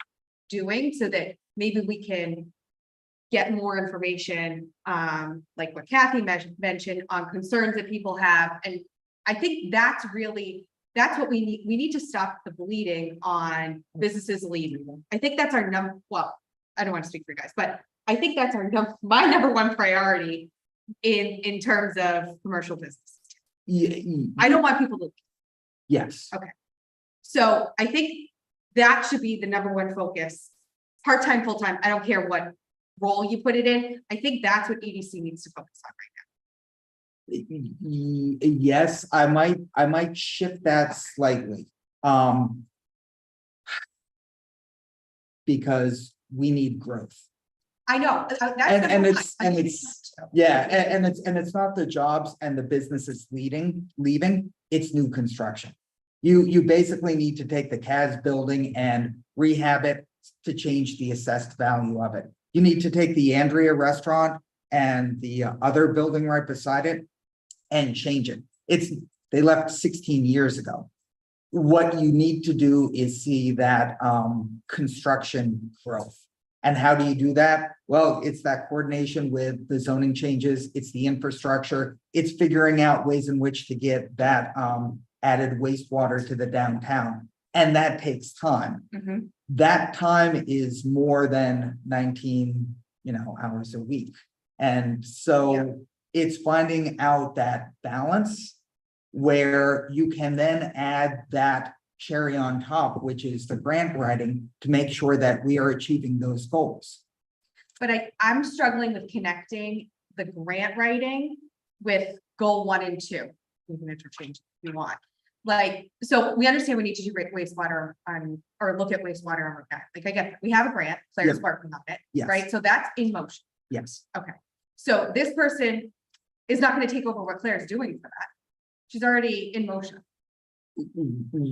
doing, so that maybe we can get more information, like what Kathy mentioned on concerns that people have. And I think that's what we need. We need to stop the bleeding on businesses leaving. I think that's our well, I don't want to speak for you guys, but I think that's my number one priority in terms of commercial business. I don't want people to leave. Yes. Okay. So I think that should be the number one focus. Part-time, full-time, I don't care what role you put it in. I think that's what EDC needs to focus on right now. Yes, I might shift that slightly. Because we need growth. I know. And it's not the jobs and the businesses leaving, it's new construction. You basically need to take the CAS building and rehab it to change the assessed value of it. You need to take the Andrea restaurant and the other building right beside it and change it. They left 16 years ago. What you need to do is see that construction growth. And how do you do that? Well, it's that coordination with the zoning changes, it's the infrastructure, it's figuring out ways in which to get that added wastewater to the downtown. And that takes time. Mhm. That time is more than 19, hours a week. And so it's finding out that balance where you can then add that cherry on top, which is the grant writing, to make sure that we are achieving those goals. But I'm struggling with connecting the grant writing with goal 1 and 2. We can interchange if we want. Like, so we understand we need to do wastewater on, or look at wastewater on that. Like, I get, it. We have a grant, Claire's working on it, Yes. right? So that's in motion. Yes, So this person is not going to take over what Claire's doing for that. She's already in motion,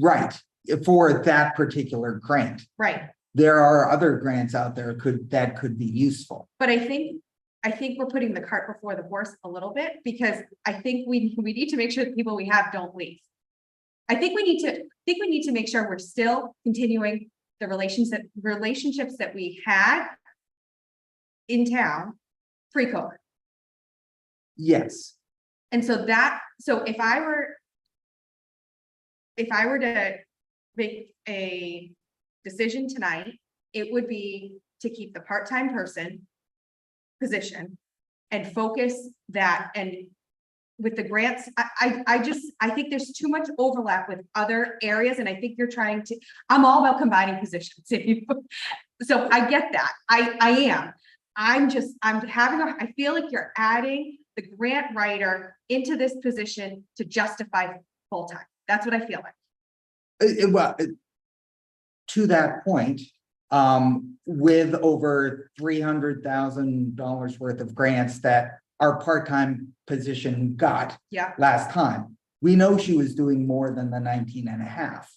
right, for that particular grant. right? There are other grants out there that could be useful. But I think we're putting the cart before the horse a little bit, because I think we need to make sure the people we have don't leave. I think we need to make sure we're still continuing the relationships that we had in town pre-COVID. Yes, And so if I were to make a decision tonight, it would be to keep the part-time person position and focus that. And with the grants, I think there's too much overlap with other areas, and I think I'm all about combining positions. So I get that. I am. I feel like you're adding the grant writer into this position to justify full-time. That's what I feel like. Well, to that point, with over $300,000 worth of grants that our part-time position got Yeah. last time, we know she was doing more than the 19 and a half.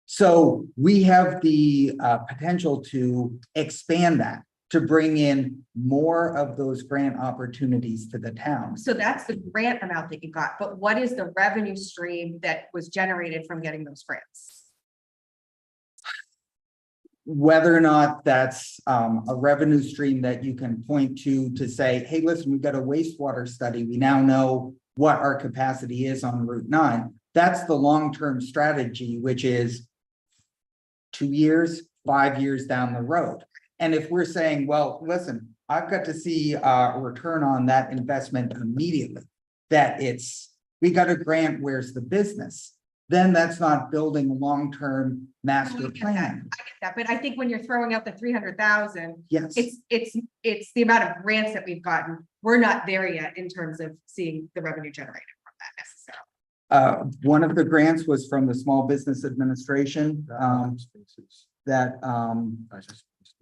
So we have the potential to expand that, to bring in more of those grant opportunities to the town. So that's the grant amount that you got, but what is the revenue stream that was generated from getting those grants? Whether or not that's a revenue stream that you can point to say, hey, listen, we've got a wastewater study. We now know what our capacity is on Route 9. That's the long-term strategy, which is 2 years, 5 years down the road. And if we're saying, well, listen, I've got to see a return on that investment immediately, that we got a grant, where's the business? Then that's not building a long-term master plan. I get that, but I think when you're throwing out the 300,000, Yes. it's the amount of grants that we've gotten. We're not there yet in terms of seeing the revenue generated from that necessarily. One of the grants was from the Small Business Administration,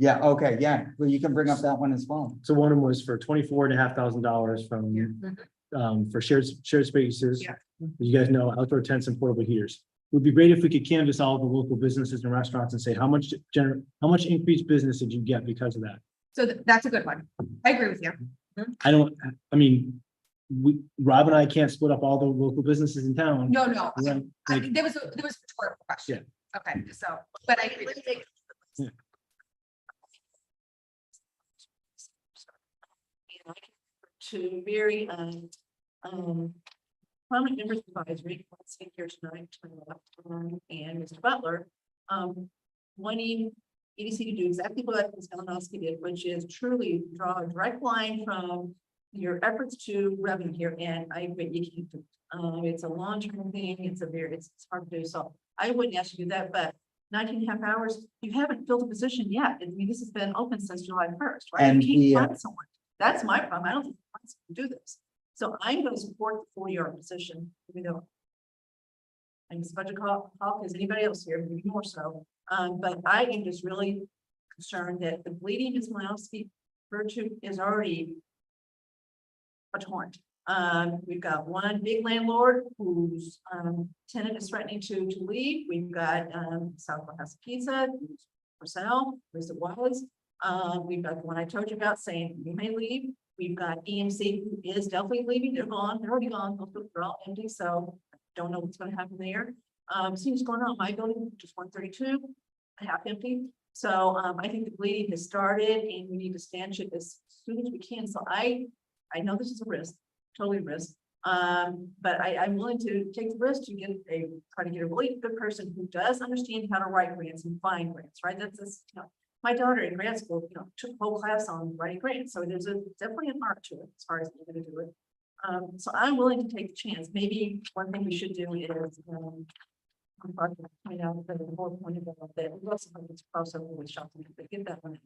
yeah, okay, yeah, well, you can bring up that one as well. So one of them was for $24,500 from for shared spaces. Yeah. You guys know, outdoor tents and portable heaters. It would be great if we could canvass all the local businesses and restaurants and say, how much increased business did you get because of that? So that's a good one. I agree with you. Rob and I can't split up all the local businesses in town. No. Right, like- There was a rhetorical question. Okay, so, but I agree with you. To very, prominent members of advisory, let's see here tonight, and Mr. Butler, wanting EDC to do exactly what Ms. Malinowski did, which is truly draw a direct line from your efforts to revenue here, and I agree, you can't do it. It's a long-term thing, it's hard to do, so I wouldn't ask you to do that, but 19 and a half hours, you haven't filled a position yet. I mean, this has been open since July 1st, right? And You can't find someone. That's my problem. I don't think I can do this. So I'm going to support the 40-hour position, even though I'm as much a hawk as anybody else here, maybe more so. But I am just really concerned that the bleeding Ms. Malinowski virtue is already a torrent. We've got one big landlord whose tenant is threatening to leave. We've got Southwest Pizza, for sale, as it was. We've got the one I told you about saying you may leave. We've got EMC who is definitely leaving. They're gone. They're already gone. They're all empty. So don't know what's gonna happen there. Seems going on. My building, just 132, half empty. So I think the bleeding has started and we need to stanch it as soon as we can. So I know this is a risk, totally a risk. But I'm willing to take the risk to try to get a really good person who does understand how to write grants and find grants, right? My daughter in grad school, took a whole class on writing grants. So there's definitely an art to it as far as I'm gonna do it. So I'm willing to take the chance. Maybe one thing we should do is, I'm talking, the whole point of that, we also have this crossover with shopping, but get that one in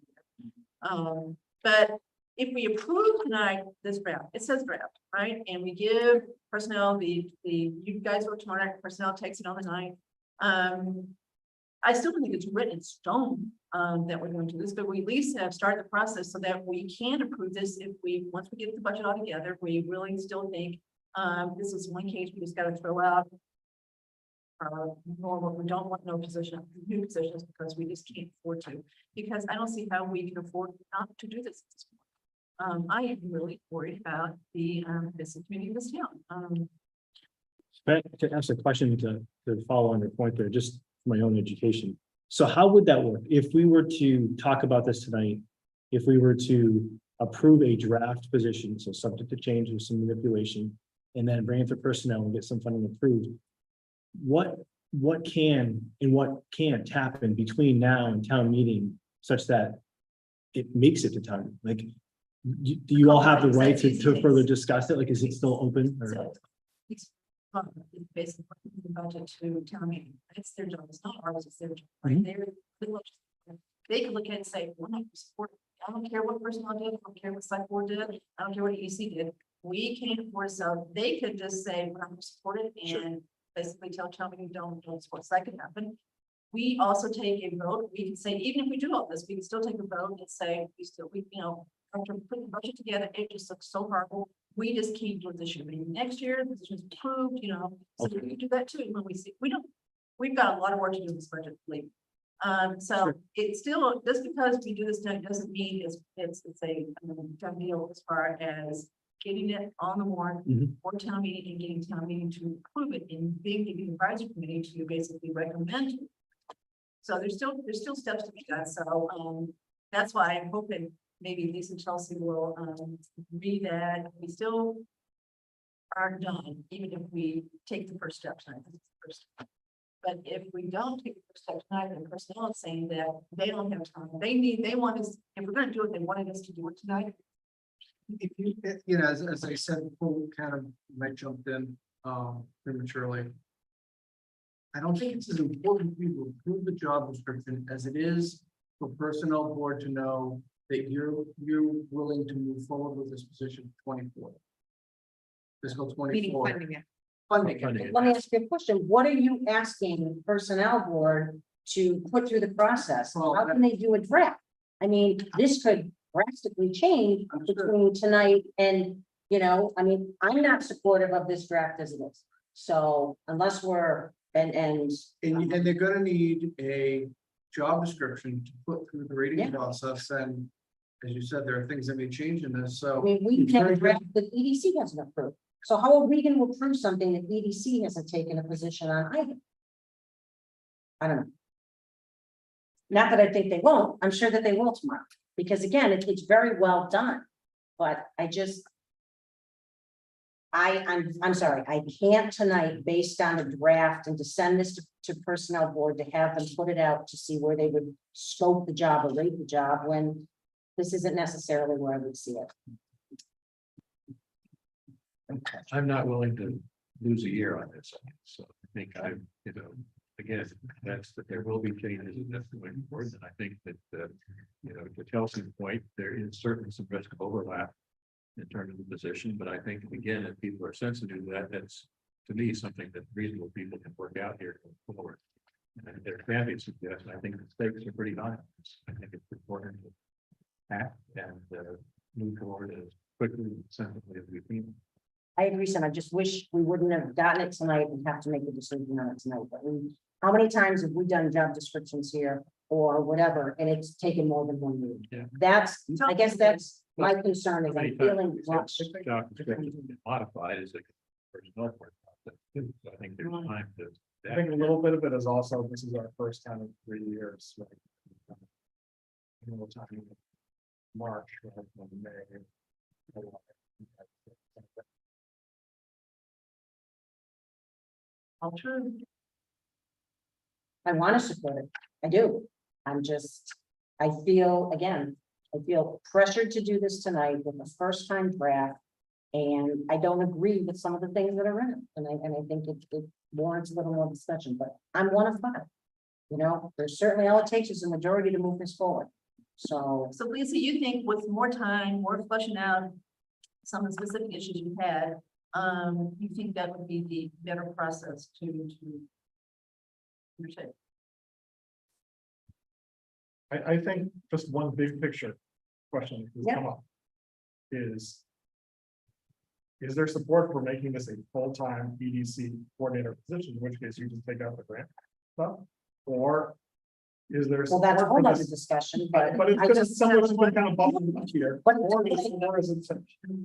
there. But if we approve tonight this draft, it says draft, right? And we give personnel you guys work tomorrow night, personnel takes it on the night. I still don't think it's written in stone, that we're going to do this, but we at least have started the process so that we can approve this once we get the budget all together, we really still think, this is one case we just gotta throw out. Normal, we don't want new positions because we just can't afford to, because I don't see how we can afford not to do this. At this point. I am really worried about the business community in this town. To ask a question to follow on your point there, just for my own education. So how would that work? If we were to talk about this tonight, if we were to approve a draft position, so subject to change or some manipulation, and then bring it to personnel and get some funding approved, what can and what can't happen between now and town meeting such that it makes it to town? Like, do you all have the right to further discuss it? Like, is it still open? Or? So it's basically the budget to town meeting. It's their job. It's not ours. It's their job. Right? They can look at it and say, we're not support. I don't care what personnel did. I don't care what select board did. I don't care what EC did. We can't afford it. So they could just say, we're not going to support it and basically tell town meeting don't support. So that could happen. We also take a vote. We can say, even if we do all this, we can still after putting the budget together, it just looks so horrible. We just can't do it this year. Maybe next year, the position's approved, so we can do that too. When we see, we've got a lot of work to do in this budget, believe. So it's still, just because we do this now doesn't mean it's a done deal as far as getting it on the warrant for town meeting and getting town meeting to approve it and being the advisory committee to basically recommend it. So there's still steps to be done. So that's why I'm hoping maybe Lisa and Chelsea will read that. We still aren't done, even if we take the first step tonight. But if we don't take the first step tonight, then personnel is saying that they don't have time. They want us, if we're gonna do it, they wanted us to do it tonight. If you, as I said before, we kind of might jumped in prematurely. I don't think it's as important for you to approve the job description as it is for personnel board to know that you're willing to move forward with this position 24. Fiscal 24. Funding it. Let me ask you a question. What are you asking personnel board to put through the process? How can they do a draft? I mean, this could drastically change between tonight and, I'm not supportive of this draft as it is. So unless we're, and they're gonna need a job description to put through the rating process, and as you said, there are things that may change in this, so. we have a draft that EDC hasn't approved. So how are we going to approve something that EDC hasn't taken a position on either? I don't know. Not that I think they won't. I'm sure that they will tomorrow, because again, it's very well done. But I'm sorry, I can't tonight, based on a draft, and to send this to personnel board to have them put it out to see where they would scope the job or rate the job, when this isn't necessarily where I would see it. I'm not willing to lose a year on this. So I think again, that there will be changes in this going forward. And I think that, to Chelsea's point, there is certainly some risk of overlap in terms of the position. But I think, again, if people are sensitive to that, that's, to me, something that reasonable people can work out here going forward. And there can be suggestions. I think the stakes are pretty high. I think it's important to act and move forward as quickly and sensibly as we can. I agree, Sam. I just wish we wouldn't have gotten it tonight and have to make a decision on it tonight. But how many times have we done job descriptions here or whatever, and it's taken more than 1 week. Yeah. That's, I guess that's my concern is I'm feeling rushed. Job description can be modified as a personnel process, too. So I think there's time to. I think a little bit of it is also, this is our first time in 3 years. Like, we're talking March, rather than May. I want to support it. I do. I feel, again, I feel pressured to do this tonight with the first time draft. And I don't agree with some of the things that are in it. And I think it warrants a little more discussion, but I'm 1 of 5. You know, there's certainly all it takes is a majority to move this forward. So So Lisa, you think with more time, more fleshing out some of the specific issues you had, you think that would be the better process to undertake? I think just one big picture question that's come up is there support for making this a full-time EDC coordinator position, in which case you just take out the grant stuff? Or is there? well, that's a support whole for other this- discussion, But but it's I because just, someone's been kind of bubbling up here. But- Or is it?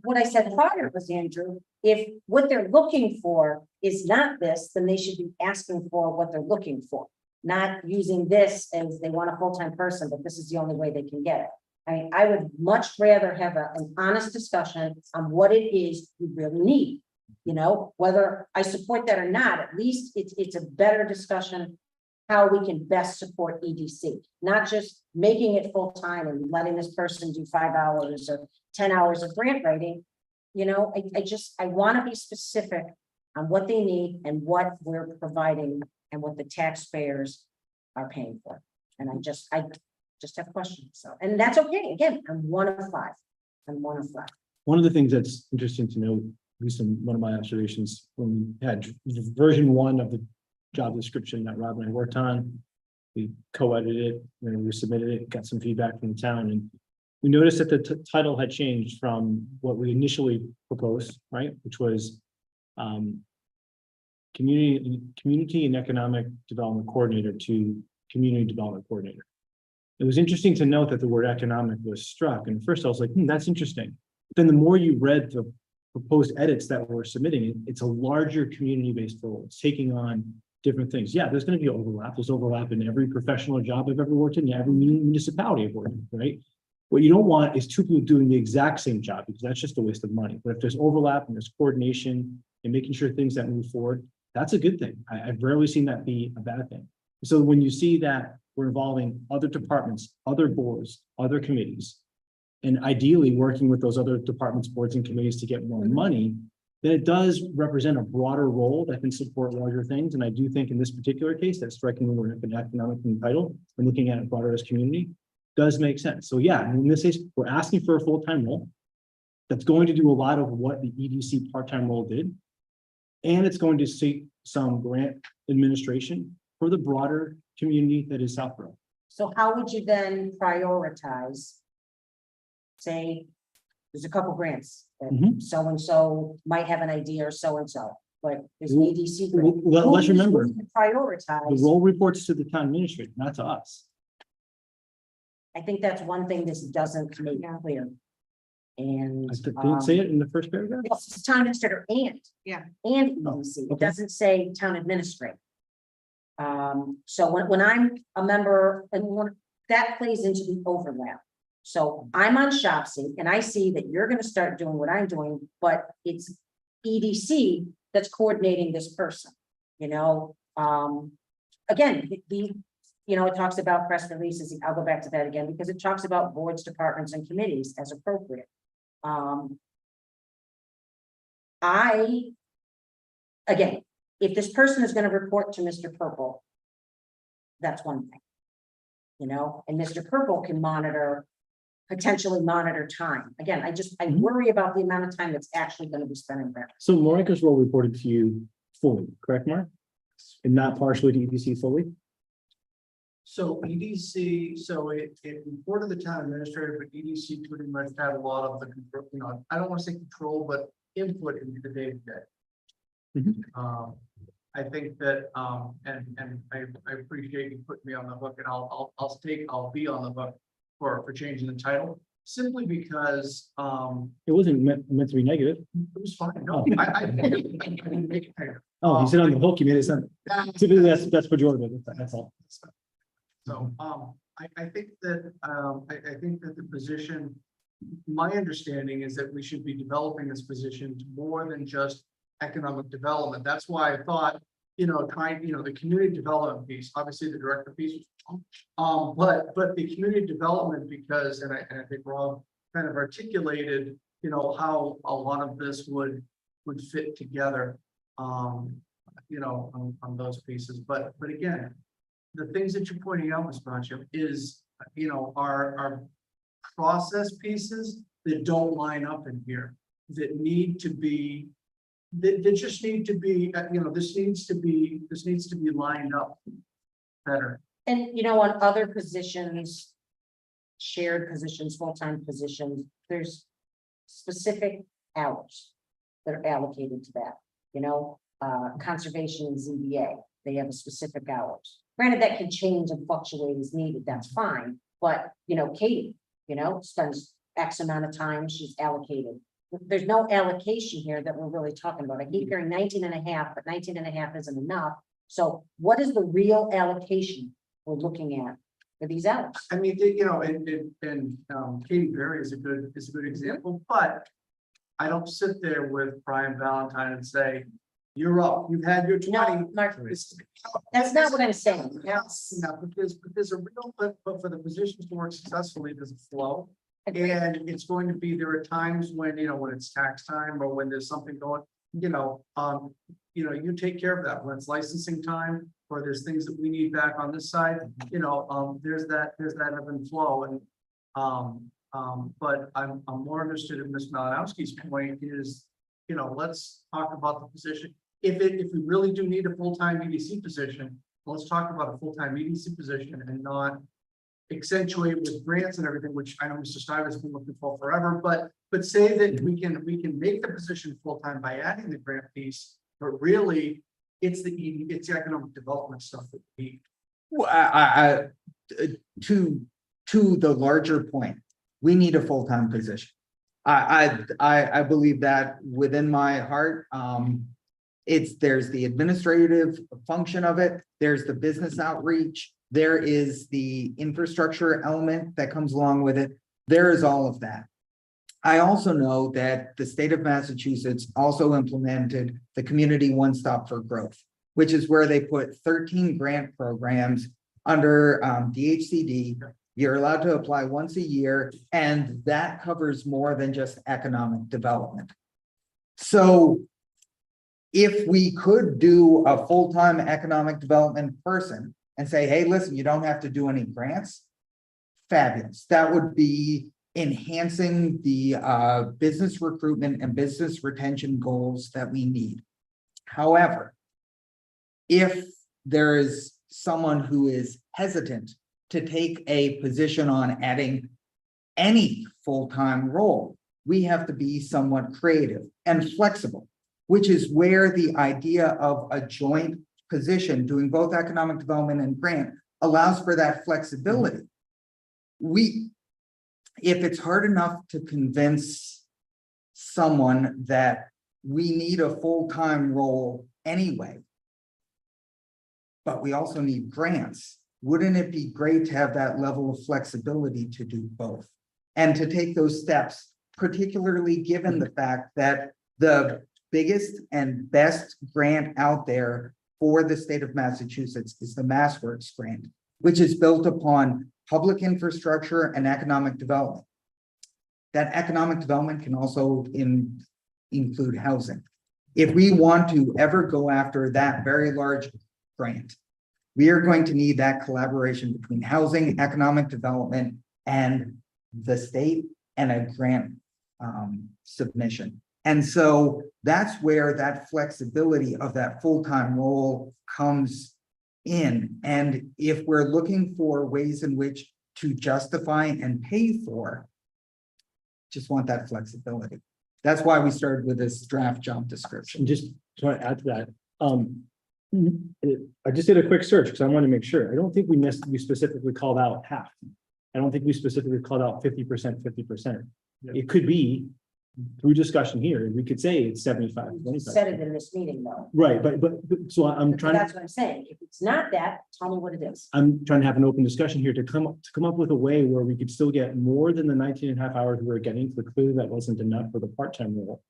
what I said prior was, Andrew, if what they're looking for is not this, then they should be asking for what they're looking for. Not using this as they want a full-time person, but this is the only way they can get it. I mean, I would much rather have an honest discussion on what it is you really need. You know, whether I support that or not, at least it's a better discussion. How we can best support EDC, not just making it full-time and letting this person do 5 hours or 10 hours of grant writing. You know, I want to be specific on what they need and what we're providing and what the taxpayers are paying for. And I just have questions. So, and that's okay. Again, I'm 1 of 5. I'm 1 of 5. One of the things that's interesting to note, at least in one of my observations, when we had version 1 of the job description that Rob and I worked on, we co-edited it, and we submitted it, got some feedback from the town, and we noticed that the title had changed from what we initially proposed, right, which was community and economic development coordinator to community development coordinator. It was interesting to note that the word economic was struck, and at first I was like, that's interesting. But then the more you read the proposed edits that we're submitting, it's a larger community-based role. It's taking on different things. Yeah, there's going to be overlap. There's overlap in every professional job I've ever worked in, every municipality I've worked in, right? What you don't want is 2 people doing the exact same job, because that's just a waste of money. But if there's overlap and there's coordination and making sure things that move forward, that's a good thing. I've rarely seen that be a bad thing. So when you see that we're involving other departments, other boards, other committees, and ideally working with those other departments, boards, and committees to get more money, then it does represent a broader role that can support larger things. And I do think in this particular case, that striking the word economic in the title and looking at it broader as community does make sense. So yeah, in this case, we're asking for a full-time role that's going to do a lot of what the EDC part-time role did. And it's going to seek some grant administration for the broader community that is Southborough. So how would you then prioritize? Say, there's a couple grants that Mhm. so-and-so might have an idea or so-and-so, but there's an Well, EDC. grant. well, let's Who remember, would you prioritize. the role reports to the town administrator, not to us. I think that's one thing this doesn't make clear. And. I didn't say it in the first paragraph. It's town administrator and. Yeah. And EDC, it okay. doesn't say town administrator. So when I'm a member, and that plays into the overlap. So I'm on SHOPSy and I see that you're gonna start doing what I'm doing, but it's EDC that's coordinating this person, you know? Again, it talks about press releases. I'll go back to that again because it talks about boards, departments, and committees as appropriate. Again, if this person is gonna report to Mr. Purple, that's one thing. And Mr. Purple can potentially monitor time. Again, I worry about the amount of time that's actually gonna be spent in there. So Marika's role reported to you fully, correct, Mark? And not partially to EDC fully? So EDC, so it reported the town administrator, but EDC pretty much had a lot of the, I don't want to say control, but input into the day-to-day. Mhm. I think that, and I appreciate you putting me on the hook, and I'll be on the hook for changing the title, simply because, It wasn't meant to be negative. it was fine, no, I didn't make it fair. Oh, you said on the hook, you made it sound, typically that's pejorative, that's all. So, I think that, I think that the position, my understanding is that we should be developing this position to more than just economic development. That's why I thought, the community development piece, obviously the director piece. But the community development, because, and I think Rob kind of articulated, how a lot of this would fit together. On those pieces, but again, the things that you're pointing out, Ms. Blanchard, is, are process pieces that don't line up in here, that need to be, that just need to be, this needs to be lined up better. And on other positions, shared positions, full-time positions, there's specific hours that are allocated to that, conservation and ZBA, they have a specific hours. Granted, that can change and fluctuate as needed, that's fine, but, Katie, spends X amount of time, she's allocated. There's no allocation here that we're really talking about. I keep hearing 19 and a half, but 19 and a half isn't enough. So what is the real allocation we're looking at for these hours? I mean, Katie Berry is a good example, but I don't sit there with Brian Valentine and say, you're up, you've had your 20. No, Mark, that's not what I'm saying. Yes, but there's a real, but for the positions to work successfully, there's a flow. Agreed. And it's going to be, there are times when, when it's tax time or when there's something going, you take care of that. When it's licensing time, or there's things that we need back on this side, there's that ebb and flow. And, but I'm more interested in Ms. Malinowski's point is, let's talk about the position. If we really do need a full-time EDC position, let's talk about a full-time EDC position and not accentuate with grants and everything, which I know Mr. Stiver's been looking for forever, but say that we can make the position full-time by adding the grant piece, but really it's the economic development stuff that we need. Well, to the larger point, we need a full-time position. I believe that within my heart. There's the administrative function of it, there's the business outreach, there is the infrastructure element that comes along with it. There is all of that. I also know that the state of Massachusetts also implemented the Community One Stop for Growth, which is where they put 13 grant programs under DHCD. You're allowed to apply once a year, and that covers more than just economic development. So if we could do a full-time economic development person and say, hey, listen, you don't have to do any grants, fabulous. That would be enhancing the business recruitment and business retention goals that we need. However, if there is someone who is hesitant to take a position on adding any full-time role, we have to be somewhat creative and flexible, which is where the idea of a joint position doing both economic development and grant allows for that flexibility. If it's hard enough to convince someone that we need a full-time role anyway, but we also need grants, wouldn't it be great to have that level of flexibility to do both? And to take those steps, particularly given the fact that the biggest and best grant out there for the state of Massachusetts is the MassWorks grant, which is built upon public infrastructure and economic development. That economic development can also include housing. If we want to ever go after that very large grant, we are going to need that collaboration between housing, economic development, and the state and a grant submission. And so that's where that flexibility of that full-time role comes in. And if we're looking for ways in which to justify and pay for, just want that flexibility. That's why we started with this draft job description. And just want to add to that, I just did a quick search because I want to make sure. I don't think we specifically called out half. I don't think we specifically called out 50%, 50%. Yeah. It could be through discussion here, we could say it's 75, You 25. said it in this meeting though. Right, but so I'm trying That's to, what I'm saying. If it's not that, tell me what it is. I'm trying to have an open discussion here to come up with a way where we could still get more than the 19 and a half hours we were getting, so clearly that wasn't enough for the part-time role,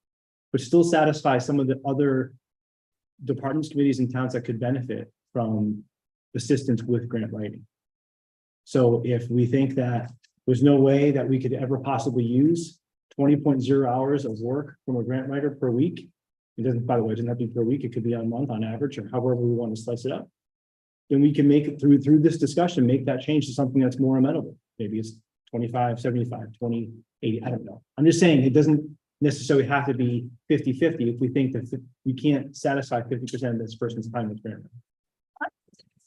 but still satisfy some of the other departments, committees, and towns that could benefit from assistance with grant writing. So if we think that there's no way that we could ever possibly use 20.0 hours of work from a grant writer per week, it doesn't, by the way, it doesn't have to be per week, it could be on month on average, or however we want to slice it up. Then we can make it through this discussion, make that change to something that's more amenable. Maybe it's 25, 75, 20, 80, I don't know. I'm just saying it doesn't necessarily have to be 50-50 if we think that we can't satisfy 50% of this person's time with grant.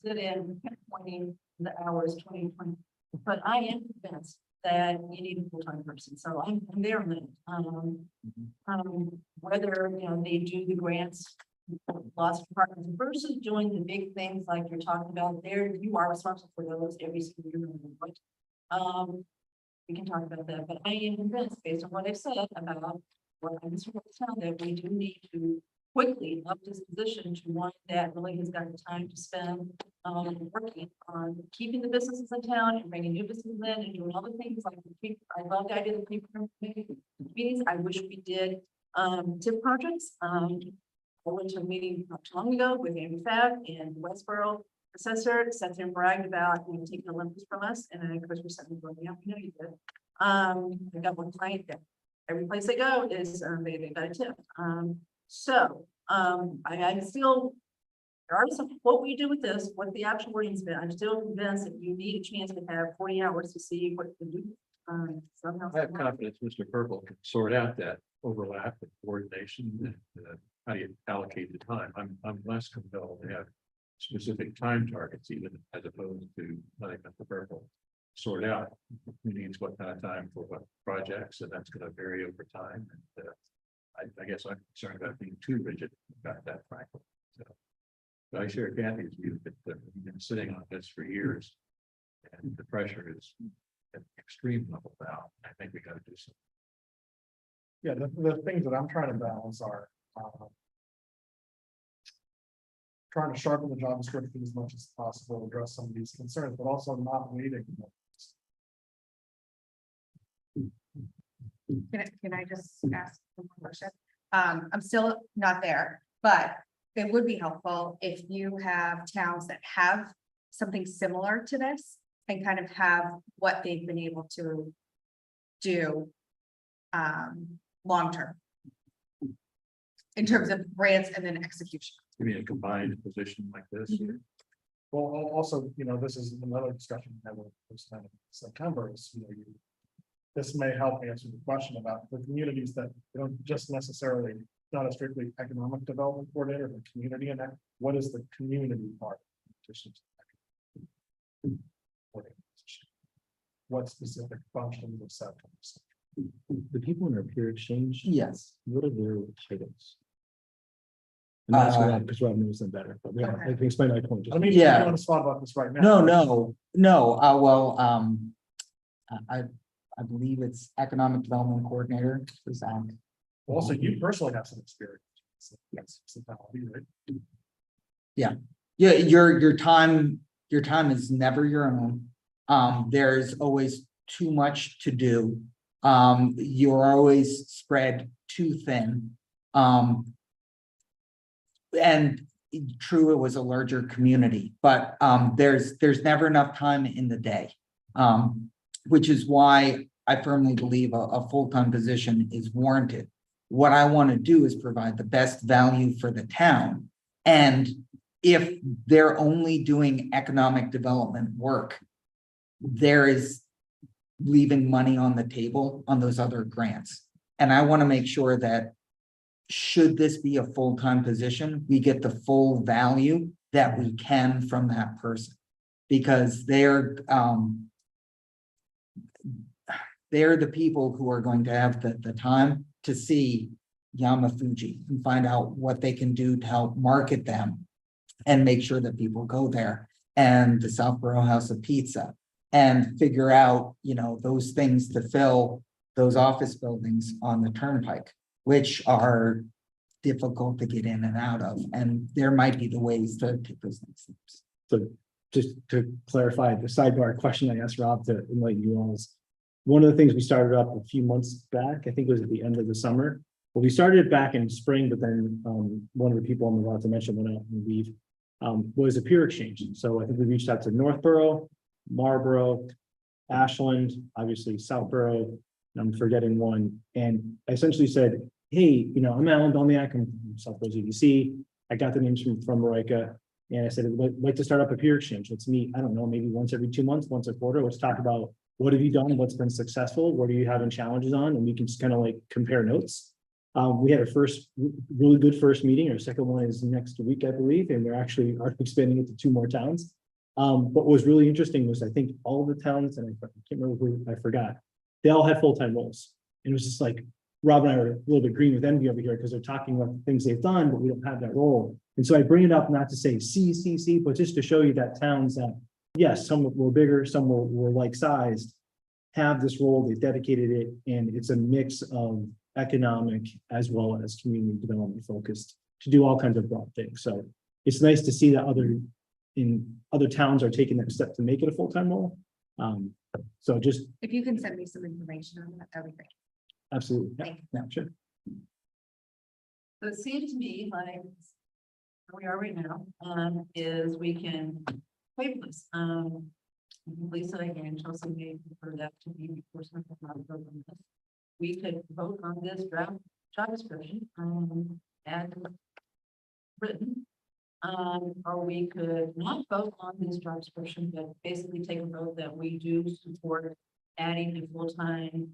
Sit in pointing the hours 20. But I am convinced that you need a full-time person, so I'm there on that. Whether, they do the grants, lots of departments versus doing the big things like you're talking about there, you are responsible for those every single year. Right? We can talk about that, but I am convinced, based on what I've said about what I'm town, that we do need to quickly up this position to one that really has got the time to spend working on keeping the businesses in town and bringing new businesses in and doing other things like I love the idea of the meetings. I wish we did tip projects. I went to a meeting not too long ago with Andrew Fab and Westboro assessor, sat there and bragged about taking Olympus from us, and then of course we're sitting going, yeah, we know you did. I got one client that every place they go is they got a tip. I'm still, regardless of what we do with this, what the actual wording's been, I'm still convinced that you need a chance to have 40 hours to see what you can do. Somehow. I have confidence Mr. Purple can sort out that overlap and coordination and how you allocate the time. I'm less compelled to have specific time targets even as opposed to letting Mr. Purple sort out who needs what kind of time for what projects, and that's going to vary over time. And I guess I'm concerned about being too rigid about that, frankly. So, but I share Kathy's view that we've been sitting on this for years, and the pressure is at extreme level now. I think we got to do something. Yeah, the things that I'm trying to balance are trying to sharpen the job description as much as possible, address some of these concerns, but also not waiting. Can I just ask one question? I'm still not there, but it would be helpful if you have towns that have something similar to this and kind of have what they've been able to do long-term in terms of grants and then execution. Give me a combined position like this. Well, also, this is another discussion that we'll spend in September is, this may help answer the question about the communities that don't just necessarily, not a strictly economic development coordinator, but community and that, what is the community part? What specific functions of sectors? The people in our peer exchange, Yes. what are their titles? And that's because Rob knows them better, but yeah, I can explain my point. I mean, Yeah. you want to spot about this right now. No. I believe it's economic development coordinator. For Zach. Also, you personally have some experience. Yes. Right? Yeah, your time is never your own. There's always too much to do. You're always spread too thin. And true, it was a larger community, but there's never enough time in the day. Which is why I firmly believe a full-time position is warranted. What I want to do is provide the best value for the town. And if they're only doing economic development work, there is leaving money on the table on those other grants. And I want to make sure that should this be a full-time position, we get the full value that we can from that person. Because they're the people who are going to have the time to see Yamafuji and find out what they can do to help market them and make sure that people go there. And the Southborough House of Pizza, and figure out, you know, those things to fill those office buildings on the turnpike, which are difficult to get in and out of, and there might be the ways to take those next steps. So just to clarify, the sidebar question I asked Rob to enlighten you all is, one of the things we started up a few months back, I think it was at the end of the summer. Well, we started it back in spring, but then one of the people on the route to mention went out and leave. Was a peer exchange. So I think we reached out to Northborough, Marlborough, Ashland, obviously Southborough, and I'm forgetting one, and I essentially said, hey, you know, I'm Alan Belmiak, I'm from Southborough's EDC. I got the names from Marika, and I said, I'd like to start up a peer exchange. Let's meet, I don't know, maybe once every 2 months, once a quarter. Let's talk about what have you done, what's been successful, what are you having challenges on, and we can just kind of like compare notes. We had a really good first meeting. Our second one is next week, I believe, and we're actually expanding it to 2 more towns. But what was really interesting was I think all the towns, and I can't remember who, I forgot, they all had full-time roles. And it was just like, Rob and I were a little bit green with envy over here because they're talking about the things they've done, but we don't have that role. And so I bring it up not to say see, but just to show you that towns that, yes, some were bigger, some were like sized, have this role, they dedicated it, and it's a mix of economic as well as community development focused to do all kinds of broad things. So it's nice to see that other towns are taking that step to make it a full-time role. So just If you can send me some information on that, that'd be great. absolutely, Thank you. yeah, sure. So it seemed to me like where we are right now, is we can play with this. Lisa and Chelsea made for that to be the person who brought the program. We could vote on this draft job description, and written. Or we could not vote on this job description, but basically take a vote that we do support adding a full-time,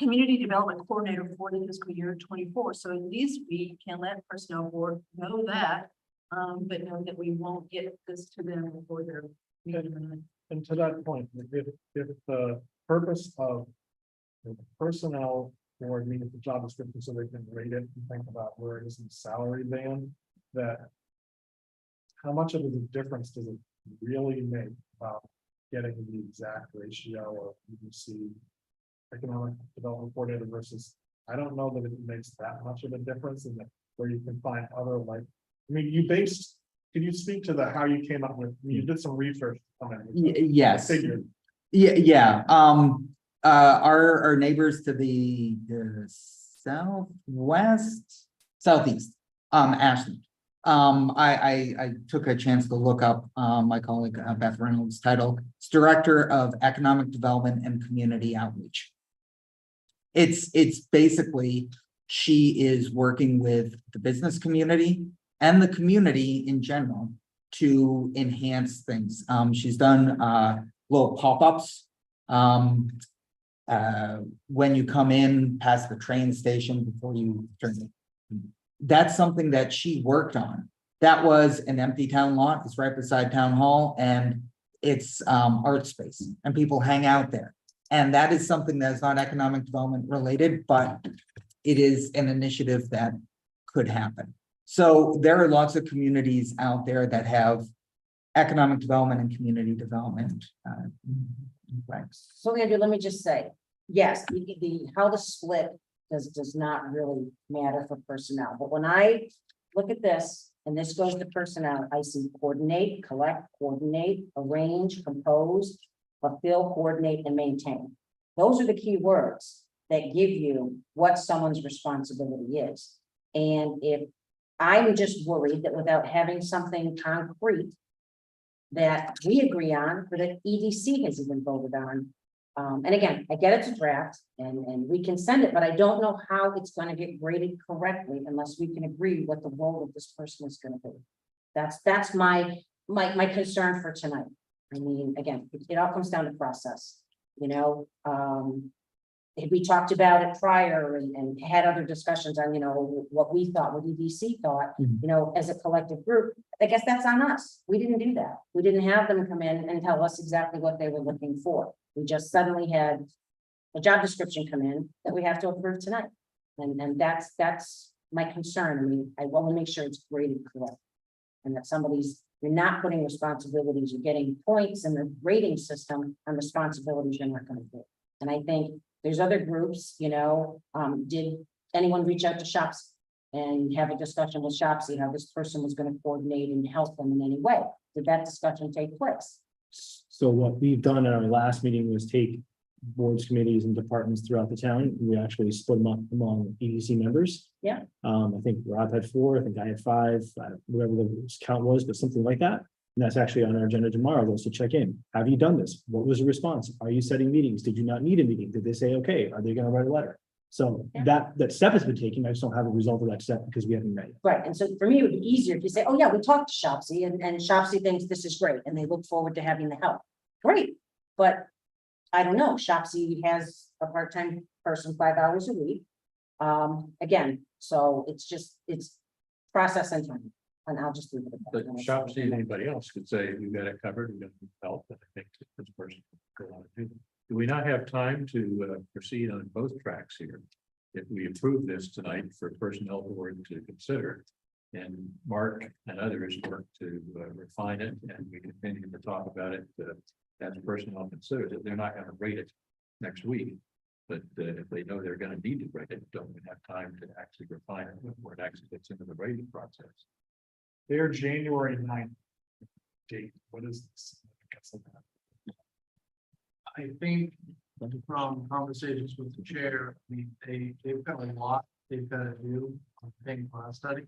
community development coordinator for the fiscal year 24. So at least we can let personnel board know that, but know that we won't get this to them before their meeting. And to that point, if the purpose of the personnel board meeting the job description so they can rate it and think about where it is in the salary band, that how much of a difference does it really make about getting the exact ratio of EDC economic development coordinator versus, I don't know that it makes that much of a difference in that where you can find other like, I mean, can you speak to that, how you came up with, you did some research on it. Yes. Figured. Yeah. Our neighbors to the southeast, Ashland. I took a chance to look up my colleague Beth Reynolds' title. It's Director of Economic Development and Community Outreach. It's basically she is working with the business community and the community in general to enhance things. She's done little pop-ups. When you come in past the train station before you turn. That's something that she worked on. That was an empty town lot. It's right beside town hall and it's art space and people hang out there. And that is something that's not economic development related, but it is an initiative that could happen. So there are lots of communities out there that have economic development and community development. So Andrew, let me just say, yes, how the split does not really matter for personnel, but when I look at this, and this goes to personnel, I see coordinate, collect, coordinate, arrange, compose, fulfill, coordinate, and maintain. Those are the key words that give you what someone's responsibility is. And if I'm just worried that without having something concrete that we agree on, or that EDC has even voted on. And again, I get it's a draft and we can send it, but I don't know how it's going to get graded correctly unless we can agree what the role of this person is going to be. That's my concern for tonight. I mean, again, it all comes down to process, you know. If we talked about it prior and had other discussions on, you know, what we thought, what EDC thought, you know, as a collective group, I guess that's on us. We didn't do that. We didn't have them come in and tell us exactly what they were looking for. We just suddenly had a job description come in that we have to approve tonight. And that's my concern. I mean, I want to make sure it's graded correct. and that you're not putting responsibilities, you're getting points in the rating system on responsibilities you're not gonna do. And I think there's other groups, did anyone reach out to Shopsy and have a discussion with Shopsy, how this person was gonna coordinate and help them in any way? Did that discussion take place? So what we've done in our last meeting was take boards, committees and departments throughout the town. We actually split them up among EDC members. Yeah. I think Rob had 4, I think I had 5, whatever the count was, but something like that. And that's actually on our agenda tomorrow, was to check in. Have you done this? What was the response? Are you setting meetings? Did you not need a meeting? Did they say, okay, are they gonna write a letter? So Yeah. that step has been taken. I just don't have a result of that step because we haven't met yet. Right, and so for me, it would be easier if you say, oh yeah, we talked to Shopsy and Shopsy thinks this is great and they look forward to having the help. Great, but I don't know, Shopsy has a part-time person 5 hours a week. Again, so it's process and time, and I'll just leave it at But that. Shopsy and anybody else could say, we've got it covered, we've got help, and I think this person could go on to do. Do we not have time to proceed on both tracks here? If we approve this tonight for personnel board to consider, and Mark and others work to refine it, and we continue to talk about it as personnel considers it, they're not gonna rate it next week. But if they know they're gonna need to rate it, don't we have time to actually refine it before it actually gets into the rating process? Their January 9th date, what is this? I think from conversations with the chair, they've got a lot they've got to do on the thing study.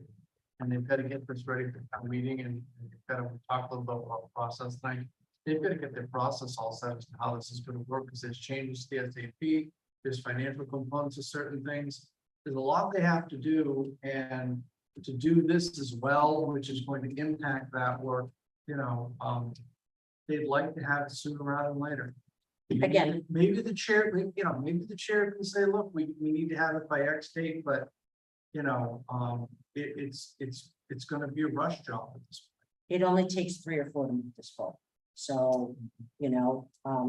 And they've got to get this ready for town meeting, and they've got to talk a little bit about the process tonight. They've got to get their process all set as to how this is going to work, because there's changes to the SAP, there's financial components of certain things. There's a lot they have to do, and to do this as well, which is going to impact that work, they'd like to have it sooner rather than later. Again. Maybe the chair, maybe the chair can say, look, we need to have it by X date, but it's gonna be a rush job at this It only takes 3 or 4 to move this forward. So,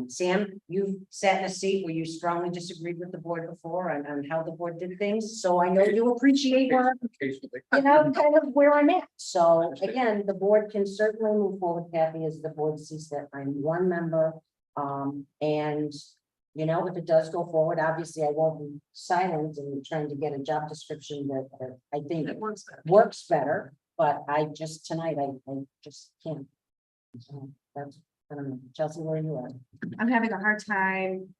Sam, you've sat in a seat where you strongly disagreed with the board before on how the board did things. So I know you appreciate where, kind of where I'm at. So again, the board can certainly move forward, Kathy, as the board sees that I'm one member. And, if it does go forward, obviously I won't be silent and trying to get a job description that I think It works better. works better, but tonight, I just can't. So that's, I don't know, Chelsea, where are you at? I'm having a hard time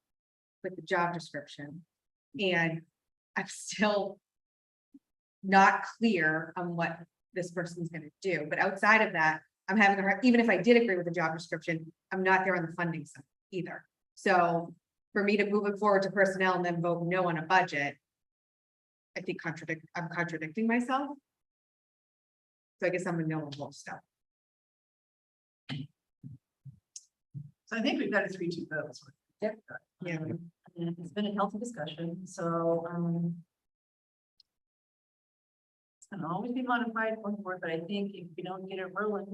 with the job description. And I'm still not clear on what this person's gonna do, but outside of that, I'm having a hard, even if I did agree with the job description, I'm not there on the funding side either. So for me to move it forward to personnel and then vote no on a budget, I think I'm contradicting myself. So I guess I'm a no on both stuff. So I think we've got a 3-2 vote. Yep. Yeah. And it's been a healthy discussion, so, it's gonna always be modified going forward, but I think if we don't get it rolling,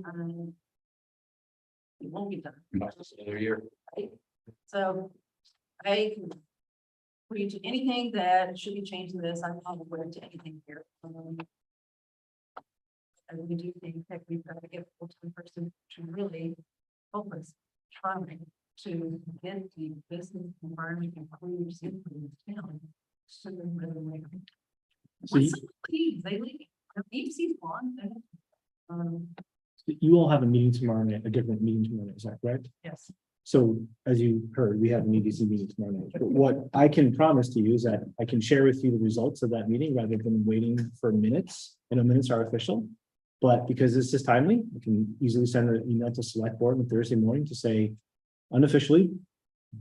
it won't be done. Another year. So I can agree to anything that should be changed in this. I'm not aware to anything here. I really do think that we've got to get a full-time person to really help us trying to get the business environment improved in the town. Sooner rather than later. So Once someone leaves, they leave. EDC's gone. You all have a meeting tomorrow night, a different meeting tomorrow night, is that correct? Yes. So as you heard, we have an EDC meeting tomorrow night. But what I can promise to you is that I can share with you the results of that meeting rather than waiting for minutes. I know minutes are official. But because this is timely, I can easily send an email to select board on Thursday morning to say unofficially,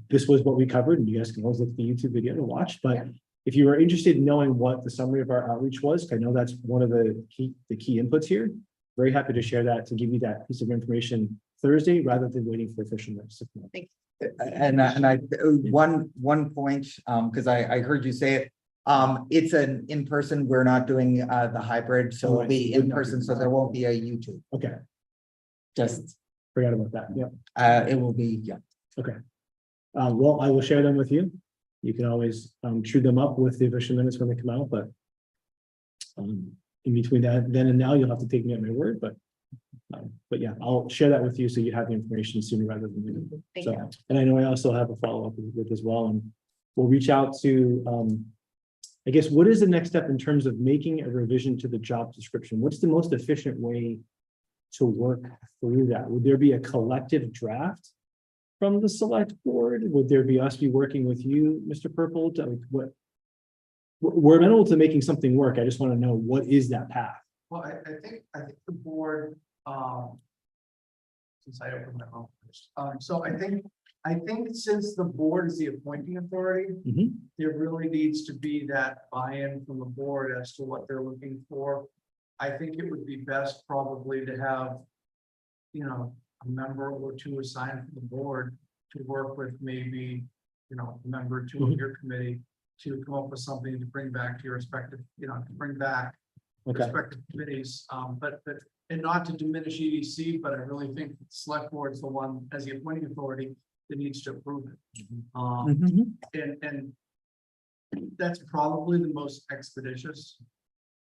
this was what we covered, and you guys can always look at the YouTube video to watch. But if you are interested in knowing what the summary of our outreach was, I know that's one of the key inputs here. Very happy to share that, to give you that piece of information Thursday rather than waiting for official notice. And I, one point, because I heard you say it, it's an in-person, we're not doing the hybrid, so it'll be in person, so there won't be a YouTube. Okay, Just, forgot about that. Yeah. it will be, yeah. Okay. Well, I will share them with you. You can always chew them up with the official minutes when they come out, but in between that, then and now, you'll have to take me at my word, but But yeah, I'll share that with you so you have the information sooner rather than later. Thank So, you. and I know I also have a follow-up with as well, and we'll reach out to, I guess, what is the next step in terms of making a revision to the job description? What's the most efficient way to work through that? Would there be a collective draft from the select board? Would there be us working with you, Mr. Purple, to we're amenable to making something work. I just want to know, what is that path? Well, I think the board, since I opened my mouth first, so I think since the board is the appointing authority, Mhm. there really needs to be that buy-in from the board as to what they're looking for. I think it would be best probably to have, a member or two assigned from the board to work with maybe, a member or two of your committee to come up with something to bring back to your respective, to bring back Okay, respective committees, and not to diminish EDC, but I really think the select board is the one, as the appointing authority, that needs to approve it. And that's probably the most expeditious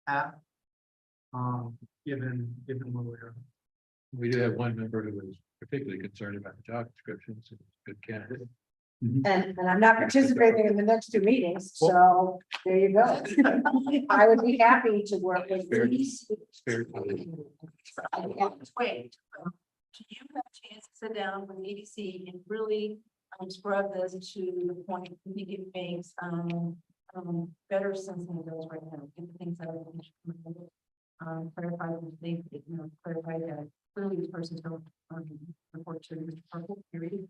path. Given where we are. We do have one member who was particularly concerned about the job descriptions, so good candidate. And I'm not participating in the next two meetings, so there you go. I would be happy to work with these. Spared. Wait, do you have a chance to sit down with EDC and really scrub this to the point I think it makes better sense than it does right now? Get the things that are clarify the thing, clarify that clearly this person's going to report to Mr. Purple, period.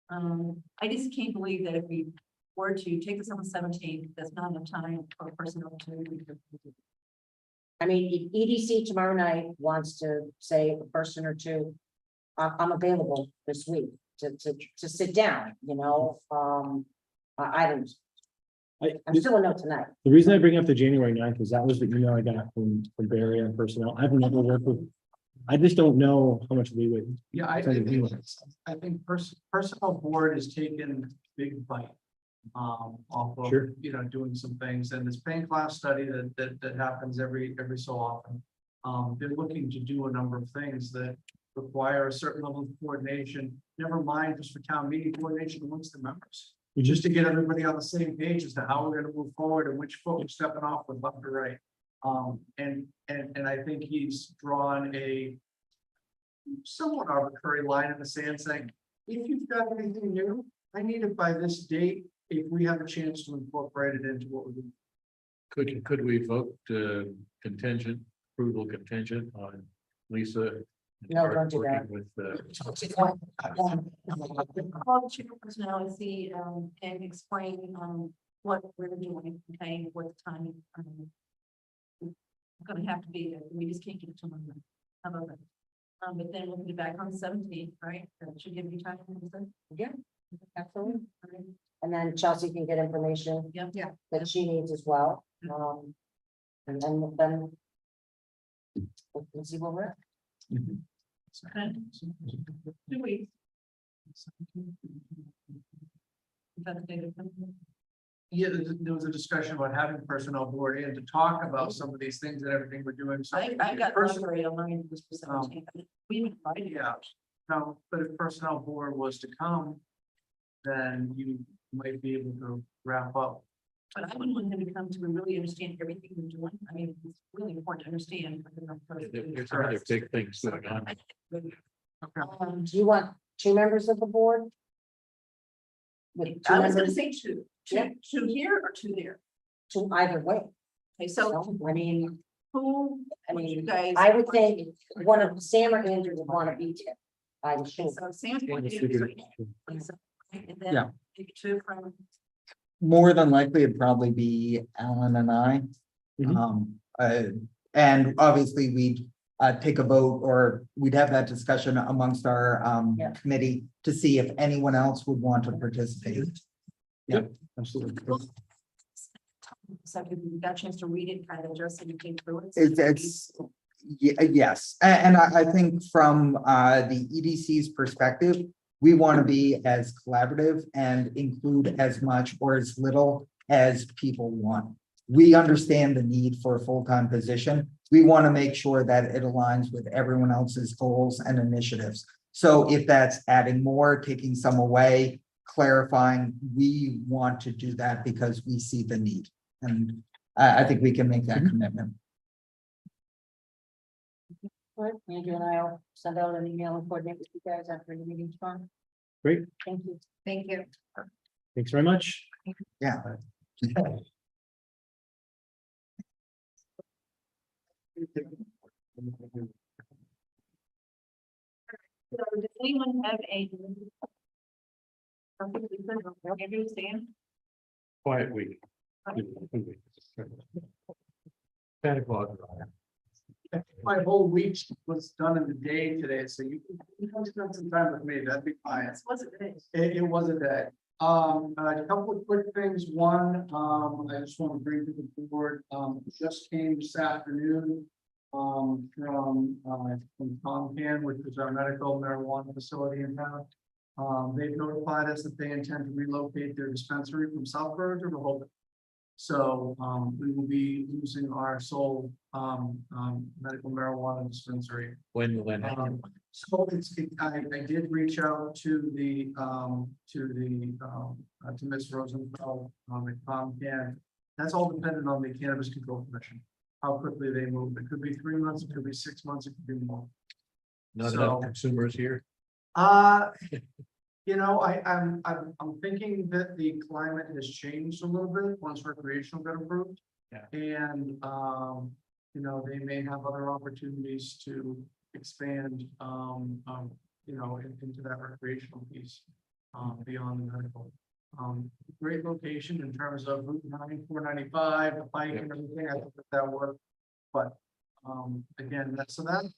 I just can't believe that if we were to take this on the 17th, that's not enough time for personnel to. I mean, if EDC tomorrow night wants to say a person or two, I'm available this week to sit down, I don't, I'm still a no tonight. the reason I bring up the January 9th is that was the email I got from Barry on personnel. I've never worked with, I just don't know how much leeway. Yeah, I think personnel board is taking big bite. Off of, Sure. Doing some things, and this pain class study that happens every so often. They're looking to do a number of things that require a certain level of coordination, never mind just for town meeting coordination amongst the members. Just to get everybody on the same page as to how we're gonna move forward and which folks are stepping off with left or right. And I think he's drawn a somewhat arbitrary line in the sand saying, if you've got anything new, I need it by this date, if we have a chance to incorporate it into what we do. Could we vote approval contingent on Lisa? No, don't do that. With Call the chief of personnel and see, and explain, what we're doing, okay, what time. Gonna have to be there, we just can't get it to them. How about that? But then we'll be back on the 17th, right? That should give you time. Yeah, absolutely. And then Chelsea can get information. Yep. Yeah. That she needs as well. And then we'll see where we're at. Okay. 2 weeks. Is that the date of them? Yeah, there was a discussion about having personnel board in to talk about some of these things and everything we're doing. So I got person- library on mine was for 17th. We even invited you. Yeah, no, but if personnel board was to come, then you might be able to wrap up. But I would want him to come to really understand everything we're doing. I mean, it's really important to understand. There's some other big things going on. Do you want two members of the board? With two I was gonna members, say two Yeah. here or two there. two either way. Okay, so So, I mean, who, you guys? I would think one of Sam or Andrew would want to be there. I'm sure. So Sam's going to Figure do. it. And then Yeah. pick two from. More than likely, it'd probably be Alan and I. Mhm. And obviously, we'd take a vote, or we'd have that discussion amongst our Yeah. committee to see if anyone else would want to participate. Absolutely. So you got a chance to read it, kind of just so you came through it. It's, yes, and I think from the EDC's perspective, we want to be as collaborative and include as much or as little as people want. We understand the need for a full-time position, we want to make sure that it aligns with everyone else's goals and initiatives. So if that's adding more, taking some away, clarifying, we want to do that because we see the need. And I think we can make that commitment. Right, Andrew and I'll send out an email and coordinate with you guys after the meeting tomorrow. Great. Thank you. Thank you. Thanks very much. Yeah. So does anyone have a? Andrew, Sam? Quiet week. Santa Claus. My whole week was done in the day today, so you can spend some time with me, that'd be fine. This wasn't it. It was a day. A couple of quick things. One, I just want to bring to the board, just came this afternoon. From Comcan, which is our medical marijuana facility in town. They've notified us that they intend to relocate their dispensary from Southborough to Rehoboth. So, we will be losing our sole, medical marijuana dispensary. When will that happen? So I did reach out to Ms. Rosenfeld, at Comcan. That's all dependent on the Cannabis Control Commission, how quickly they move. It could be 3 months, it could be 6 months, it could be more. Not So- enough consumers here. You know, I'm thinking that the climate has changed a little bit once recreational got approved. Yeah. And, you know, they may have other opportunities to expand, into that recreational piece, beyond the medical. Great location in terms of Route 9, 495, the bike and everything. I think that worked. But, again, that's gonna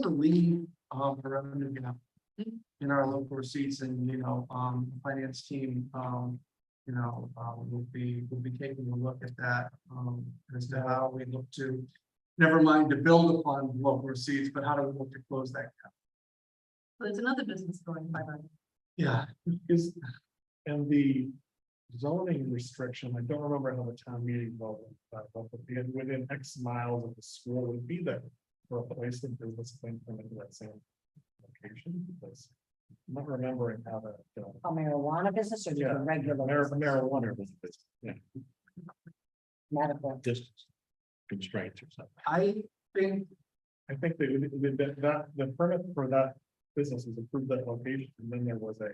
leave, a revenue gap in our local receipts, and, finance team, will be taking a look at that, as to how we look to, never mind to build upon local receipts, but how do we look to close that gap? There's another business going by. Yeah. And the zoning restriction, I don't remember how the town meeting voted, but within X miles of the school would be there for a place that business thing from that same location. Because I'm not remembering how that. A marijuana business or just Yeah, a regular business? marijuana business, yeah, Medical. Distance constraints or something. I think, I think the permit for that business was approved that location, and then there was a.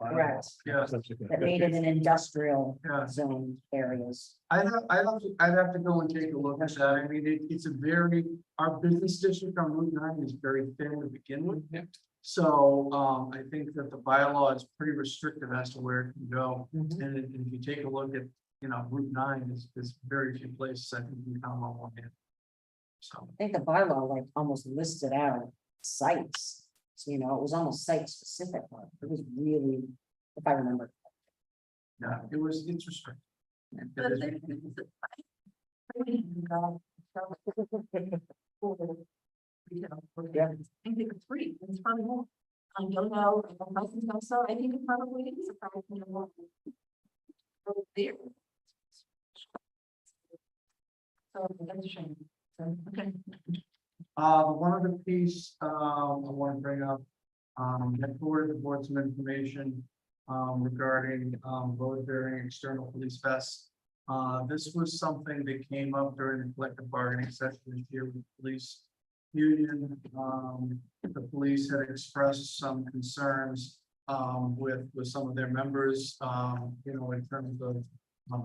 Correct. Yeah. That made it an industrial Yeah. zone areas. I'd have to go and take a look at that. I mean, it's a very, our business district on Route 9 is very thin to begin with. So, I think that the bylaw is pretty restrictive as to where it can go. And if you take a look at, Route 9 is very few places I think you can count on one hand. So, I think the bylaw like almost listed out sites. So, it was almost site specific. It was really, if I remember. yeah, it's restricted. But It is. there- Yeah. I think it's free, it's probably more. I don't know, also, I think it probably is a probably more. There. So that's a shame. So, okay. One other piece, I want to bring up, I forwarded the board some information, regarding, road bearing external police vests. This was something that came up during the collective bargaining session this year with the police union. The police had expressed some concerns, with some of their members, in terms of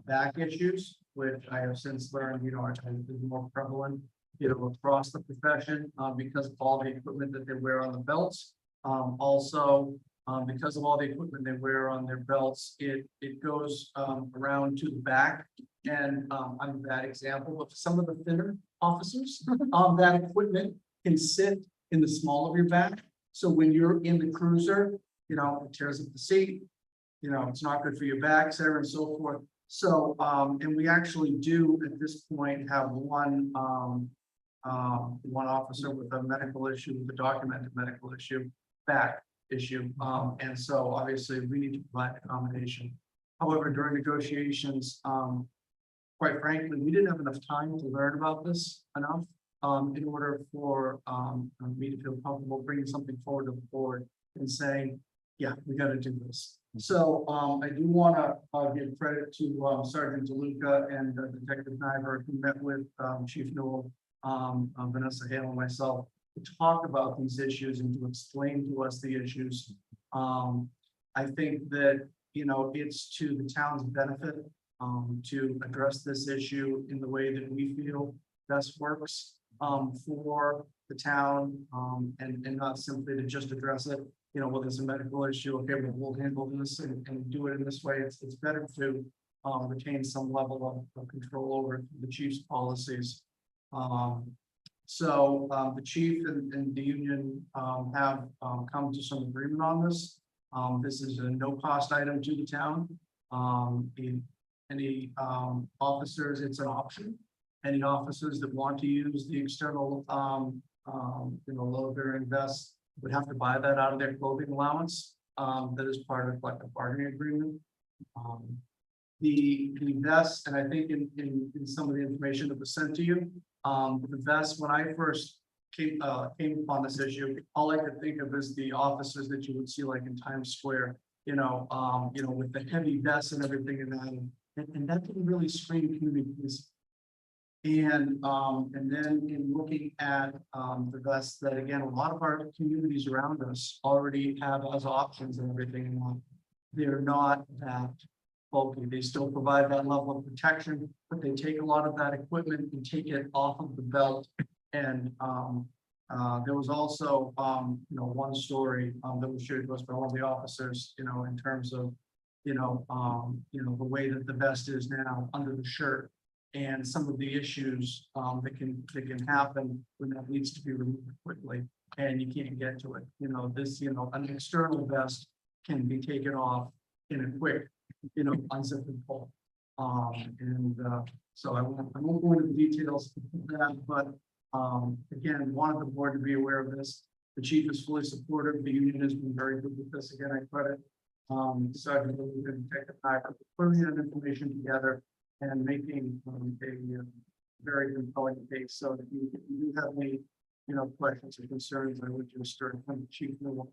back issues, which I have since learned, is more prevalent, across the profession, because of all the equipment that they wear on the belts. Also, because of all the equipment they wear on their belts, it goes around to the back. And I'm a bad example, but for some of the thinner officers, that equipment can sit in the small of your back. So when you're in the cruiser, it tears up the seat. It's not good for your back, et cetera, and so forth. So, and we actually do at this point have one officer with a medical issue, with a documented medical issue, back issue. And so obviously we need to provide accommodation. However, during negotiations, quite frankly, we didn't have enough time to learn about this enough. in order for, me to feel comfortable bringing something forward to the board and saying, yeah, we gotta do this. So, I do wanna, give credit to, Sergeant DeLuca and Detective Niver, who met with, Chief Newell, Vanessa Hale and myself to talk about these issues and to explain to us the issues. I think that, you know, it's to the town's benefit, to address this issue in the way that we feel best works, for the town, and not simply to just address it. You know, well, there's a medical issue, okay, we'll handle this and do it in this way. It's better to, retain some level of control over the chief's policies. So the chief and the union have come to some agreement on this. This is a no cost item to the town. In any officers, it's an option. Any officers that want to use the external load bearing vests would have to buy that out of their clothing allowance. That is part of like a bargaining agreement. The vests, and I think in some of the information that was sent to you, the vests, when I first came upon this issue, all I could think of is the officers that you would see like in Times Square, with the heavy vests and everything in that, and that didn't really scream community policing. And then in looking at the vests that again, a lot of our communities around us already have as options and everything, and they're not that bulky. They still provide that level of protection, but they take a lot of that equipment and take it off of the belt. And there was also one story that was shared to us by all of the officers, in terms of the way that the vest is now under the shirt, and some of the issues that can happen when that needs to be removed quickly and you can't get to it. An external vest can be taken off in a quick, unzip and pull. So I won't go into the details of that, but again, wanted the board to be aware of this. The chief is fully supportive. The union has been very good with this. Again, I credit Sergeant Lilly and Detective Niver for putting that information together and making a very compelling case. So if you do have any, questions or concerns, I would just start from the chief Newell.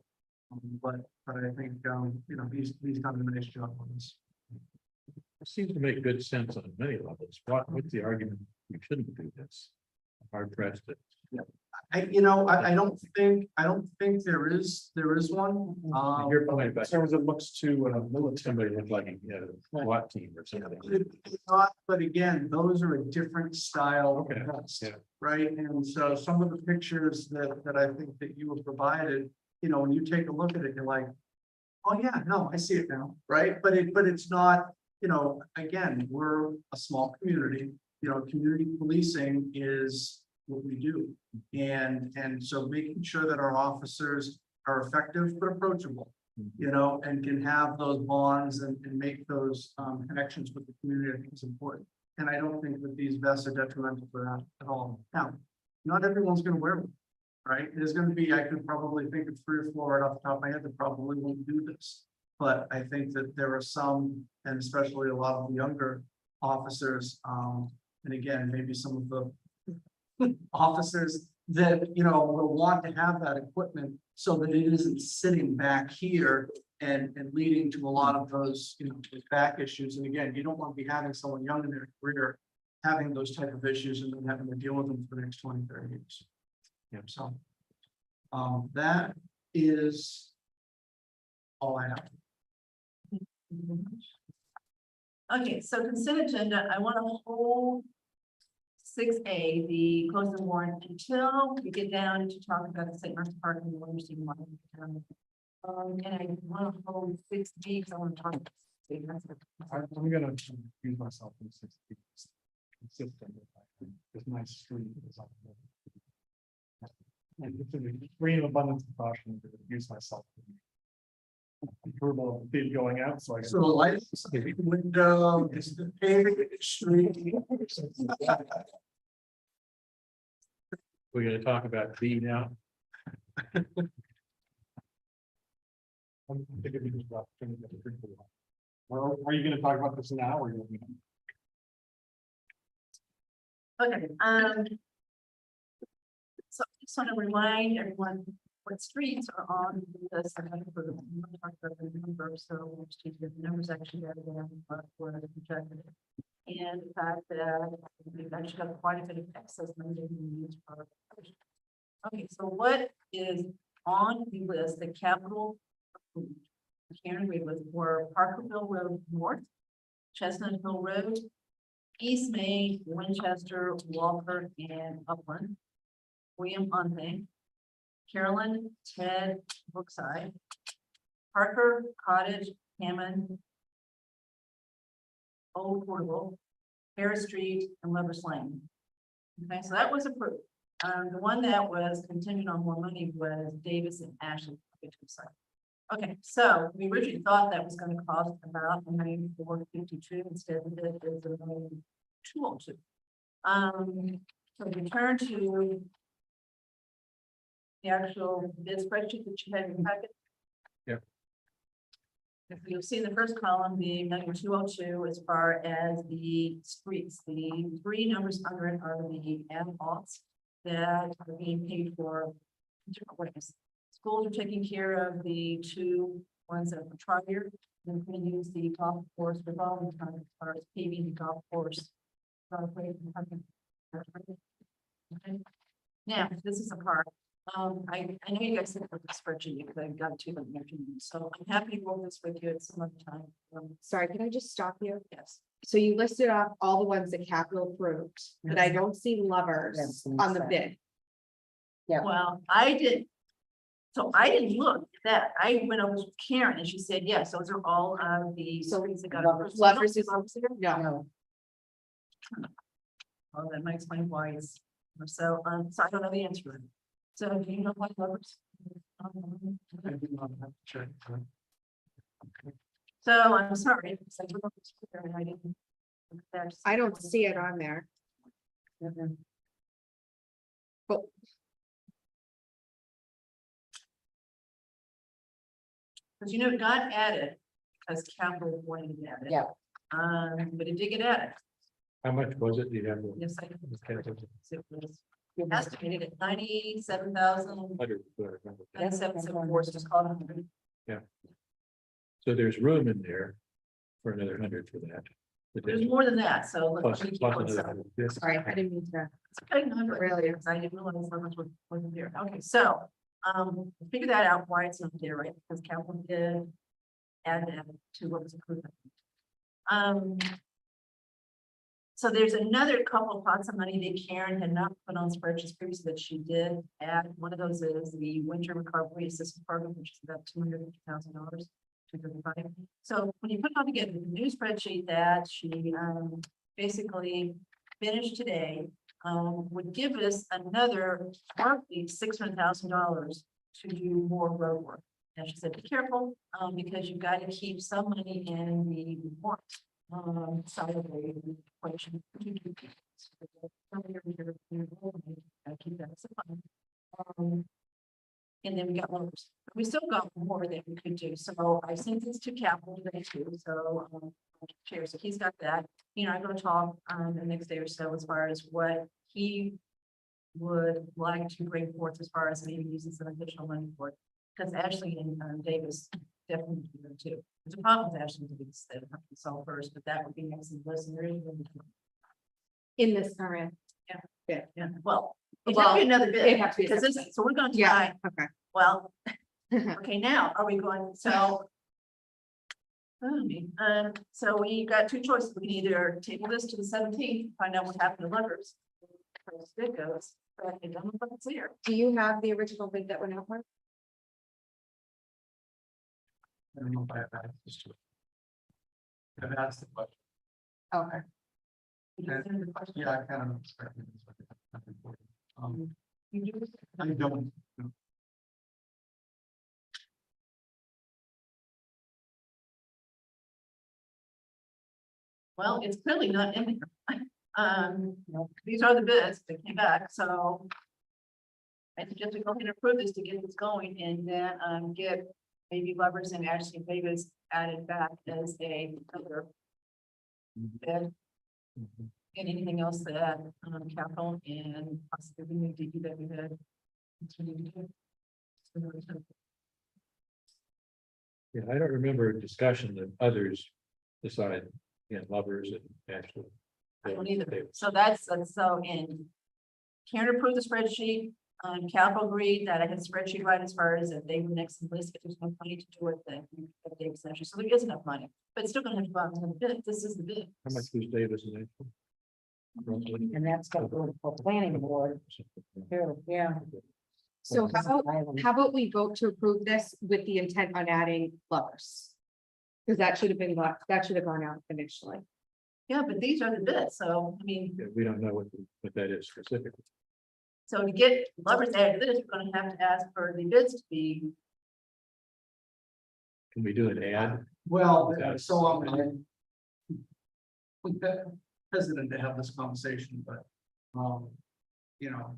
But I think he's done a nice job on this. It seems to make good sense on many levels. What's the argument we shouldn't do this? Hard pressed it. I don't think there is one. Your point about As soon as it looks to military. somebody looked like a SWAT team or something. It's not, but again, those are a different style Okay, of vest, yeah. right? And so some of the pictures that I think that you have provided, when you take a look at it, you're like, oh yeah, no, I see it now, right? But it's not, again, we're a small community, community policing is what we do. And so making sure that our officers are effective but approachable, and can have those bonds and make those connections with the community, I think is important. And I don't think that these vests are detrimental for that at all. Now, not everyone's going to wear them, right? There's going to be, I could probably think of 3 or 4 right off the top of my head that probably won't do this. But I think that there are some, and especially a lot of the younger officers, and again, maybe some of the officers that, will want to have that equipment so that it isn't sitting back here and leading to a lot of those, those back issues. And again, you don't want to be having someone young in their career having those type of issues and then having to deal with them for the next 20, 30 years. Yeah, so that is all I have. Okay, so consent agenda, I want to hold 6A, the closing warrant, until we get down to talk about the St. Mark's Park and the Wonderstein Mine. And I want to hold 6B because I want to talk. I'm gonna use myself in 60. Consistent with this nice street is on. And it's an extreme abundance of caution to use myself. Approval of bid going out, so I. So the lights, the window, is the paving street. We're gonna talk about B now. I'm thinking we just got to drink the water. Well, are you gonna talk about this now or? Okay, Just want to remind everyone what streets are on this. I'm going to put them- I'm gonna talk about the number, so we'll just take the numbers actually out of them, but we're projected. And the fact that we've actually got quite a bit of excess money that we use for. Okay, so what is on the list, the capital? Karen Reed was for Parkerville Road North, Chestnut Hill Road, East Main, Winchester, Walker, and Upland. William Unthing, Carolyn, Ted, Brookside, Parker, Cottage, Hammond, Old Portable, Harris Street, and Lovers Lane. Okay, so that was approved. The one that was contingent on more money was Davis and Ashley. Okay, so we originally thought that was gonna cost about $1,452, instead of it is $1,202. So we turn to the actual bid spreadsheet that you had in your packet. Yep. If you'll see the first column, the number 202, as far as the streets, the three numbers under it are the M-Lots that are being paid for in different ways. Schools are taking care of the two ones that are Trier, then we use the golf course revolving fund as far as paving the golf course. Okay. Now, this is a part. I know you guys think of the spreadsheet because I got to them, so I'm happy to roll this with you at some other time. Sorry, can I just stop you? Yes. So you listed off all the ones that capital approved, but I don't see lovers That's the on the next bid. Well, I didn't. So I didn't look at that. I went over to Karen and she said, yes, those are all of the. So streets that got Lovers- approved. So you don't Lovers see is- Lovers here? No, No, Well, that might explain why it's, so I don't know the answer. to it. So do you know what Lovers? So I'm sorry. because I looked at this here and I didn't look at that. I don't see it on there. But Because you know, it got added as capital wanted to add it. Yeah. But it did get added. How much was it? Do you have? the- Yes, I. Okay. It was estimated at 97,000, 97,704, so just call it 100. So there's room in there for another 100 for that. There's more than that, so. let Plus, me keep plus going. another 100. This- sorry, I didn't mean to. It's okay, no, but really, because I didn't realize how much wasn't there. Okay, so, figure that out, why it's not there, right? Because capital did add that to what was approved. So there's another couple of pots of money that Karen had not put on spreadsheets previously that she did add. One of those is the winter recovery assistance program, which is about $250,000. 235. So when you put it all together, the new spreadsheet that she basically finished today would give us another roughly $600,000 to do more road work. And she said, be careful, because you've got to keep some money in the warrant side of the equation. Keep that as a fund. And then we got others. We still got more that we could do. So I sent this to capital today too. So chair, so he's got that. You know, I'm going to talk the next day or so as far as what he would like to bring forth as far as maybe using some additional money for it. Because Ashley and Davis definitely do them too. There's a problem with Ashley and Davis that have to solve first, but that would be next in the list. And there is one. In this current. Yeah, well, it's Well, have to be another bit. it'd have to be a Because this, separate. so we're going to Yeah, try, okay. well, okay, now are we going, so. So we got two choices. We can either table this to the 17th, find out what happened to Lovers. As it goes, but I don't know if it's here. Do you have the original bid that went out? Mark? I don't know if I have access to it. I've asked the question. Okay. Yeah, I kind of expected this. You do? I don't. Well, it's clearly not in there. These are the bids that came back, so. I suggest we go ahead and approve this to get this going and then get maybe Lovers and Ashley Davis added back as a other bid. And anything else that capital and possibly the new DPW had Yeah, I don't remember a discussion that others decide, lovers and actually. I don't either. So that's, so in. Karen approved the spreadsheet, Capital agreed that I had a spreadsheet right as far as if they were next in the list, if there's no money to do it, then. So there is enough money, but it's still gonna have to go out and bid. This is the bid. How much was Davis and April? Roughly? And that's got to go to the planning board. Yeah. So how about we vote to approve this with the intent on adding lovers? Because that should have been, that should have gone out initially. Yeah, but these are the bids, so, I mean, Yeah, we don't know what that is specifically. so to get lovers added to this, we're gonna have to ask for the bids to be. Can we do an ad? Well, Yes. so I'm hesitant to have this conversation, but,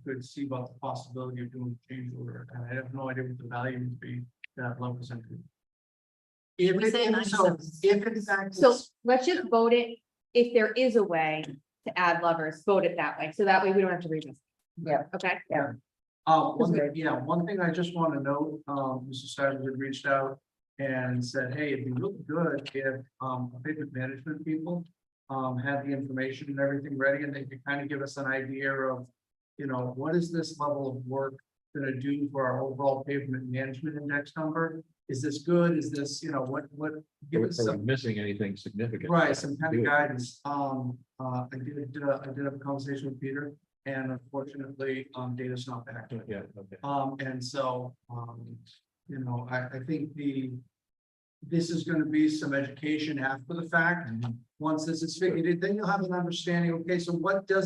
could see about the possibility of doing a change order, and I have no idea what the value would be that low percentage. If We say it, so 97. if in fact. So it's- let's just vote it, if there is a way to add lovers, vote it that way, so that way we don't have to read this. Yeah. Okay, One thing I just want to note, Mr. Stivers had reached out and said, hey, it'd be really good if, payment management people. Had the information and everything ready, and they could kind of give us an idea of, what is this level of work gonna do for our overall pavement management index number? Is this good? Is this, what, give us Are we some. missing anything significant? Right, some kind of guidance. I did have a conversation with Peter, and unfortunately, data's not back. Yeah, okay. And so, I think this is gonna be some education after the fact. Once this is figured, then you'll have an understanding, okay, so what did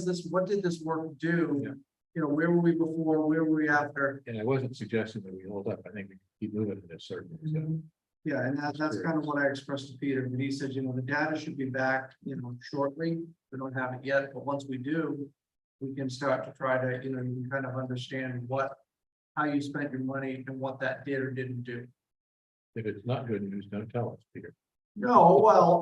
this work do? Where were we before? Where were we after? And I wasn't suggesting that we hold up. I think we can keep moving in a certain. extent. Yeah, and that's kind of what I expressed to Peter, but he said, the data should be back, shortly. We don't have it yet, but once we do, we can start to try to, you can kind of understand how you spent your money and what that did or didn't do. If it's not good news, don't tell us, Peter. No, well,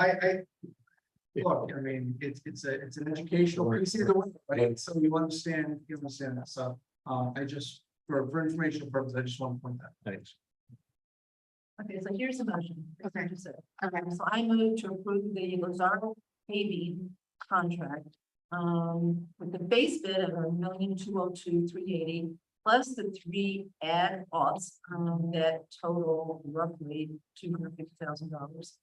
look, I mean, it's an educational piece either way, right? So you understand that. So, I just, for informational purposes, I just want to point that. Thanks. Okay, so here's the motion. Okay. Okay, so I move to approve the Lozaro paving contract. With the base bid of $1,202,380 plus the 3 add-ons, that total roughly $250,000.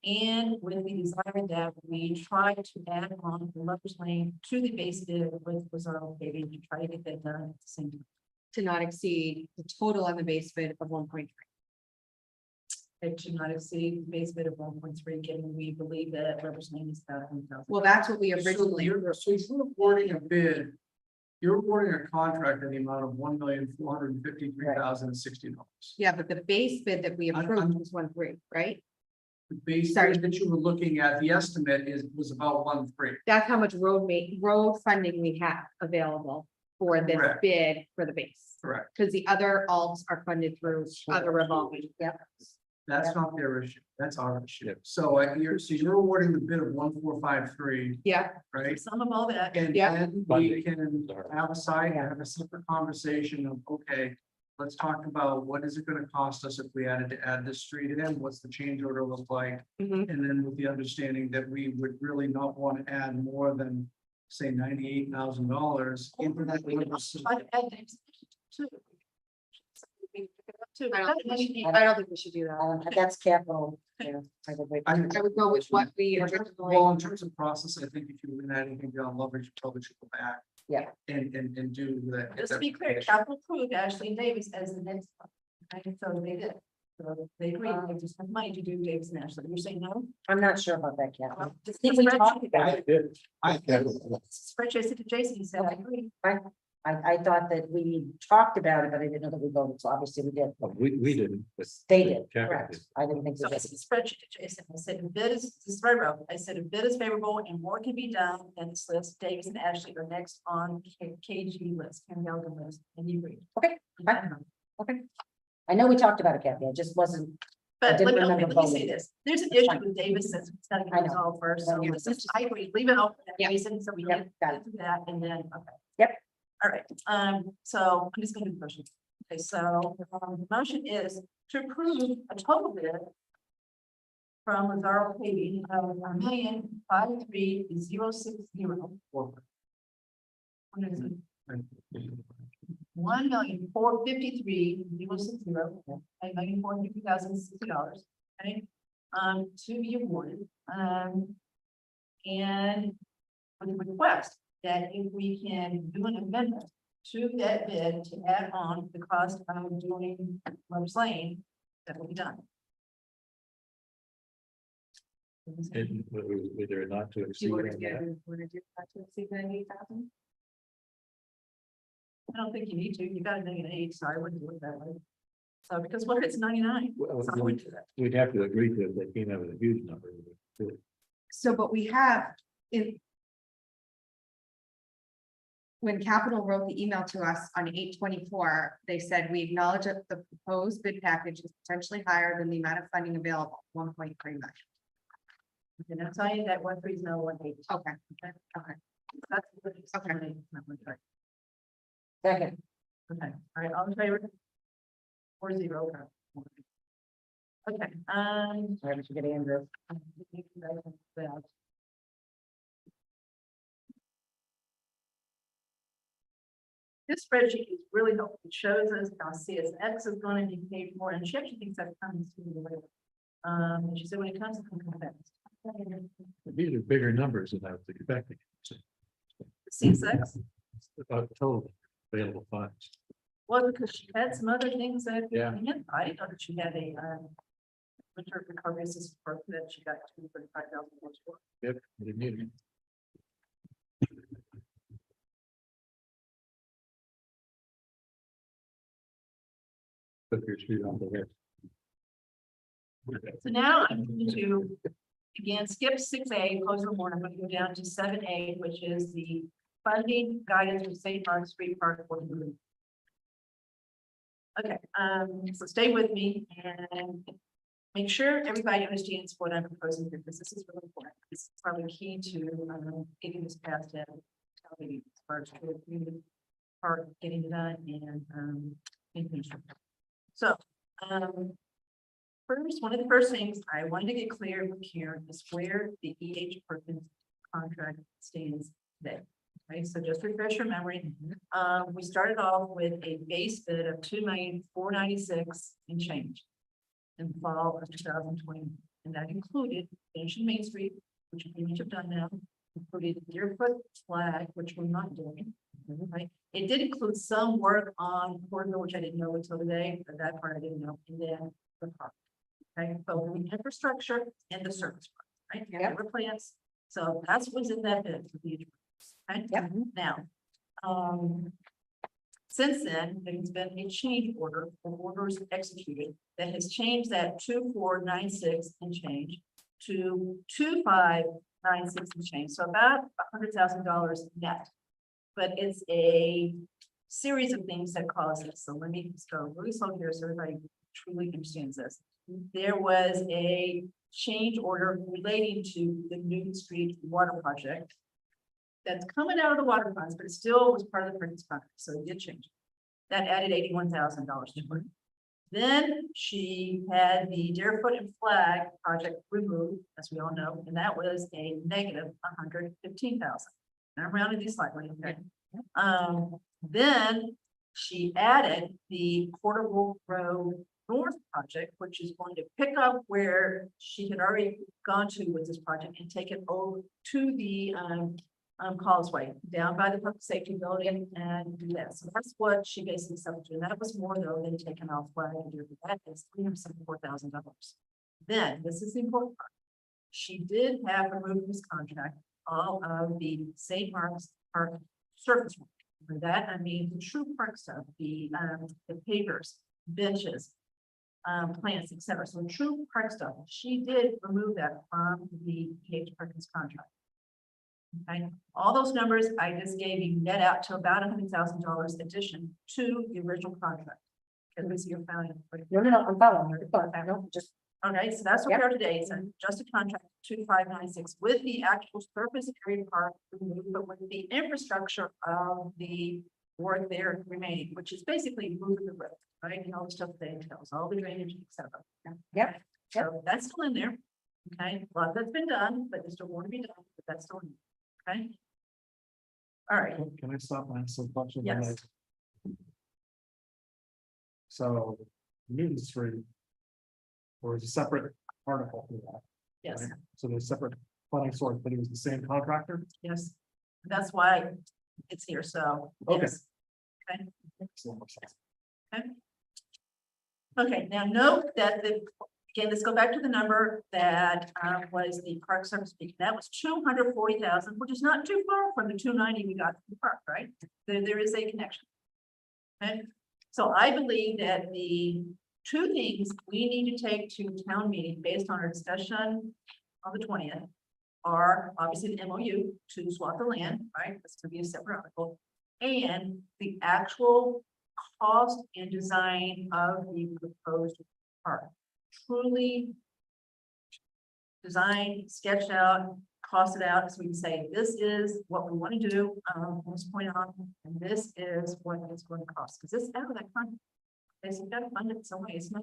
And with the desire that we try to add on the Lovers Lane to the base bid with Lozaro paving to try to get that done at the same time. to not exceed the total on the base bid of 1.3. It should not exceed the base bid of 1.3, given we believe that Lovers Lane is about 100,000. Well, that's what we So originally, you're awarding a bid, you're awarding a contract in the amount of $1,453,060. yeah, but the base bid that we approved was 1.3, right? The base Sorry. bid that you were looking at, the estimate was about 1.3. That's how much road funding we have available for this Correct. bid for the base. Correct. Because the other alts are funded through other revolving. Yep. That's not their issue. That's our issue. So you're awarding the bid of 1,453, Yeah, right? Some of all that, And Yeah. then we can have a side, have a separate conversation of, okay, let's talk about what is it gonna cost us if we add this street in? What's the change order look like? mhm. And then with the understanding that we would really not want to add more than, say, $98,000 into that. try to add things too. I don't think we should do that. That's capital. Yeah, I would wait. I would go with what we Well, originally, in terms of process, I think if you were gonna add anything beyond leverage, you probably should go back. Yeah. And do that. Just to be clear, capital approved Ashley Davis as the next one. Right? So they did. So they agreed, they just have money to do Davis and Ashley. You're saying no? I'm not sure about that, Kathy. Well, just think we talked about it. Spreadsheet, I said to Jason, he said, I agree. I thought that we talked about it, but I didn't know that we voted, so obviously we did. We didn't. but They did, Kathy correct. did. I didn't think So we I did. said spreadsheet to Jason, I said, the bid is, this is very rough. I said, a bid is favorable and more can be done than this list. Davis and Ashley are next on KG list, Ken Galvin list, and you agree. Okay, fine. Okay. I know we talked about it, Kathy. I just wasn't, But didn't let me remember say voting. this, there's an That's issue fine. with Davis since it's gotta I get know. resolved first, so Yeah. I agree, leave it open, Yeah. Jason, so we Yep, can got it. do that, and then, okay. Yep. All right, so I'm just gonna do the motion. Okay, so, the motion is to approve a total bid from Lazaro Paving of $1,053,060. $1,453,060, $1,450,060, okay? To be awarded, and with the request that if we can do an amendment to that bid to add on the cost of doing Lover's Lane, that will be done. And whether or not to Do exceed. you want on to that. do that to exceed 98,000? I don't think you need to, you got $1,000,008, so I wouldn't do it that way. So, because what if it's 99? Well, So I wouldn't do that. We'd have to agree to it. They came out with a huge number. So, but we have in. When Capital wrote the email to us on 8/24, they said, we acknowledge that the proposed bid package is potentially higher than the amount of funding available, 1.3 million. And I'll tell you that 13018. Okay, okay. That's what it's- Okay. Second, Okay, all right, all in favor? 4-0. Okay, sorry, did you get Andrew? This spreadsheet is really helpful. It shows us how CSX is going to be paid for, and she actually thinks that comes to the way. And she said when it comes to fast. These are bigger numbers than I was expecting. CSX, About total available funds. well, because she had some other things that. Yeah. I didn't know that she had a, winter recovery assistance program that she got $235,000 for. Yep, we didn't need it. Put your street on the list. So now I'm going to, again, skip 6A, close the warrant. I'm going to go down to 7A, which is the funding guidance for St. Mark's Street Park. Okay, so stay with me and make sure everybody understands what I'm proposing here, because this is really important. This is probably key to getting this passed in. As far as the community part getting it done and making sure. So, first, one of the first things I wanted to get clear with Karen is where the EH Perkins contract stands today. Okay, so just refresh your memory. We started off with a base bid of $2,496,000 and change in the fall of 2020, and that included finishing Main Street, which we pretty much have done now, included Deerfoot Flag, which we're not doing. Right, it did include some work on corridor, which I didn't know until today, but that part I didn't know, and then the park. Okay, so the infrastructure and the service, part, right? Yep. There were plans, so that's what's in that bid for the. Okay, Yep. now, since then, there's been a change order for orders executed that has changed that 2,496 and change to 2,596 and change, so about $100,000 net. But it's a series of things that cause it. So let me just go really slow here so everybody truly understands this. There was a change order relating to the Newton Street water project that's coming out of the water funds, but it still was part of the purchase contract, so it did change. That added $81,000 to it. Then she had the Deerfoot and Flag project removed, as we all know, and that was a negative $115,000. And I'm rounding these slightly, okay? Then she added the Portable Road North project, which is going to pick up where she had already gone to with this project and take it over to the causeway down by the public safety building and do that. So that's what she basically said to do. That was more though than taking off Flag and do that. Is $374,000. Then this is the important part. She did have removed from this contract all of the St. Mark's Park surface work. By that, I mean the true park stuff, the pavers, benches, plants, etc. So true park stuff. She did remove that from the EH Perkins contract. Okay, all those numbers I just gave you net out to about $100,000 addition to the original contract. Because you're found. No, I'm following her. I don't just. Okay, so that's what we are today. It's just a contract 2,596 with the actual surface area park removed, but with the infrastructure of the work there remaining, which is basically moving the road, right? And all the stuff that entails, all the drainage, et cetera. Yep. So that's still in there. Okay, a lot that's been done, but there's still more to be done, but that's still in. There, okay. All right, Can I stop and ask some questions? Yes. So, Newton Street. Or is a separate article for that, yes, right? So there's separate funding source, but it was the same contractor? yes. That's why it's here, so. Okay. yes. Okay. So that makes sense. Okay, now note that again, let's go back to the number that was the park service fee. That was 240,000, which is not too far from the 290 we got from the park, right? There is a connection. Okay, so I believe that the two things we need to take to town meeting based on our discussion on the 20th are obviously the MOU to swap the land, right? That's gonna be a separate article. And the actual cost and design of the proposed park. Truly designed, sketched out, costed out, so we can say, this is what we want to do from this point on, and this is what it's going to cost, because this out of that fund. Okay, so we've got to fund it some way, it's not.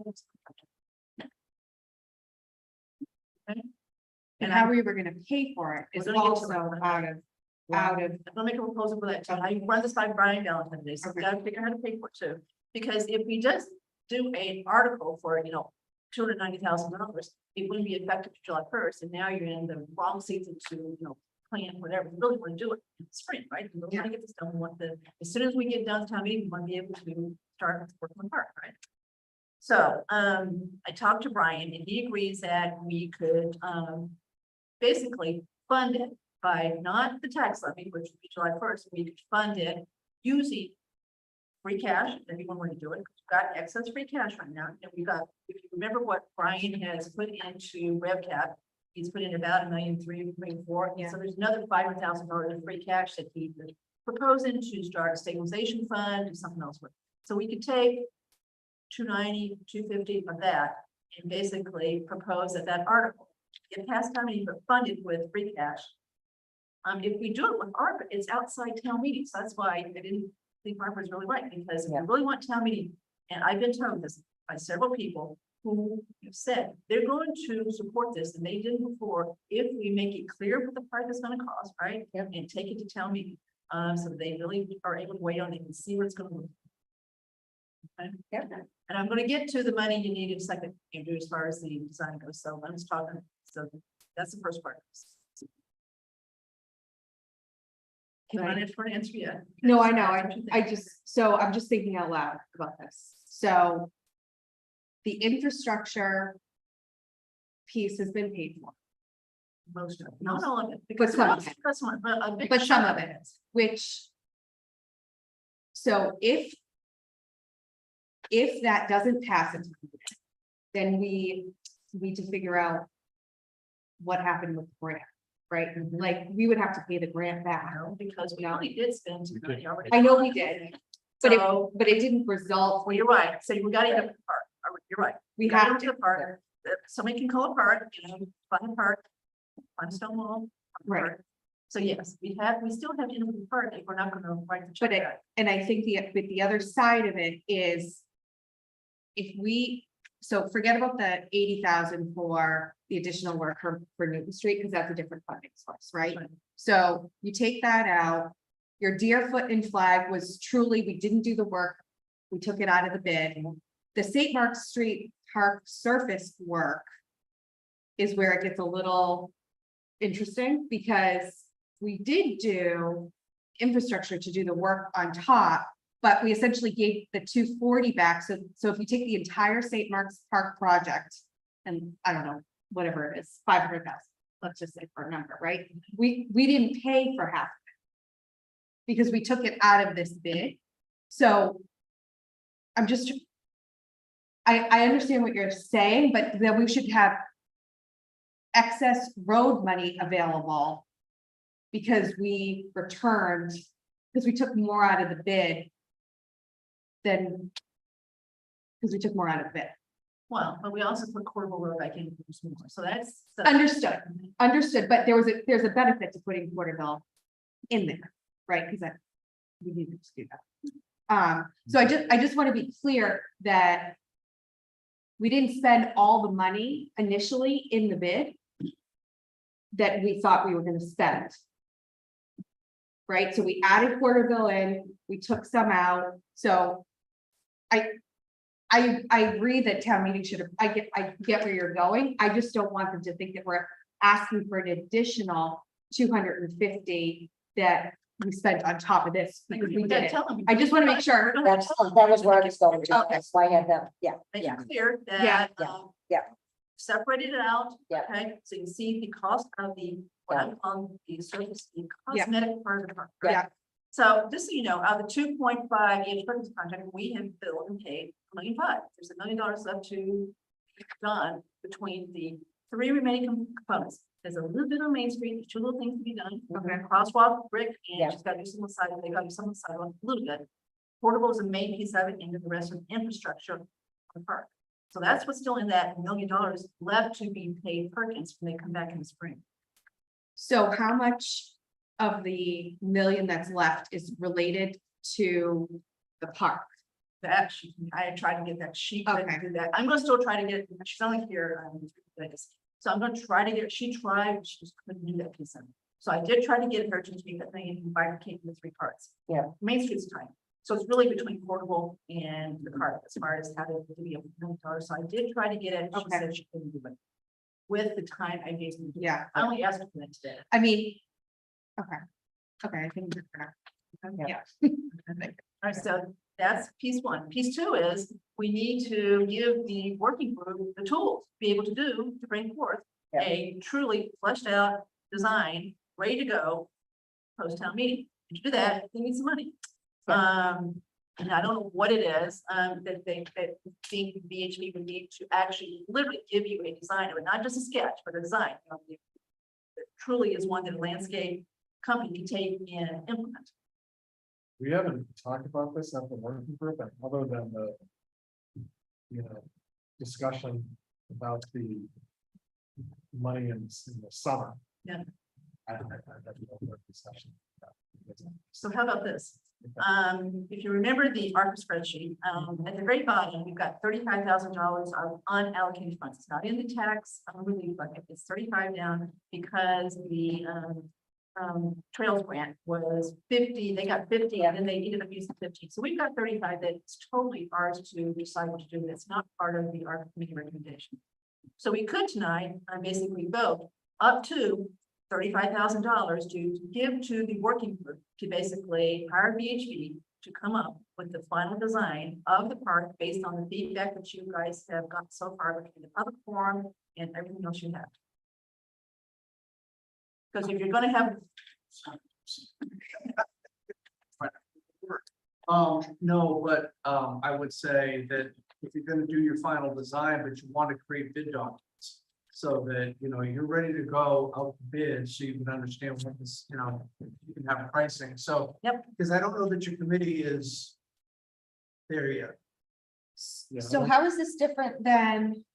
Okay. And how we were gonna pay for it is We're gonna get to also that. out of, I'm gonna make a proposal for that too. I run this by Brian Valentine today, so we gotta figure out how to pay for it too. Because if we just do an article for, $290,000, it wouldn't be effective July 1st, and now you're in the wrong season to, plan whatever. We really want to do it in the spring, right? We really want to get this done. We want as soon as we get done town meeting, we want to be able to start working on the park, right? So, I talked to Brian and he agrees that we could, basically fund it by not the tax levy, which would be July 1st, we could fund it using free cash, if anyone wanted to do it, we've got excess free cash right now, and we got, if you remember what Brian has put into RevCap, he's put in about $1.3 million, $1.4 million, Yeah. so there's another $500,000 in free cash that he's proposing to start a stabilization fund, do something else with. So we could take 290, 250 of that, and basically propose that article, get past town meeting, but funded with free cash. If we do it with ARPA, it's outside town meetings, so that's why I didn't think Barbara was really right, because if you really want town meeting, and I've been told this by several people who have said they're going to support this, and they did before, if we make it clear what the park is gonna cost, right? Yep. And take it to town meeting, so that they really are able to weigh on it and see what it's gonna look. Okay, Yep. and I'm gonna get to the money you need in a second, Andrew, as far as the design goes, so I'm just talking, so that's the first part. Can I get for an answer yet? no, I know, That's what you think. I'm just thinking out loud about this. So the infrastructure piece has been paid for, Most of it, not all of it. But because some of most- it. That's one, but a big but some chunk of it, which. So if that doesn't pass it, then we need to figure out what happened with the grant, right? Like, we would have to pay the grant back. No, because we only did spend some money already. I know we did, but So, it didn't result, well, you're right, so we gotta end up the park, you're right. we Gotta have end to, up the park, somebody can call a park, find a park, find a stone wall. find a Right. park. So yes, we still have to end up the park if we're not gonna write the check. But it- back. and I think but the other side of it is. So forget about the 80,000 for the additional work for Newton Street, because that's a different funding source, right? Right. So you take that out. Your Deerfoot and Flag was truly, we didn't do the work. We took it out of the bid. The St. Mark's Street Park surface work. Is where it gets a little interesting, because we did do infrastructure to do the work on top. But we essentially gave the 240 back, so if you take the entire St. Mark's Park project. And I don't know, whatever it is, 500,000, let's just say for a number, right? We didn't pay for half. of it because we took it out of this bid, so. I'm just. I understand what you're saying, but then we should have. Excess road money available. Because we returned, because we took more out of the bid. Than. Because we took more out of the bid. Well, but we also put Cordial Road back in, so that's. Understood, but there's a benefit to putting Porterville in there, right? Because we needed to do that. So I just want to be clear that we didn't spend all the money initially in the bid that we thought we were gonna spend. Right, so we added Porterville in, we took some out, so I agree that town meeting should have, I get where you're going, I just don't want them to think that we're asking for an additional 250 that we spent on top of this, because we did it. I just want to make sure. That was where I was going to. Okay. That's why I had that, yeah, Make yeah. it clear Yeah, that, yeah. separated it out. Yeah. Okay, so you can see the cost of the, what I'm calling the surface, the Yeah. cosmetic part of the park. Yeah. So just so you know, out of the 2.5 EH purchase contract, we have billed and paid $1.5 million. There's $1 million left to be done between the 3 remaining components. There's a little bit on Main Street, there's 2 little things to be done. Okay. Crosswalk, brick, and Yeah. she's got to do some on the sidewalk, they got to do some on the sidewalk, a little bit. Portable is a main piece of it, and then the rest of the infrastructure of the park. So that's what's still in that $1 million left to be paid Perkins when they come back in the spring. So how much of the million that's left is related to the park? That she, I tried to get that sheet ready to Okay. do that. I'm gonna still try to get it. She's only here. So I'm gonna try to get, she tried, she just couldn't do that piece of it. So I did try to get her to do that thing and bifurcate the 3 parts. Yeah. Main Street's tiny. So it's really between Portable and the park as far as how to be $1 million. So I did try to get it. She Okay. said she couldn't do it. With the time I gave them. Yeah. I only asked her for that today. I mean, okay, I think you're correct. Yeah. All right, so that's piece 1. Piece 2 is we need to give the working group the tools to be able to bring forth Yeah. a truly fleshed out design, ready to go post-town meeting. And to do that, they need some money. And I don't know what it is, that think VHB would need to actually literally give you a design of it, not just a sketch, but a design. That truly is one that a landscape company can take and implement. We haven't talked about this at the working group, and other than the, discussion about the money in the summer. Yeah. I don't know, discussion. So how about this? If you remember the ARPA spreadsheet, at the very bottom, we've got $35,000 of unallocated funds. It's not in the tax relief bucket. It's 35 down because the trails grant was 50. They got 50 and then they ended up using 15. So we've got 35 that's totally ours to decide what to do. That's not part of the ARPA committee recommendation. So we could tonight basically vote up to $35,000 to give to the working group to basically hire VHB to come up with the final design of the park based on the feedback that you guys have got so far between the public forum and everything else you have. Because if you're going to have. No, but, I would say that if you're gonna do your final design, but you want to create bid documents. So that, you're ready to go out to bid, so you can understand what this, you can have pricing, so. Yep. Because I don't know that your committee is there yet. So how is this different than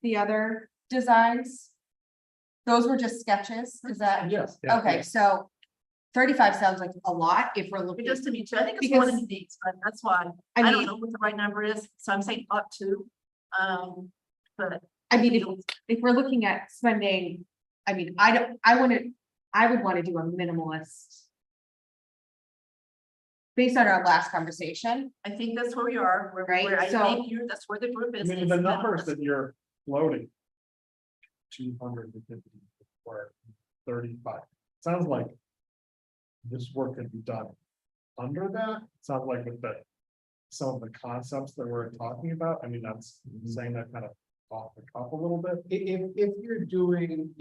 the other designs? Those were just sketches, is that? Yes. Okay, so 35 sounds like a lot if we're It looking. does to me too. I think it's more than Because- it needs, but that's why I I don't mean, know what the right number is. So I'm saying up to. But I mean, if we're looking at spending, I mean, I would want to do a minimalist. Based on our last conversation, I think that's where we are. Right, Where I so- think that's where the group I is. mean, is the that- numbers that you're floating. 250 or 35, sounds like. This work can be done under that, sounds like with the. Some of the concepts that we're talking about, I mean, that's saying that kind of off the cuff a little bit. If you're doing,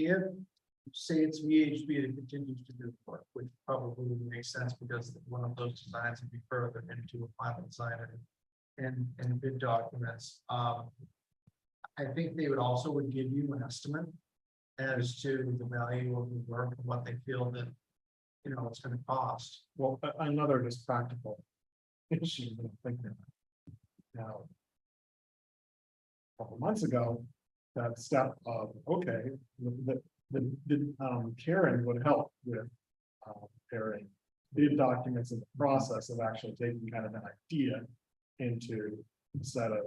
say it's VHB that continues to do the work, which probably would make sense because one of those designs would be further into a final design and bid documents. I think they would also give you an estimate as to the value of the work and what they feel that, it's gonna cost. Well, another just practical issue that I'm thinking about. Now. A couple months ago, that step of, okay, the Karen would help with. Preparing bid documents in the process of actually taking kind of an idea into a set of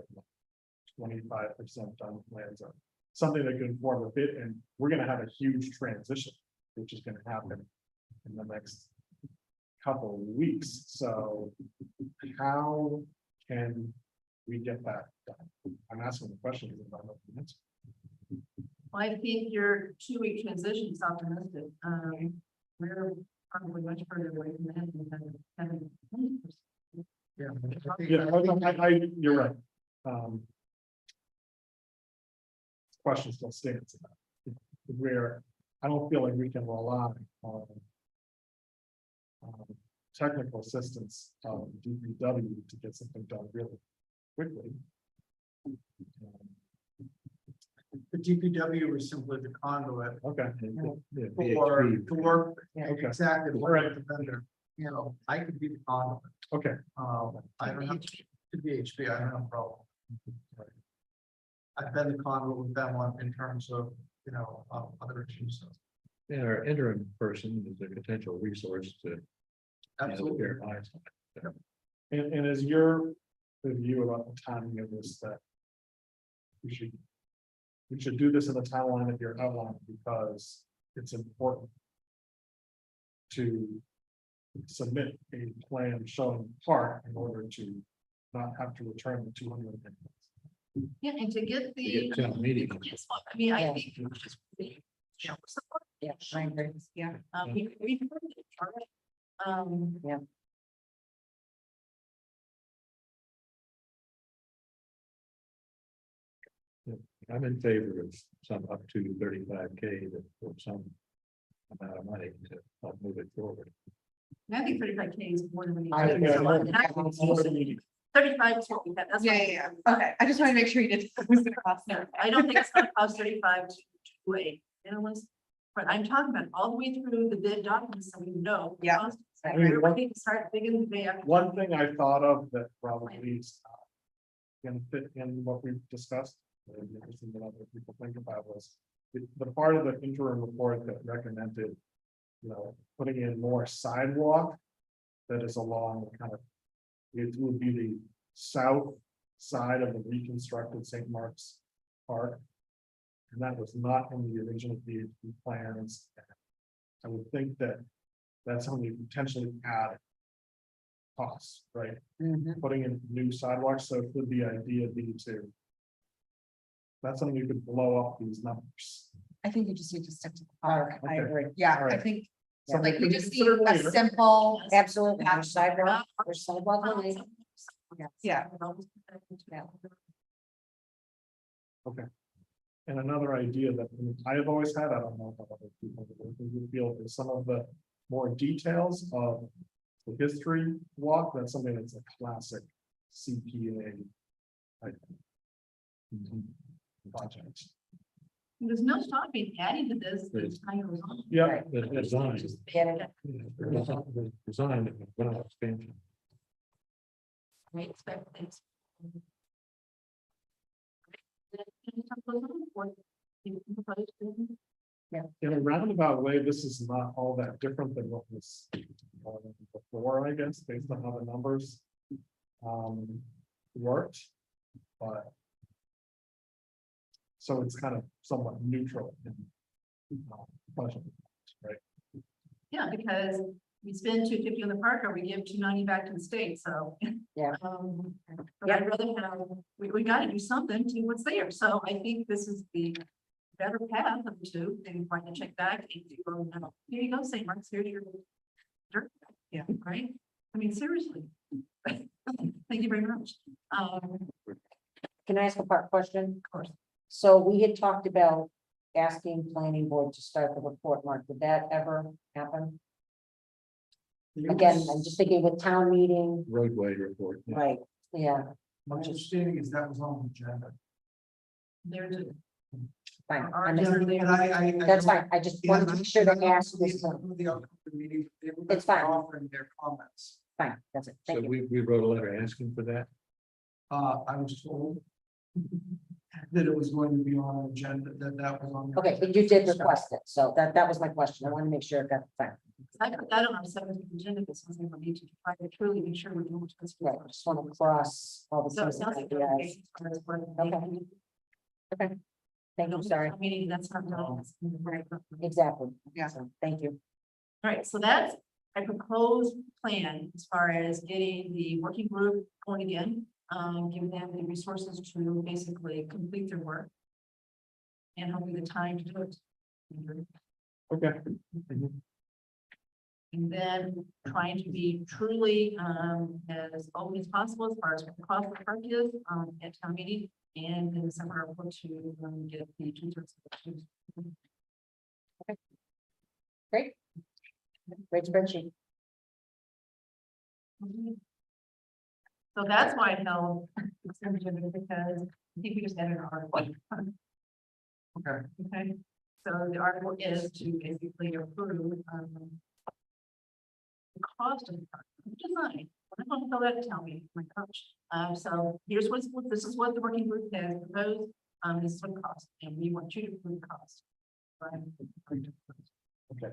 25% done plans or something that can form a bit, and we're gonna have a huge transition, which is gonna happen in the next couple of weeks. So how can we get that done? I'm asking the question because I don't know the answer. Well, I think your 2-week transition is optimistic. We're probably much further away from that than having. Yeah, you're right. Question still stands about where I don't feel like we can rely on technical assistance of DPW to get something done really quickly. The DPW is simply the conduit Okay. Yeah, for, VHB. to work Okay. exactly All what right. the vendor, you know, I could be the conduit. Okay. I don't have to be HB, I have no problem. I've been the conduit with them in terms of, you know, other issues. And our interim person is a potential resource to. Absolutely. Their eyes. And is your review about the timing of this that we should do this in the timeline of your outline because it's important to submit a plan showing part in order to not have to return the 200. Yeah, and to get the. To get town meeting. Yes, well, I mean, I Yeah. think. it was just really, you know, support. Yeah, I agree. Yeah, we heard it, all right. Yeah. I'm in favor of some up to 35K or some amount of money to help move it forward. I think 35K is more than we need. I think it's more than- 35 is what we got, that's. what we- Yeah. Okay, I just want to make sure you did. No, I don't think it's gonna cost 35 to wait, you know, but I'm talking about all the way through the bid documents, so we know. the Yeah. cost. I mean, Everybody can start digging the day after. One thing I thought of that probably is gonna fit in what we've discussed, and interesting that other people think about was the part of the interim report that recommended, you know, putting in more sidewalk that is along the kind of, it would be the south side of the reconstructed St. Mark's Park. And that was not in the original DHB plans. I would think that that's something you potentially add costs, right? Mhm. Putting in new sidewalks, so could the idea be to that's something you could blow up these numbers. I think you just need to stick to the park. Okay. I agree. Yeah, All I right. think, Something like, we to just need consider a later. simple, Absolutely. There's sidewalk, there's sidewalk only. yeah. And another idea that I have always had, I don't know about other people, but we feel is some of the more details of the history walk, that's something that's a classic CPA. type project. There's no stopping adding to this as time goes on. Yeah, Right. The design. Get it? The design of the expansion. We expect things. in a roundabout way, this is not all that different than what was before, I guess, based on how the numbers worked, but so it's kind of somewhat neutral in budget, right? Yeah, because we spend $250 on the park, or we give $290 back to the state, so. Yeah. But I'd rather have, we gotta do something to what's there, so I think this is the better path of the two, and write the check back, and you go, no, here you go, St. Mark's, here's your. dirt. Yeah, right, I mean, seriously. Thank you very much. Can I ask a part question? Of course. So we had talked about asking planning board to start the report, Mark. Did that ever happen? Again, I'm just thinking with town meeting, Roadway report. yeah. right, yeah, My understanding is that was on the agenda. There's a. fine. Our I missed it. And I That's don't- fine. I just Yeah, wanted to be sure to ask the- this. one. the outcome of the meeting, they were It's fine. Offering their comments. Fine, that's it. So Thank you. we wrote a letter asking for that. I was told that it was going to be on an agenda, that was on. the Okay, but you did request it, so that was my question. I want to make sure it got fine. I put that on our 17th agenda, because something we need to try to truly make sure we're doing what's supposed to be. Right, just want to cross all the. So it sounds like. Yes. Okay. Thank you, sorry. Meaning that's not done. Right. Exactly. Yeah. So, thank you. All right, so that's a proposed plan as far as getting the working group going again, giving them the resources to basically complete their work. And hopefully the time to do it. Okay. And then trying to be truly as open as possible as far as what the cost of the park is at town meeting. And in the summer, we'll to get the 2/3 of the. Great. Great spreadsheet. So that's why I held consent agenda, because I think we just had an article. Okay. Okay, so the article is to basically approve the cost of the park, design. I'm going to tell that to tell me, my coach. So here's this is what the working group has proposed. This is what it costs, and we want you to approve the cost. Right? Okay.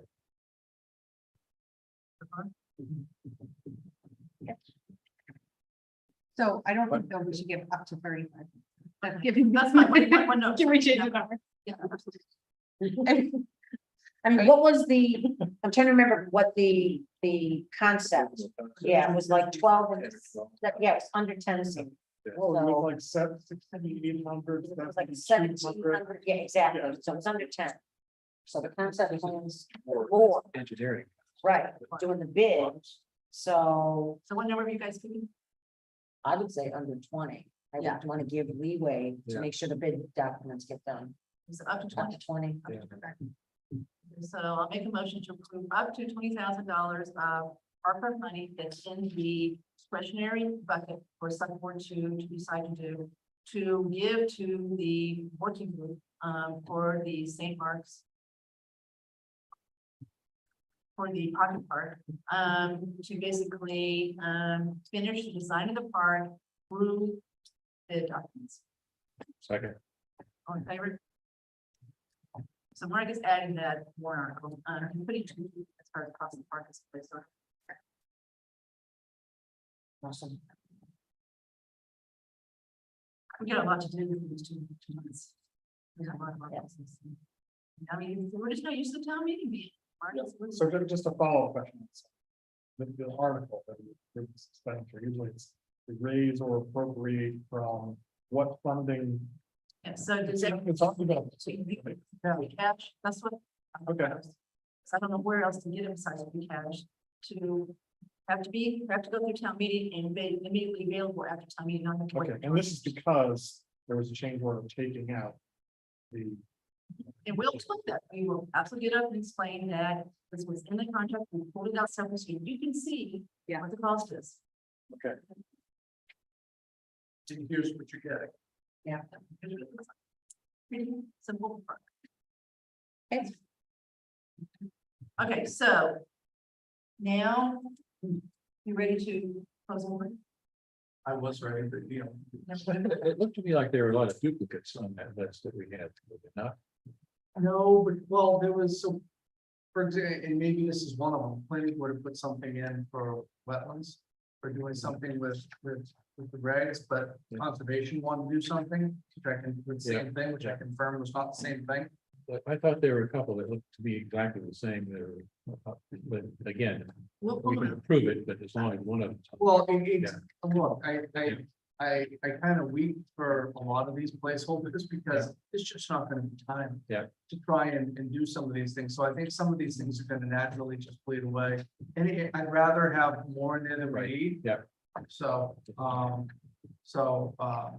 So I don't think that we should give up to 35. But giving. That's my one note. Can we change the number? Yeah, absolutely. I mean, what was the, I'm trying to remember what the concept, yeah, it was like 12, and yeah, it was under 10. So Well, it was like 7,800. it was like 1,700, yeah, exactly, so it's under 10. So the concept plans more, Engineering. right, doing the bid, so So what number are you guys thinking? I would say under 20. I Yeah. would want to give leeway to Yeah. make sure the bid documents get done. Is it up to Up 20? to 20. So I'll make a motion to approve up to $20,000 of ARPA money that's in the discretionary bucket for select board to decide to give to the working group for the St. Mark's for the pocket park, to basically finish the design of the park through the documents. Second. All in favor? So Mark is adding that warrant article, and putting two as far as cost of the park is placed on. Awesome. We got a lot to do in these 2 months. We have a lot of our business. I mean, we're just not used to the town meeting being. So just a follow-up question. The article, the expenditure, usually it's to raise or appropriate from what funding? Yeah, so does that? It's talking about. Free cash, that's what. Okay. So I don't know where else to get it besides free cash to have to go through town meeting and be immediately available after town meeting. Not have to wait. Okay, and this is because there was a change order taking out the. And we'll explain that. We will absolutely get up and explain that this was in the contract. We pulled it out separately, so you can see what the cost is. Okay. And here's what you're getting. Yeah. Pretty simple. Okay. Okay, so now you ready to close over? I was ready, but you know. It looked to me like there were a lot of duplicates on that list that we had, not. No, but well, there was some. For example, and maybe this is one of them, planning board to put something in for wetlands. Or doing something with the regs, but conservation wanted to do something, which I can, with the same thing, which I confirmed was not the same thing. But I thought there were a couple that looked to be exactly the same. But again, we can approve it, but as long as one of them. Well, it's, look, I kind of weep for a lot of these placeholders because it's just not gonna be time. Yeah. To try and do some of these things. So I think some of these things are gonna naturally just bleed away. And I'd rather have more in there than we need. Yeah. So,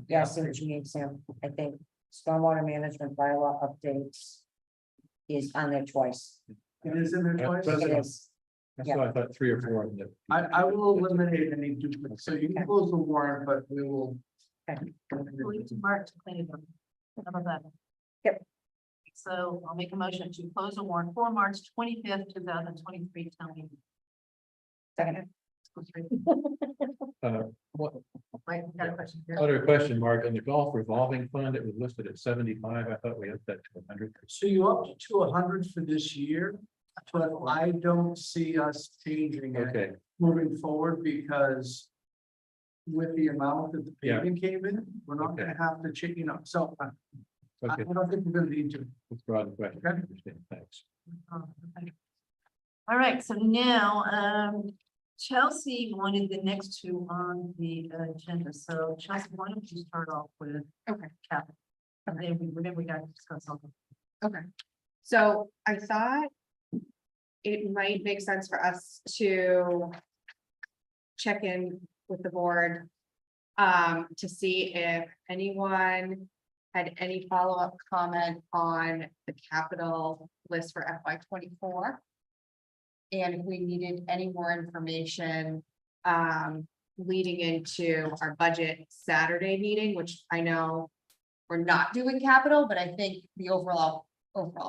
Yeah, I see what you mean, Sam. I think stormwater management bylaw updates is on there twice. it is in there twice. It is. That's why I thought 3 or 4 of them. I will eliminate any duplicates. So you can close the warrant, but we will. Leave it to Mark to clean it up. How about that? Yep. So I'll make a motion to close the warrant for March 25th, 2023 town meeting. Second. What Wait, we got a question here. other question, Mark, on the golf revolving fund, it was listed at 75. I thought we upped that to 100. So you up to 100 for this year. but I don't see us changing it Okay, moving forward because with the amount that the Yeah. paving came in, we're not Okay. gonna have to change, so I okay, don't think we're gonna need to. let's draw the question. Okay. Understand, thanks. All right, so now, Chelsea wanted the next two on the agenda, so Chelsea, why don't you start off with Okay. capital? And then we got to discuss something. Okay, so I thought it might make sense for us to check in with the board to see if anyone had any follow-up comment on the capital list for FY 24. And if we needed any more information leading into our budget Saturday meeting, which I know we're not doing capital, but I think the overall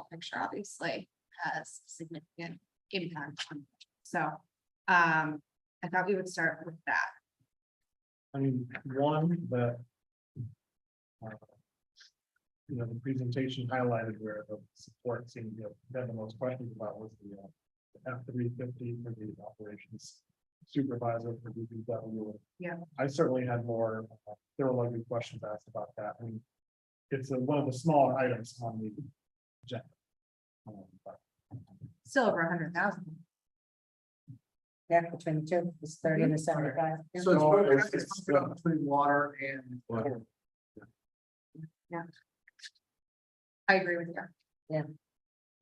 picture obviously has significant impact on. So I thought we would start with that. I mean, one that. The presentation highlighted where the support seemed to have the most questions about was the F-350 for the operations supervisor for DPW. Yeah. I certainly had more, there were a lot of good questions asked about that. I mean, it's one of the smaller items on the agenda. But Still over 100,000. Yeah, between the two, it's 30 and the 75. So No, it's between water and. I agree with you.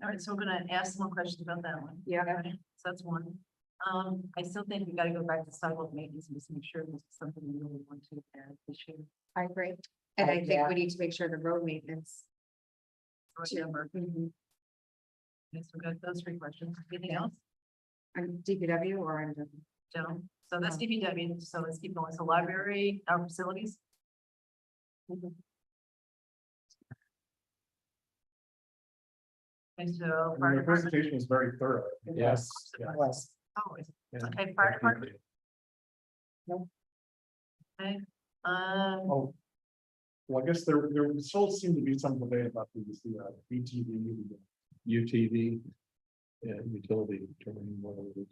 All right, so we're gonna ask some more questions about that one. Yeah. Okay, so that's one. I still think we gotta go back to sidewalk maintenance and just make sure this is something we really want to add this year. I agree. And I Yeah. think we need to make sure the road maintenance. Right Sure. number. Mhm. Okay, so we got those three questions. Anything else, On DPW or on the. Joe? So that's DPW, so let's keep going. So library, our facilities. Okay, so I fire mean, the department. presentation was very thorough. Yes. Yeah. It was. Always. Yeah. Okay, fire department. Okay, Oh. Well, I guess there still seemed to be some debate about the UTV. UTV. Yeah, utility determining what it is.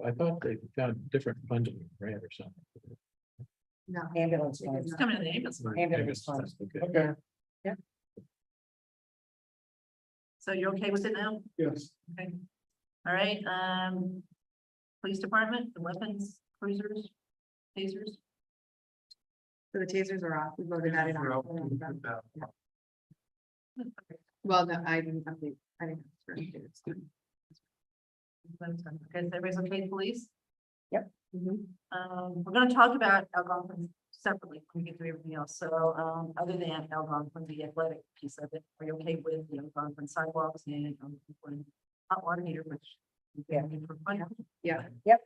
I thought they found different funding grant or something. No. Ambulance. It funds. is it's coming in the ambulance. fund. Ambulance funds. Okay. Okay, So you're okay with it now? yes. Okay. All right, police department, the weapons, cruisers, tasers. So the tasers are off. We voted that in. We're out. Well, no, I didn't update. I didn't. Okay, so everybody's okay, with police? Yep. We're gonna talk about Algonquin separately when we get through everything else. So, other than Algonquin, the athletic piece of it, are you okay with the Algonquin sidewalks and hot water heater, which? Yeah. For fun? Yeah. Yep.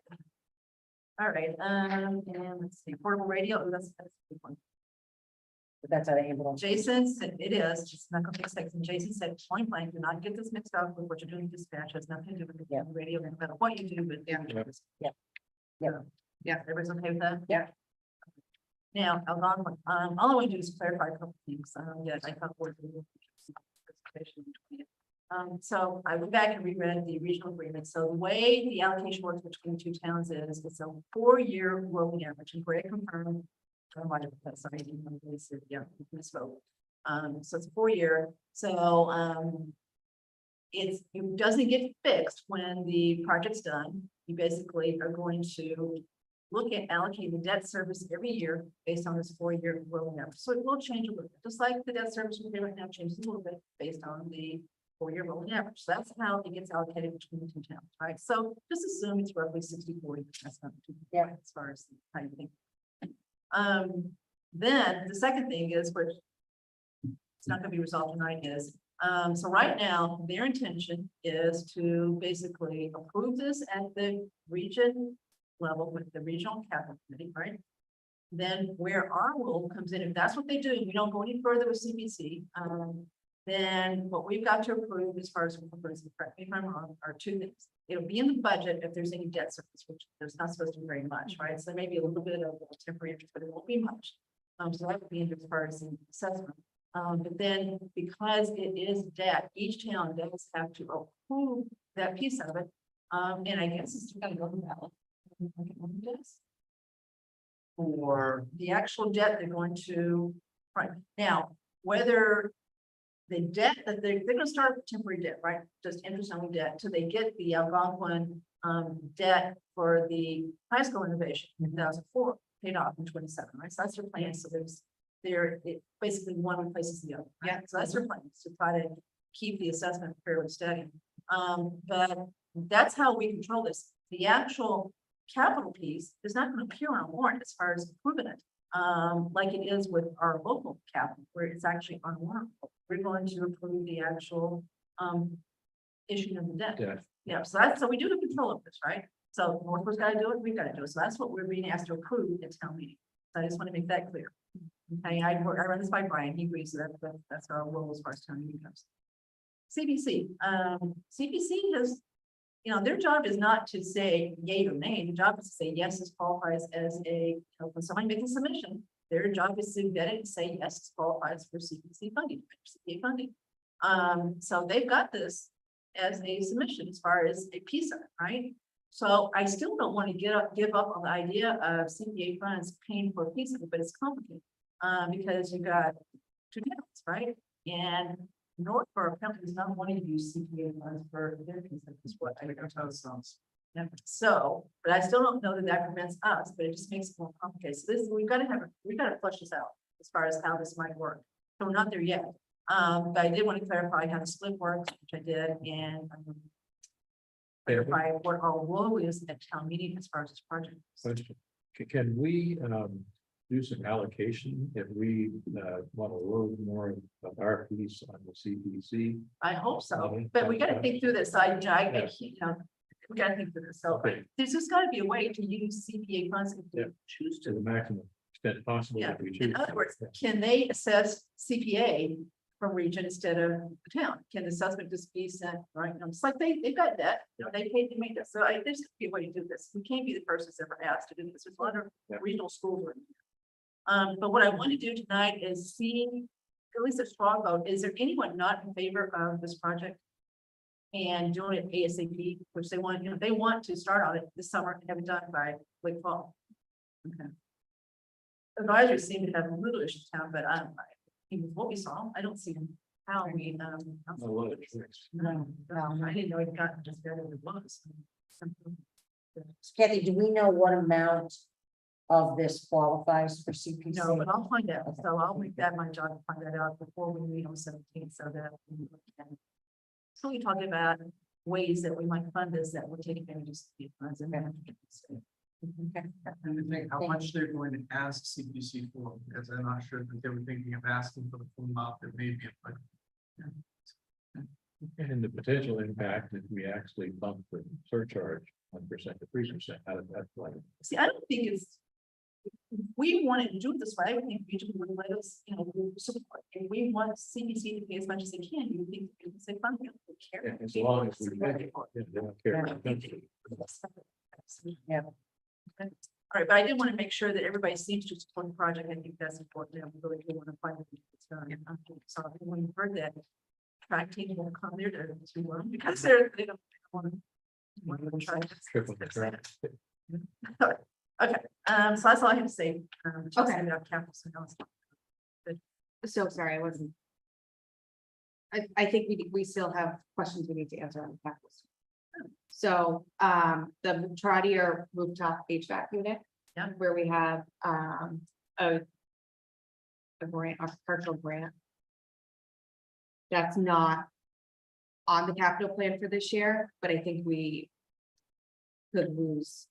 All right, and let's see, portable radio, oh, that's a good one. But that's out of ambulance. Jason said it is, just not gonna fix things. And Jason said, point blank, do not get this mixed up with what you're doing dispatch. Has nothing to do with the Yeah. radio, no matter what you do, but. Yeah. Yeah, everybody's okay with that? Yeah. Now, Algonquin, all I want to do is clarify a couple things. Yeah, I thought. So I went back and reread the regional agreement. So the way the allocation works between the two towns is it's a 4-year rolling average, and Greg confirmed. I might have put sorry, he said, yeah, misspoke. So it's a 4-year, so it doesn't get fixed when the project's done. You basically are going to look at allocating debt service every year based on this 4-year rolling average. So it will change a little bit, just like the debt service we pay right now changes a little bit based on the 4-year rolling average. So that's how it gets allocated between the two towns, right? So just assume it's roughly 60-40. That's not too Yeah. bad as far as how you think. Then the second thing is, which it's not gonna be resolved tonight, is, so right now, their intention is to basically approve this at the region level with the regional capital committee, right? Then where our role comes in, if that's what they do, we don't go any further with CPC, then what we've got to approve as far as, correct me if I'm wrong, are two things. It'll be in the budget if there's any debt service, which there's not supposed to be very much, right? So there may be a little bit of temporary interest, but it won't be much. So that would be in as far as the assessment. But then because it is debt, each town does have to approve that piece of it. And I guess it's gonna go to ballot. For, The actual debt they're going to, right, now, whether the debt that they're gonna start with temporary debt, right, just interest only debt, till they get the Algonquin debt for the high school renovation in 2004, paid off in 27, right, so that's their plan, so it basically one replaces the other, right? So that's their plan, is to try to keep the assessment fairly steady. But that's how we control this, the actual capital piece is not gonna appear on a warrant as far as approving it. Like it is with our local capital, where it's actually on warrant. We're going to approve the actual, issuing of the debt. Yeah. Yeah, so we do the control of this, right? So Northwood's gotta do it, we've gotta do it, so that's what we're being asked to approve at town meeting. So I just wanna make that clear. I run this by Brian, he agrees that, that's our role as far as town meeting goes. CPC, CPC has, their job is not to say yay or nay, the job is to say yes, this qualifies as when somebody makes a submission, their job is to vet it and say yes, this qualifies for CPC funding, CPA funding. So they've got this as a submission as far as a piece of it, right? So I still don't want to give up on the idea of CPA funds paying for a piece of it, but it's complicated. Because you got two towns, right? And Northborough County is not wanting to use CPA funds for their piece of this, what I think that's how it sounds. Yeah, so, but I still don't know that that prevents us, but it just makes it more complicated. So this, we've got to flush this out as far as how this might work. So we're not there yet. But I did want to clarify how the split works, which I did, and clarify what our role is at town meeting as far as this project. Question. Can we do some allocation if we want to load more of our piece on the CPC? I hope so, but we gotta think through this. We gotta think through this. So Okay. there's just gotta be a way to use CPA funds if Yeah. we choose To the to. maximum extent possible. Yeah, if we choose. in other words, can they assess CPA from region instead of the town? Can the assessment just be sent, right? It's like they've got that, they paid to make this. So there's gotta be a way to do this. We can't be the first that's ever asked to do this. There's a lot of Yeah. regional schools. But what I want to do tonight is see, at least a strong vote. Is there anyone not in favor of this project? And doing it ASAP, which they want, they want to start on it this summer and have it done by late fall. Okay. Advisors seem to have a little issue town, but what we saw, I don't see how we, A lot of tricks. no, I didn't know it got just better than it was. Kathy, do we know what amount of this qualifies for CPC? No, but I'll find out. So I'll make that my job to find that out before we meet on 17th, so that we can. So we talked about ways that we might fund this that would take advantage of CPA funds and then. Okay. and to think how much they're going to ask CPC for, because I'm not sure that they were thinking of asking for the full amount that may be. But And the potential impact if we actually bump the surcharge 1% to 3%, how does that play? See, I don't think it's. If we wanted to do it this way, I would think region would let us, support. If we want CPC to pay as much as they can, you would think they would say, fine, we don't care. As long as we Yeah. Yeah, they don't care. Yeah. Okay. All right, but I did want to make sure that everybody seems to support the project. I think that's important. I really do want to find it. So when you heard that, track team will come there to learn because they don't want to try to. Triple the track. Okay, so that's all I have to say. Okay. About capital, so now it's- So sorry, I wasn't. I think we still have questions we need to answer on the capital. So, the Trotter rooftop HVAC unit. Yeah. Where we have, a grant, a partial grant. That's not on the capital plan for this year, but I think we could lose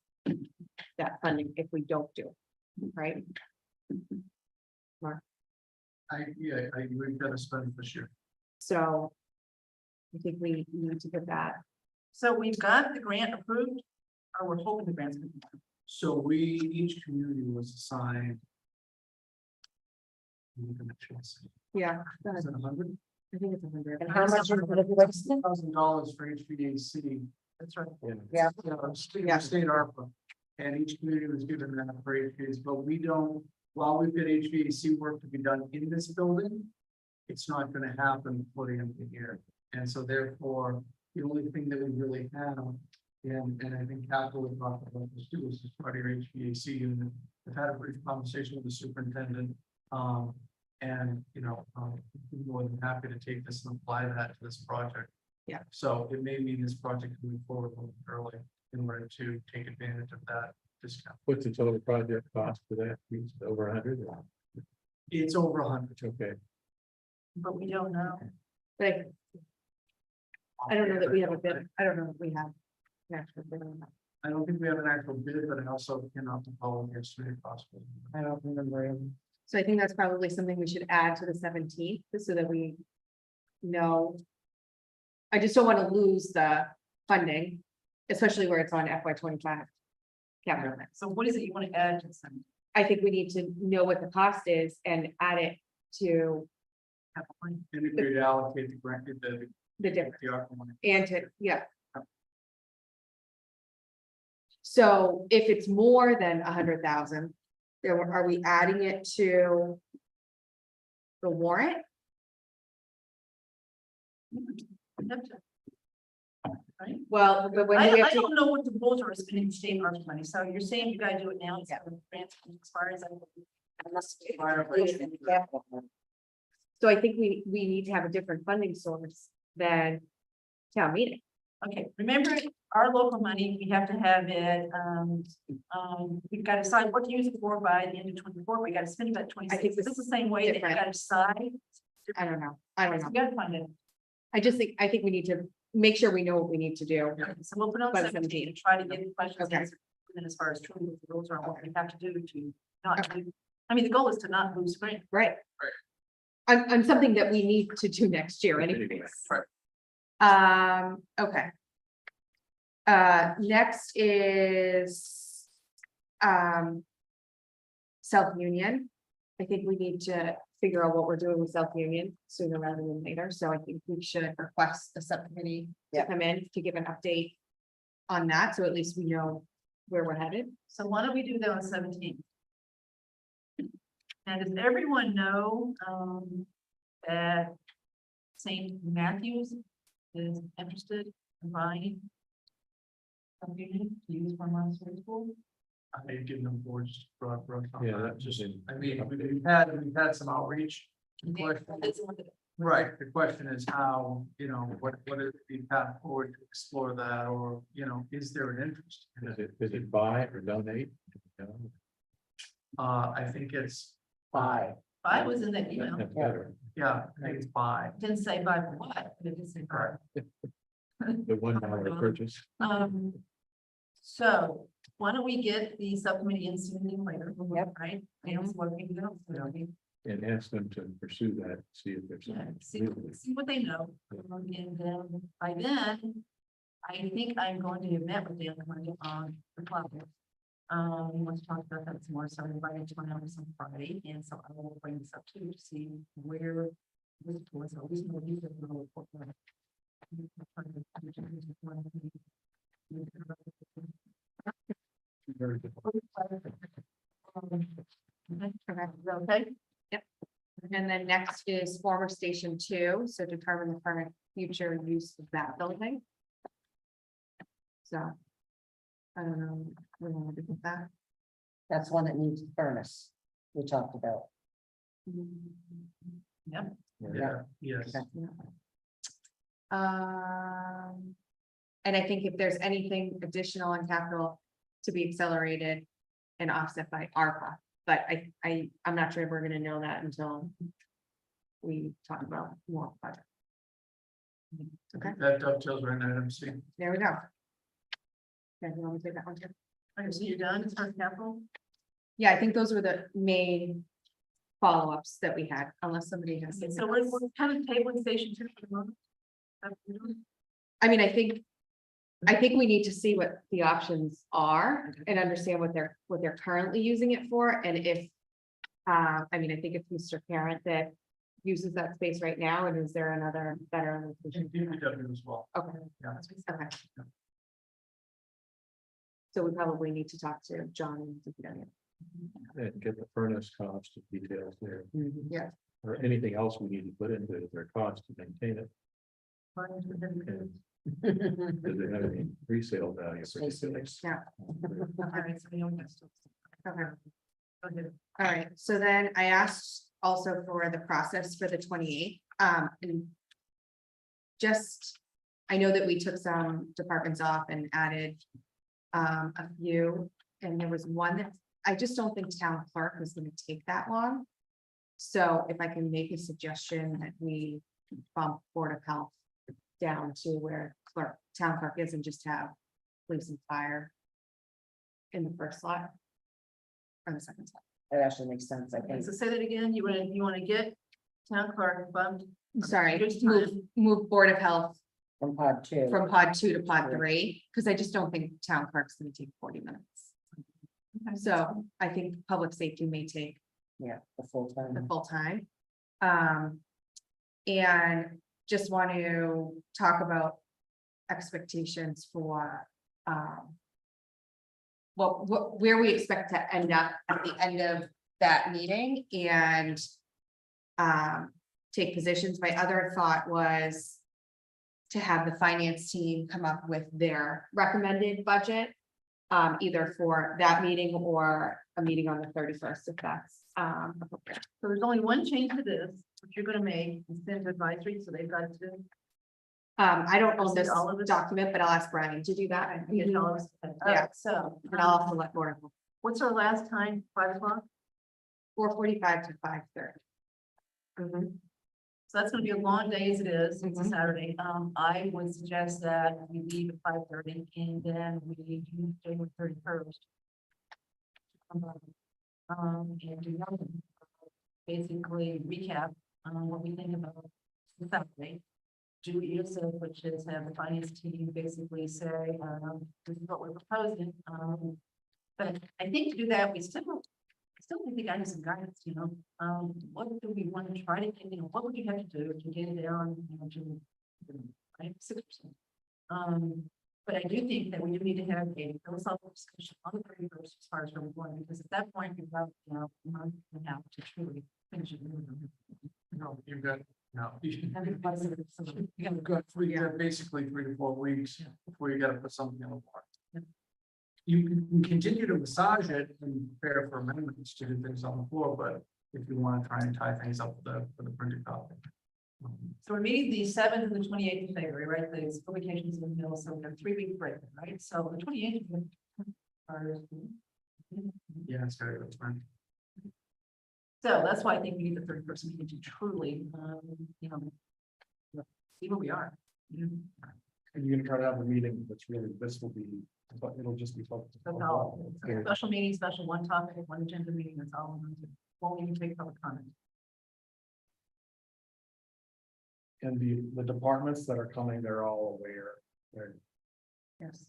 that funding if we don't do it, right? we've got to spend this year. So I think we need to get that. So we've got the grant approved, or we're hoping the grant's. approved. So each community was assigned. Yeah. Is it 100? I think it's 100. And how much is it for the $1,000 for HVAC. That's right. Yeah. State ARPA, and each community was given that for HVAC, but we don't, while we've got HVAC work to be done in this building, it's not gonna happen before the end of the year. And so therefore, the only thing that we really have, and I think capital would talk about this too, is this part of your HVAC unit. I've had a brief conversation with the superintendent, and, you know, I'm more than happy to take this and apply that to this project. Yeah. So it may mean this project moving forward a little early in order to take advantage of that discount. What's the total project cost for that? It's over 100? It's over 100. Okay. But we don't know. But I don't know that we have a bid. I don't know if we have an actual bid on that. I don't think we have an actual bid, but I also cannot follow the estimate possible. I don't remember. So I think that's probably something we should add to the 17th, so that we know. I just don't want to lose the funding, especially where it's on FY 25. Capital. So what is it you want to add to some? I think we need to know what the cost is and add it to And if we allocate the grant, the difference. the ARPA money. And to, yeah. So if it's more than 100,000, then are we adding it to the warrant? Right? Well, but when I, do we I have to, don't know what the rules are spending the state ARPA money, so you're saying you gotta do it now, so the grants expires. so I think we need to have a different funding source than town meeting. Okay, remember, our local money, we have to have it, we've got to decide what to use it for by the end of 24, we got to spend it by 26. This is the same way that you different. got to decide. I don't know. I don't know. You gotta find it. I think we need to make sure we know what we need to do. So we'll put on By the 17 and try to get the questions Okay. answered. And as far as truly what the rules are, and what we have to do to not do, I mean, the goal is to not lose grant. Right. On something that we need to do next year anyways. Right. Okay. Next is South Union. I think we need to figure out what we're doing with South Union sooner rather than later, so I think we should request a subcommittee to Yeah. come in to give an update on that, so at least we know where we're headed. So why don't we do that on 17? And does everyone know that St. Matthews is interested in buying something to use for Montessori school? I've given them boards broad brush on Yeah, that. that's just in. I mean, we've had some outreach. The question- Right, the question is how, you know, what is the path forward to explore that, or, you know, is there an interest? Is it buy or donate? I think it's buy, Five was in that email. That's better. yeah, I think it's buy. Didn't say buy for what, but it did say buy. The $1 purchase. So why don't we get the subcommittee in sooner than later? Yep. Right? And so what we can do, you know, And ask them to pursue that, see if there's. yeah, see what they know. And then by then, I think I'm going to have met with Dan on the project. We want to talk about that some more, so I invited to my office on Friday, and so I will bring this up to you to see where this was, at least we'll use it for the report. Very good. Okay, And then next is former station 2, so determine the current future use of that building. So. I don't know, we want to do that. That's one that needs a furnace, we talked about. yep. Yeah, yes. Okay. And I think if there's anything additional on capital to be accelerated and offset by ARPA, but I'm not sure we're gonna know that until we talk about more project. Okay, That dovetails right into item C. there we go. Okay, you want me to take that one too? Okay, so you're done as far as capital? Yeah, I think those were the main follow-ups that we had, unless somebody has. Okay, something so we're else. kind of tabling station 2 for the moment. That's what we're doing. I mean, I think we need to see what the options are and understand what they're currently using it for, and if. I mean, I think it's Mr. Parent that uses that space right now, and is there another better location? DPW as well. Okay, Yeah. okay. So we probably need to talk to John and DPW. And get the furnace cost details there, Yeah, or anything else we need to put into it, their cost to maintain it. Because they have any resale value. Yeah. All right, so we don't have to- Okay. Go ahead. All right, so then I asked also for the process for the 28th, and just, I know that we took some departments off and added a few, and there was one that, I just don't think town clerk was gonna take that long. So if I can make a suggestion that we bump Board of Health down to where town clerk is and just have police and fire in the first slot. Or the second slot. That actually makes sense, I Okay, think. so say that again, you wanna get town clerk bumped. I'm sorry, Just move Board of Health From pod two. from pod 2 to pod 3, because I just don't think town clerk's gonna take 40 minutes. So I think public safety may take Yeah, the full the time. full time. And just want to talk about expectations for, where we expect to end up at the end of that meeting and take positions. My other thought was to have the finance team come up with their recommended budget, either for that meeting or a meeting on the 31st, if that's appropriate. So there's only one change to this, which you're gonna make, instead of advisory, so they've got to. I don't own this All of it? document, but I'll ask Brian to do that. Get all of us. Yeah. So, And I'll also let Board of what's our last time, 5 o'clock? 4:45 to 5:30. So that's gonna be a long day as it is, it's a Mhm. Saturday, I would suggest that we leave at 5:30 and then we do January 31st. And do nothing. Basically recap, what we think about the Saturday. Do ESO, which is have the finance team basically say, this is what we're proposing, but I think to do that, we still need the guidance and guidance, what do we want to try to get, what would you have to do to get it down, to, right, 6%. But I do think that we do need to have a philosophical discussion on the 31st as far as where we're going, because at that point, we've got, a month and a half to truly finish it. You've got, no. You've got You've got basically 3 to 4 weeks before you gotta put something on the warrant. You can continue to massage it and prepare for amendments to do things on the floor, but if you want to try and tie things up for the printed copy. So we're meeting the 7th and the 28th of February, right? The publications in the middle, so we have 3 week break, right? So the 28th. Yeah, it's very good. So that's why I think we need the 31st meeting to truly, see where we are. And you're gonna try to have a meeting that's really, this will be, but it'll just be focused. That's all. Special meeting, special one topic, one agenda meeting, that's all. We're gonna do. Won't even take public comment. And the departments that are coming, they're all aware. Yes.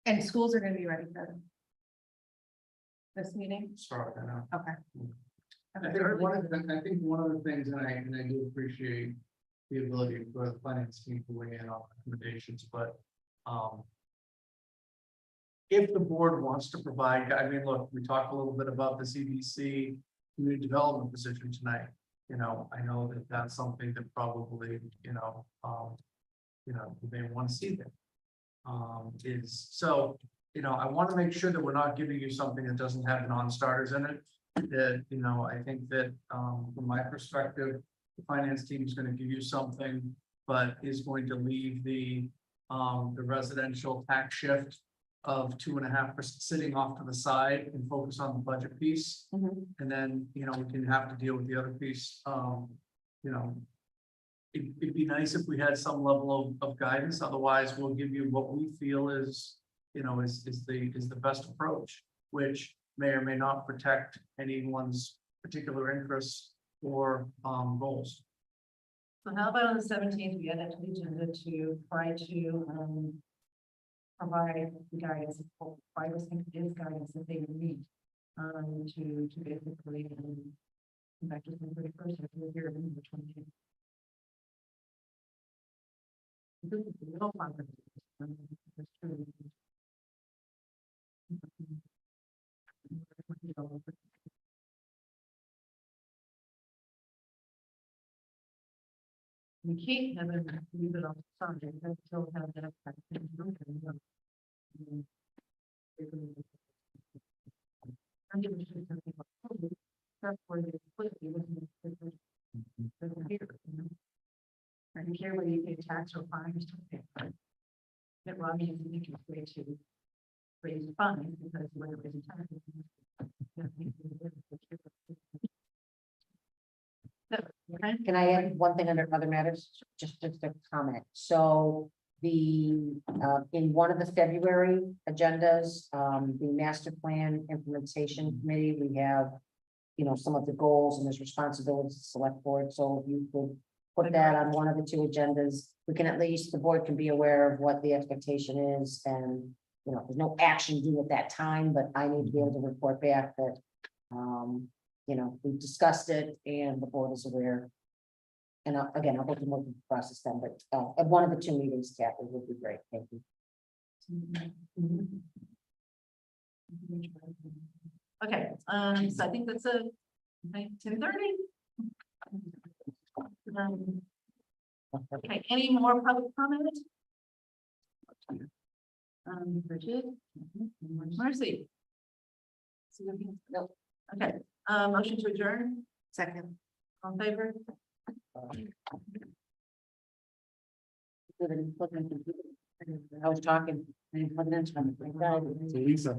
And schools are gonna be ready for this meeting. Start that out. Okay. I think one of the things, and I do appreciate the ability for the finance team to weigh in on recommendations, but, if the board wants to provide, I mean, look, we talked a little bit about the CBC community development position tonight. I know that that's something that probably, you may want to see there. Is so, I want to make sure that we're not giving you something that doesn't have non-starters in it. That, I think that, from my perspective, the finance team is going to give you something, but is going to leave the residential tax shift of 2.5% sitting off to the side and focus on the budget piece. And then, we can have to deal with the other piece. It'd be nice if we had some level of guidance. Otherwise, we'll give you what we feel is the best approach, which may or may not protect anyone's particular interests or goals. So how about on the 17th, we add that to the agenda to try to, provide the guidance, provide us with this guidance that they would need, to basically, come back to the 31st, if we're here on the 28th. This is a little complicated. It's true. We can't have it, leave it on the subject until we have that. That's where they put it, it wasn't- doesn't here, you know? I don't care whether you pay tax or fine, you still pay. That Robbie is making a way to raise funds because we're raising taxes. Okay. Can I add one thing under other matters? Just a comment. So in one of the February agendas, the master plan implementation committee, we have, you know, some of the goals and there's responsibilities to select board. So if you could put that on one of the two agendas, we can at least, the board can be aware of what the expectation is and, you know, there's no action due at that time, but I need to be able to report back that, you know, we discussed it and the board is aware. And again, I'll go through the process then, but at one of the two meetings, Kathy, would be great. Thank you. Okay, so I think that's a 10:30. Okay, any more public comment? Bridget, Marcy. No. Okay, motion to adjourn, Second. on favor? I was talking. So Lisa,